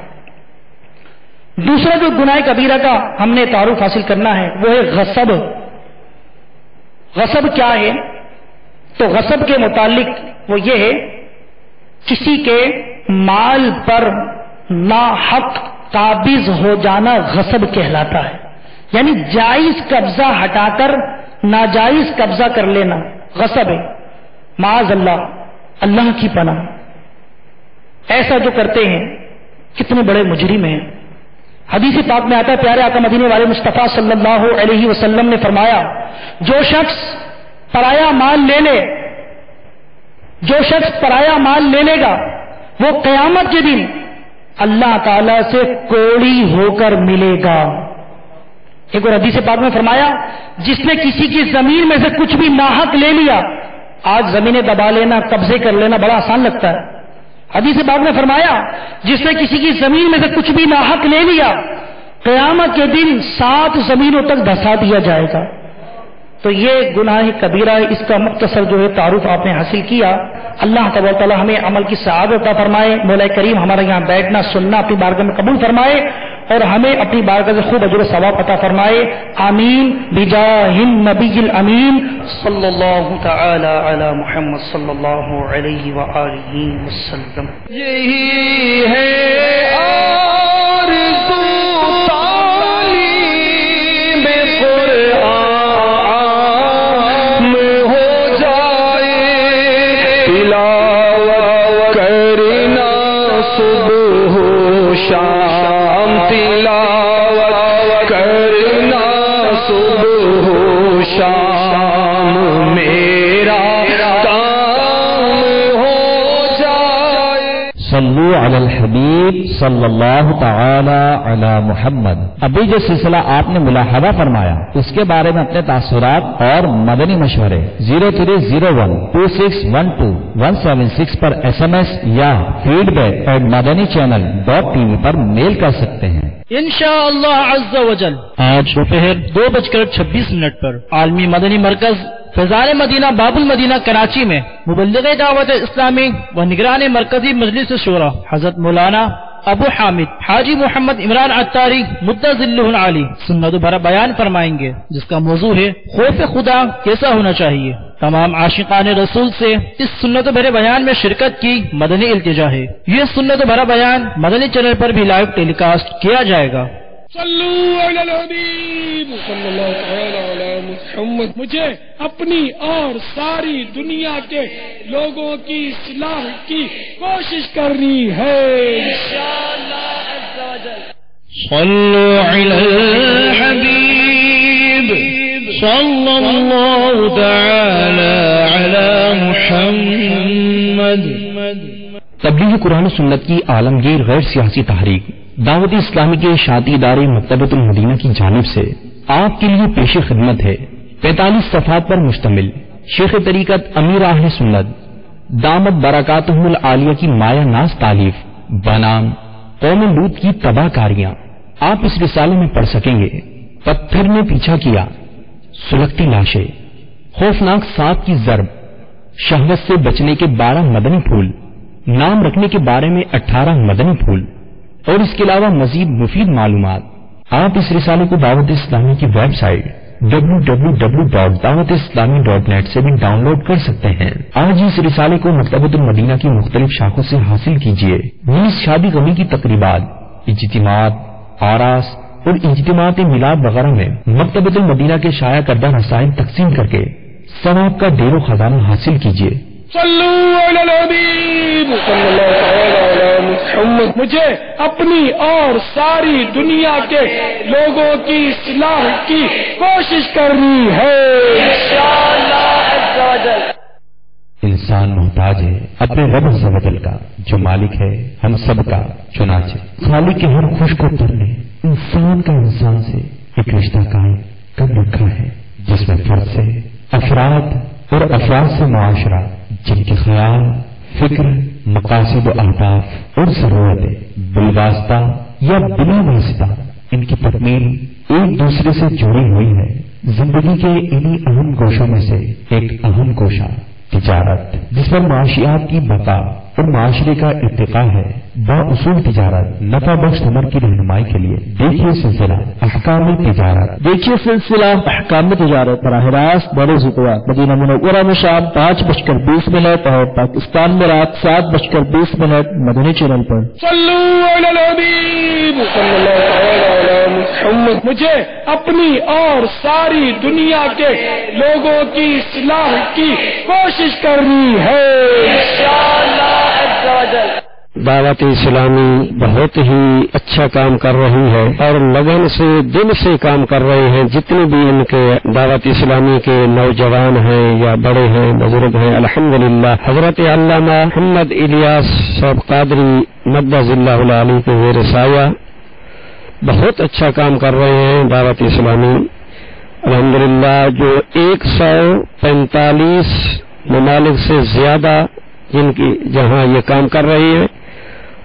دوسرا جو گناہ کبیرہ کا ہم نے تعارف حاصل کرنا ہے وہ ہے غصب۔ غصب کیا ہے؟ تو غصب کے متعلق وہ یہ ہے کسی کے مال پر ناحق قابض ہو جانا غصب کہلاتا ہے، یعنی جائز قبضہ ہٹا کر ناجائز قبضہ کر لینا غصب ہے۔ معاذ اللہ، اللہ کی پناہ، ایسا جو کرتے ہیں کتنے بڑے مجرم ہیں۔ حدیث پاک میں آتا ہے، پیارے آقا مدینے والے مصطفیٰ صلی اللہ علیہ وسلم نے فرمایا، جو شخص پرایا مال لے گا وہ قیامت کے دن اللہ تعالی سے کوڑی ہو کر ملے گا۔ ایک اور حدیث پاک میں فرمایا، جس نے کسی کی زمین میں سے کچھ بھی ناحق لے لیا، آج زمینیں دبا لینا، قبضے کر لینا بڑا آسان لگتا ہے۔ حدیث پاک میں فرمایا، جس نے کسی کی زمین میں سے کچھ بھی ناحق لے لیا، قیامت کے دن 7 زمینوں تک دھسا دیا جائے گا۔ تو یہ گناہ کبیرہ ہے، اس کا مختصر جو ہے تعارف آپ نے حاصل کیا۔ اللہ تبارک تعالیٰ ہمیں عمل کی سعادت عطا فرمائے، مولا کریم ہمارے یہاں بیٹھنا سننا اپنی بارگاہ میں قبول فرمائے اور ہمیں اپنی بارگاہ سے خوب اجر و ثواب عطا فرمائے، آمین بجاہ النبی الامین صلی اللہ تعالی علی محمد صلی اللہ علیہ وآلہ وسلم۔ یہی ہے آرزو تعلیم قرآن میں ہو جائے، تلاوت کرنا صبح و شام، تلاوت کرنا صبح و شام، میرا کام ہو جائے۔ صلو علی الحبیب صلی اللہ تعالی علی محمد۔ ابھی جو سلسلہ آپ نے ملاحظہ فرمایا اس کے بارے میں اپنے تاثرات اور مدنی مشورے 03012612 پر SMS یا feedback@madanichannel.tv پر میل کر سکتے ہیں۔ انشاءاللہ عز و جل آج دوپہر 2:26 پر عالمی مدنی مرکز فیضان مدینہ باب المدینہ کراچی میں مبلغ دعوت اسلامی و نگران مرکزی مجلس شورا حضرت مولانا ابو حامد حاجی محمد عمران عطاری مدہ ذلہ العالی سنت بھرا بیان فرمائیں گے، جس کا موضوع ہے خوف خدا کیسا ہونا چاہیے۔ تمام عاشقان رسول سے اس سنت بھرے بیان میں شرکت کی مدنی التجا ہے۔ یہ سنت بھرا بیان مدنی چینل پر بھی لائیو ٹیلی کاسٹ کیا جائے گا۔ صلو علی الحبیب صلی اللہ تعالی علی محمد۔ مجھے اپنی اور ساری دنیا کے لوگوں کی اصلاح کی کوشش کرنی ہے انشاءاللہ عز و جل۔ صلو علی الحبیب صلی اللہ تعالی علی محمد۔ تبلیغ قرآن و سنت کی عالمگیر غیر سیاسی تحریک دعوت اسلامی کے اشاعتی ادارے مکتبۃ المدینہ کی جانب سے آپ کے لیے پیش خدمت ہے 45 صفحات پر مشتمل شیخ طریقت امیر اہل سنت دامت برکاتہم العالیہ کی مایہ ناز تالیف بنام قوم لوط کی تباہ کاریاں۔ آپ اس رسالے میں پڑھ سکیں گے پتھر نے پیچھا کیا، سلگتی لاشیں، خوفناک سانپ کی ضرب، شہوت سے بچنے کے 12 مدنی پھول، نام رکھنے کے بارے میں 18 مدنی پھول اور اس کے علاوہ مزید مفید معلومات۔ آپ اس رسالے کو دعوت اسلامی کی ویب سائٹ www.dawatislami.net سے بھی ڈاؤن لوڈ کر سکتے ہیں۔ آج اس رسالے کو مکتبۃ المدینہ کی مختلف شاخوں سے حاصل کیجیے۔ نیز شادی غمی کی تقریبات، اجتماعات، آراس اور اجتماعات میلاد وغیرہ میں مکتبۃ المدینہ کے شائع کردہ رسائل تقسیم کر کے ثواب کا ڈھیر و خزانہ حاصل کیجیے۔ صلو علی الحبیب صلی اللہ تعالی علی محمد۔ مجھے اپنی اور ساری دنیا کے لوگوں کی اصلاح کی کوشش کرنی ہے انشاءاللہ عز و جل۔ انسان محتاج ہے اپنے رب عز و جل کا جو مالک ہے ہم سب کا، چنانچہ خالق کے ہر خوش کو کرنے انسان کا انسان سے ایک رشتہ قائم کر رکھا ہے، جس میں فرد سے افراد اور افراد سے معاشرہ، جن کے خیال، فکر، مقاصد و اہداف اور ضرورتیں بالواسطہ یا بلا واسطہ ان کی تکمیل ایک دوسرے سے جڑی ہوئی ہے۔ زندگی کے انہی اہم گوشوں میں سے ایک اہم گوشہ تجارت، جس پر معاشیات کی بقا اور معاشرے کا ارتقاء ہے۔ باصول تجارت نفع بخش عمل کی رہنمائی کے لیے دیکھیے سلسلہ احکام تجارت۔ دیکھیے سلسلہ احکام تجارت براہ راست بڑے زتوا مدینہ منورہ میں شام 5:20 اور پاکستان میں رات 7:20 مدنی چینل پر۔ صلو علی الحبیب صلی اللہ تعالی علی محمد۔ مجھے اپنی اور ساری دنیا کے لوگوں کی اصلاح کی کوشش کرنی ہے انشاءاللہ عز و جل۔ دعوت اسلامی بہت ہی اچھا کام کر رہی ہے اور لگن سے دل سے کام کر رہے ہیں۔ جتنے بھی ان کے دعوت اسلامی کے نوجوان ہیں یا بڑے ہیں، بزرگ ہیں، الحمدللہ حضرت علامہ محمد الیاس صاحب قادری مدد اللہ العلی کے زیر سایہ بہت اچھا کام کر رہے ہیں۔ دعوت اسلامی الحمدللہ جو 145 ممالک سے زیادہ جن کی جہاں یہ کام کر رہی ہے،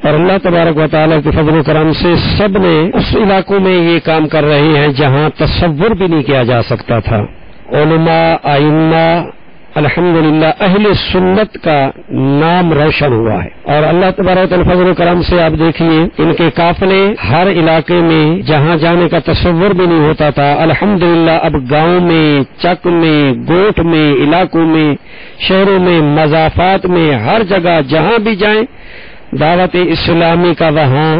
اور اللہ تبارک و تعالیٰ کے فضل و کرم سے سب نے اس علاقوں میں یہ کام کر رہی ہیں جہاں تصور بھی نہیں کیا جا سکتا تھا۔ علماء، ائمہ، الحمدللہ اہل سنت کا نام روشن ہوا ہے، اور اللہ تبارک و فضل و کرم سے آپ دیکھیے ان کے قافلے ہر علاقے میں جہاں جانے کا تصور بھی نہیں ہوتا تھا، الحمدللہ اب گاؤں میں، چک میں، گوٹھ میں، علاقوں میں، شہروں میں، مضافات میں، ہر جگہ جہاں بھی جائیں دعوت اسلامی کا وہاں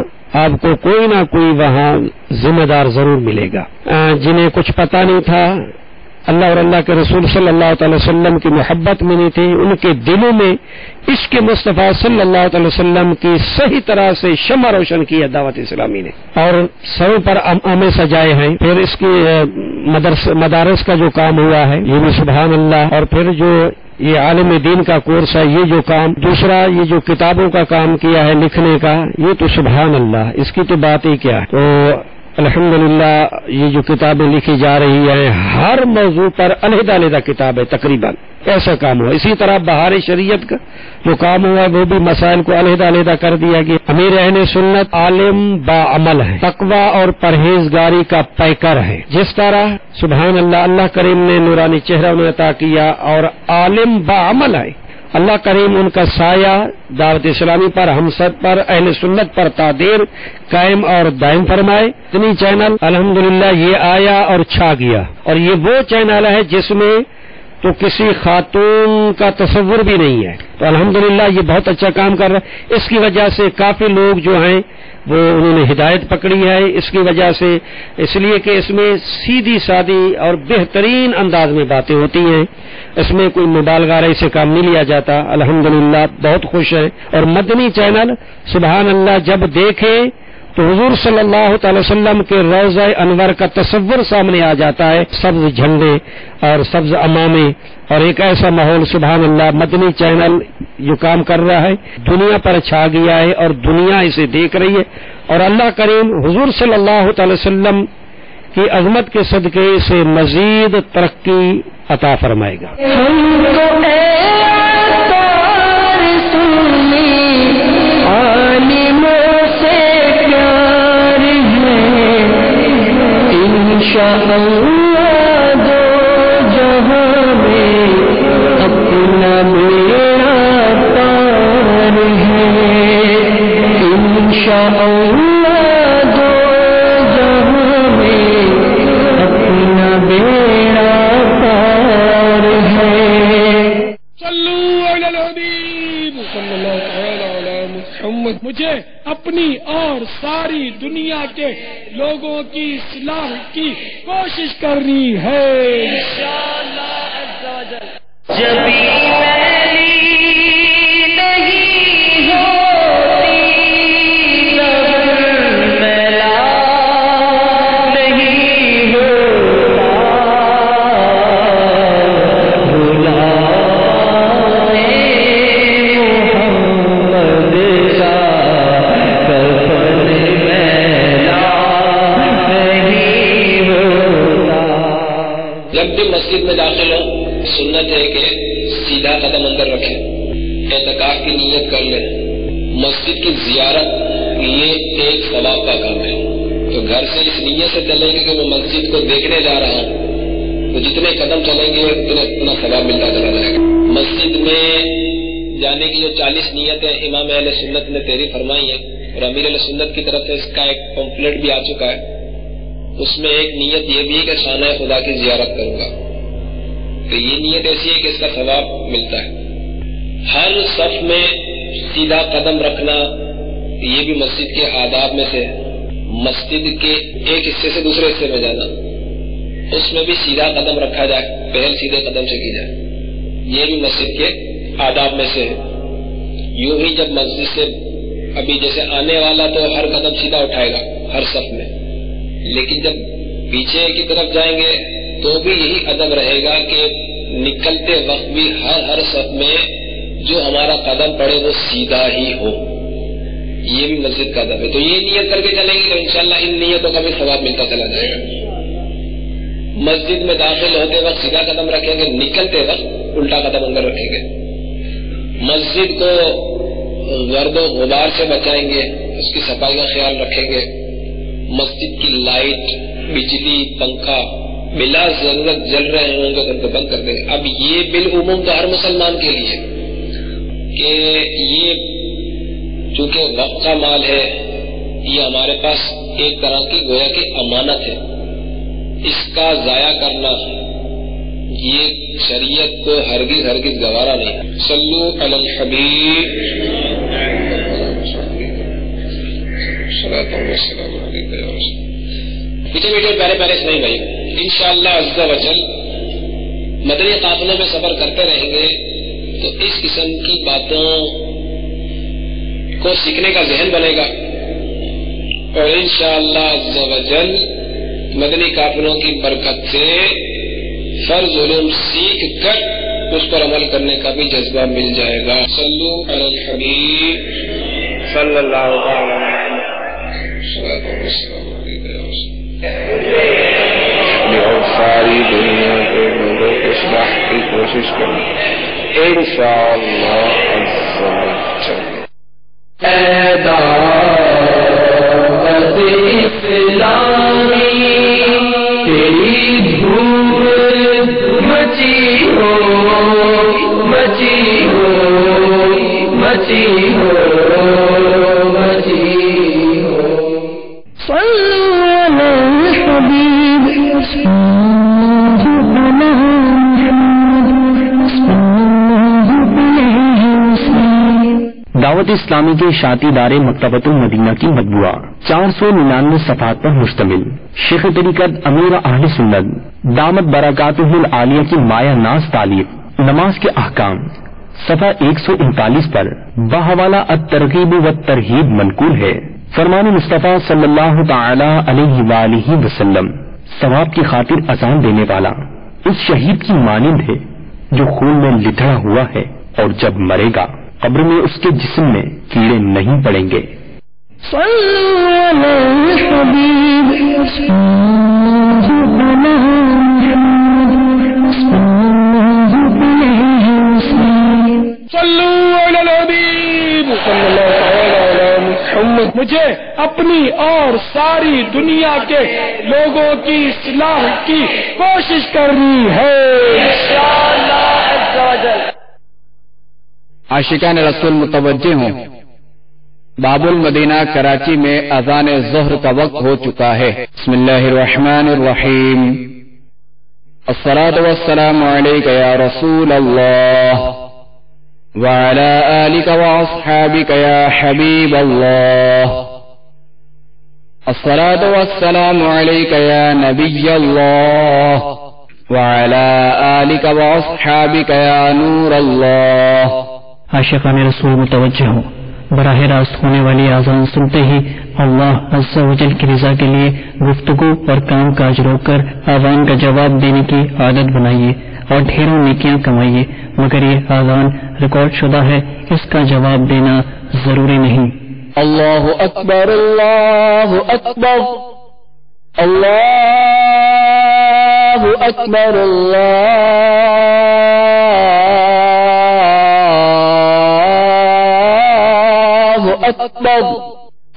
آپ کو کوئی نہ کوئی وہاں ذمہ دار ضرور ملے گا۔ جنہیں کچھ پتہ نہیں تھا، اللہ اور اللہ کے رسول صلی اللہ تعالی وسلم کی محبت میں نہیں تھی، ان کے دلوں میں عشق مصطفیٰ صلی اللہ تعالی وسلم کی صحیح طرح سے شمع روشن کی ہے دعوت اسلامی نے، اور سروں پر عامے سجائے ہیں۔ پھر اس کی مدارس کا جو کام ہوا ہے یہ بھی سبحان اللہ، اور پھر جو یہ عالم دین کا کورس ہے، یہ جو کام دوسرا، یہ جو کتابوں کا کام کیا ہے لکھنے کا، یہ تو سبحان اللہ، اس کی تو بات ہی کیا ہے۔ تو الحمدللہ یہ جو کتابیں لکھی جا رہی ہیں ہر موضوع پر علیحدہ علیحدہ کتاب ہے تقریباً، ایسا کام ہوا۔ اسی طرح بہار شریعت کا جو کام ہوا ہے وہ بھی مسائل کو علیحدہ علیحدہ کر دیا گیا۔ امیر اہل سنت عالم با عمل ہے، تقوی اور پرہیزگاری کا پیکر ہے۔ جس طرح سبحان اللہ اللہ کریم نے نورانی چہرہ انہیں عطا کیا اور عالم با عمل ہے، اللہ کریم ان کا سایہ دعوت اسلامی پر، ہم سب پر، اہل سنت پر تعدیر قائم اور دائم فرمائے۔ اتنی چینل الحمدللہ یہ آیا اور چھا گیا، اور یہ وہ چینل ہے جس میں تو کسی خاتون کا تصور بھی نہیں ہے، تو الحمدللہ یہ بہت اچھا کام کر رہا ہے۔ اس کی وجہ سے کافی لوگ جو ہیں وہ انہوں نے ہدایت پکڑی ہے، اس کی وجہ سے، اس لیے کہ اس میں سیدھی سادی اور بہترین انداز میں باتیں ہوتی ہیں، اس میں کوئی مبالغہ سے کام نہیں لیا جاتا۔ الحمدللہ بہت خوش ہیں، اور مدنی چینل سبحان اللہ جب دیکھیں تو حضور صلی اللہ تعالی وسلم کے روضہ انور کا تصور سامنے آ جاتا ہے، سبز جھنڈے اور سبز امامے اور ایک ایسا ماحول. سبحان اللہ، مدنی چینل جو کام کر رہا ہے دنیا پر چھا گیا ہے اور دنیا اسے دیکھ رہی ہے، اور اللہ کریم حضور صلی اللہ تعالی وسلم کی عظمت کے صدقے سے مزید ترقی عطا فرمائے گا. مجھے اپنی اور ساری دنیا کے لوگوں کی اصلاح کی کوشش کرنی ہے. مسجد میں داخل ہو سنت ہے کہ سیدھا قدم اندر رکھیں، اعتکاف کی نیت کر لیں. مسجد کی زیارت یہ ایک ثواب کا کام ہے، تو گھر سے اس نیت سے چلیں گے کہ میں مسجد کو دیکھنے جا رہا ہوں، تو جتنے قدم چلیں گے اتنا ثواب ملتا چلا جائے گا. مسجد میں جانے کی جو 40 نیتیں امام اہل سنت نے تحریر فرمائی ہیں اور امیر اہل سنت کی طرف سے اس کا ایک پمفلٹ بھی آ چکا ہے، اس میں ایک نیت یہ بھی ہے کہ خانہ خدا کی زیارت کروں گا. تو یہ نیت ایسی ہے کہ اس کا ثواب ملتا ہے. ہر صف میں سیدھا قدم رکھنا یہ بھی مسجد کے آداب میں سے. مسجد کے ایک حصے سے دوسرے حصے میں جانا، اس میں بھی سیدھا قدم رکھا جائے، پہل سیدھے قدم سے کی جائے، یہ بھی مسجد کے آداب میں سے ہے. یوں ہی جب مسجد سے ابھی جیسے آنے والا تو ہر قدم سیدھا اٹھائے گا ہر صف میں، لیکن جب پیچھے کی طرف جائیں گے تو بھی یہی ادب رہے گا کہ نکلتے وقت بھی ہر صف میں جو ہمارا قدم پڑے وہ سیدھا ہی ہو. یہ بھی مسجد کا ادب ہے. تو یہ نیت کر کے چلیں گے تو انشاءاللہ ان نیتوں کا بھی ثواب ملتا چلا جائے گا. مسجد میں داخل ہوتے وقت سیدھا قدم رکھیں گے، نکلتے وقت الٹا قدم اندر رکھیں گے. مسجد کو گرد و غبار سے بچائیں گے، اس کی صفائی کا خیال رکھیں گے. مسجد کی لائٹ، بجلی، پنکھا بلا ضرورت جل رہے ہوں گے تو بند کر دیں گے. اب یہ بالعموم تو ہر مسلمان کے لیے کہ یہ چونکہ وقت کا مال ہے، یہ ہمارے پاس ایک طرح کی گویا کہ امانت ہے، اس کا ضائع کرنا یہ شریعت کو ہرگز گوارا نہیں. صلو علی الحبیب پیچھے بیٹھے پیارے اسلامی بھائی، انشاءاللہ عز و جل مدنی قافلوں میں سفر کرتے رہیں گے تو اس قسم کی باتوں کو سیکھنے کا ذہن بنے گا، اور انشاءاللہ عز و جل مدنی قافلوں کی برکت سے فرض علوم سیکھ کر اس پر عمل کرنے کا بھی جذبہ مل جائے گا. صلو علی الحبیب صلی اللہ علیہ وسلم. اور ساری دنیا کے لوگوں کے اصلاح کی کوشش کریں انشاءاللہ عز و جل. اے دعوت اسلامی تیری دھوم مچی ہو مچی ہو مچی ہو مچی ہو. دعوت اسلامی کے اشاعتی ادارے مکتبۃ المدینہ کی مطبوعہ 499 صفحات پر مشتمل شیخ طریقت امیر اہل سنت دامت برکاتہ العالیہ کی مایہ ناز تعلیق نماز کے احکام صفحہ 139 پر بحوالہ الترغیب والترہیب منقول ہے. فرمان مصطفیٰ صلی اللہ تعالی علیہ وآلہ وسلم ثواب کی خاطر اذان دینے والا اس شہید کی مانند ہے جو خون میں لتڑا ہوا ہے اور جب مرے گا قبر میں اس کے جسم میں کیڑے نہیں پڑیں گے. مجھے اپنی اور ساری دنیا کے لوگوں کی اصلاح کی کوشش کرنی ہے. عاشقان رسول متوجہ ہوں، باب المدینہ کراچی میں اذان ظہر کا وقت ہو چکا ہے. بسم اللہ الرحمن الرحیم. الصلاة والسلام علیک یا رسول اللہ وعلى آلك وأصحابك يا حبيب الله. الصلاة والسلام عليك يا نبي الله وعلى آلك وأصحابك يا نور الله. عاشقان رسول متوجہ ہوں، براہ راست ہونے والی اذان سنتے ہی اللہ عز و جل کی رضا کے لیے گفتگو اور کام کاج روک کر اذان کا جواب دینے کی عادت بنائیے اور ڈھیروں نیکیاں کمائیے. مگر یہ اذان ریکارڈ شدہ ہے، اس کا جواب دینا ضروری نہیں. اللہ اکبر اللہ اکبر اللہ اکبر اللہ اکبر.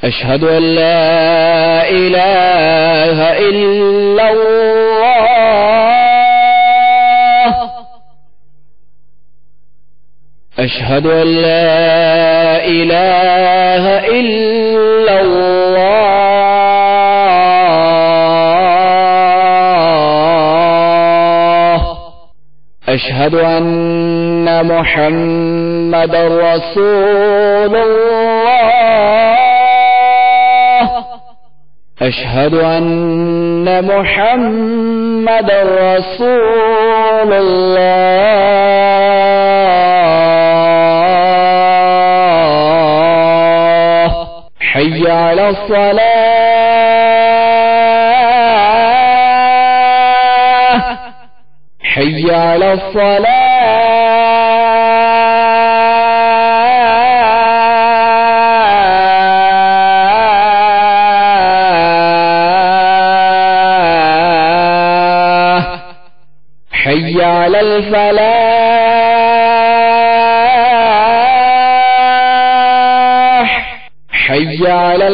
اشہد ان لا الہ الا اللہ. اشہد ان لا الہ الا اللہ. اشہد ان محمد رسول اللہ. اشہد ان محمد رسول اللہ. حی علی الصلاة. حی علی الصلاة. حی علی الفلاح. حی علی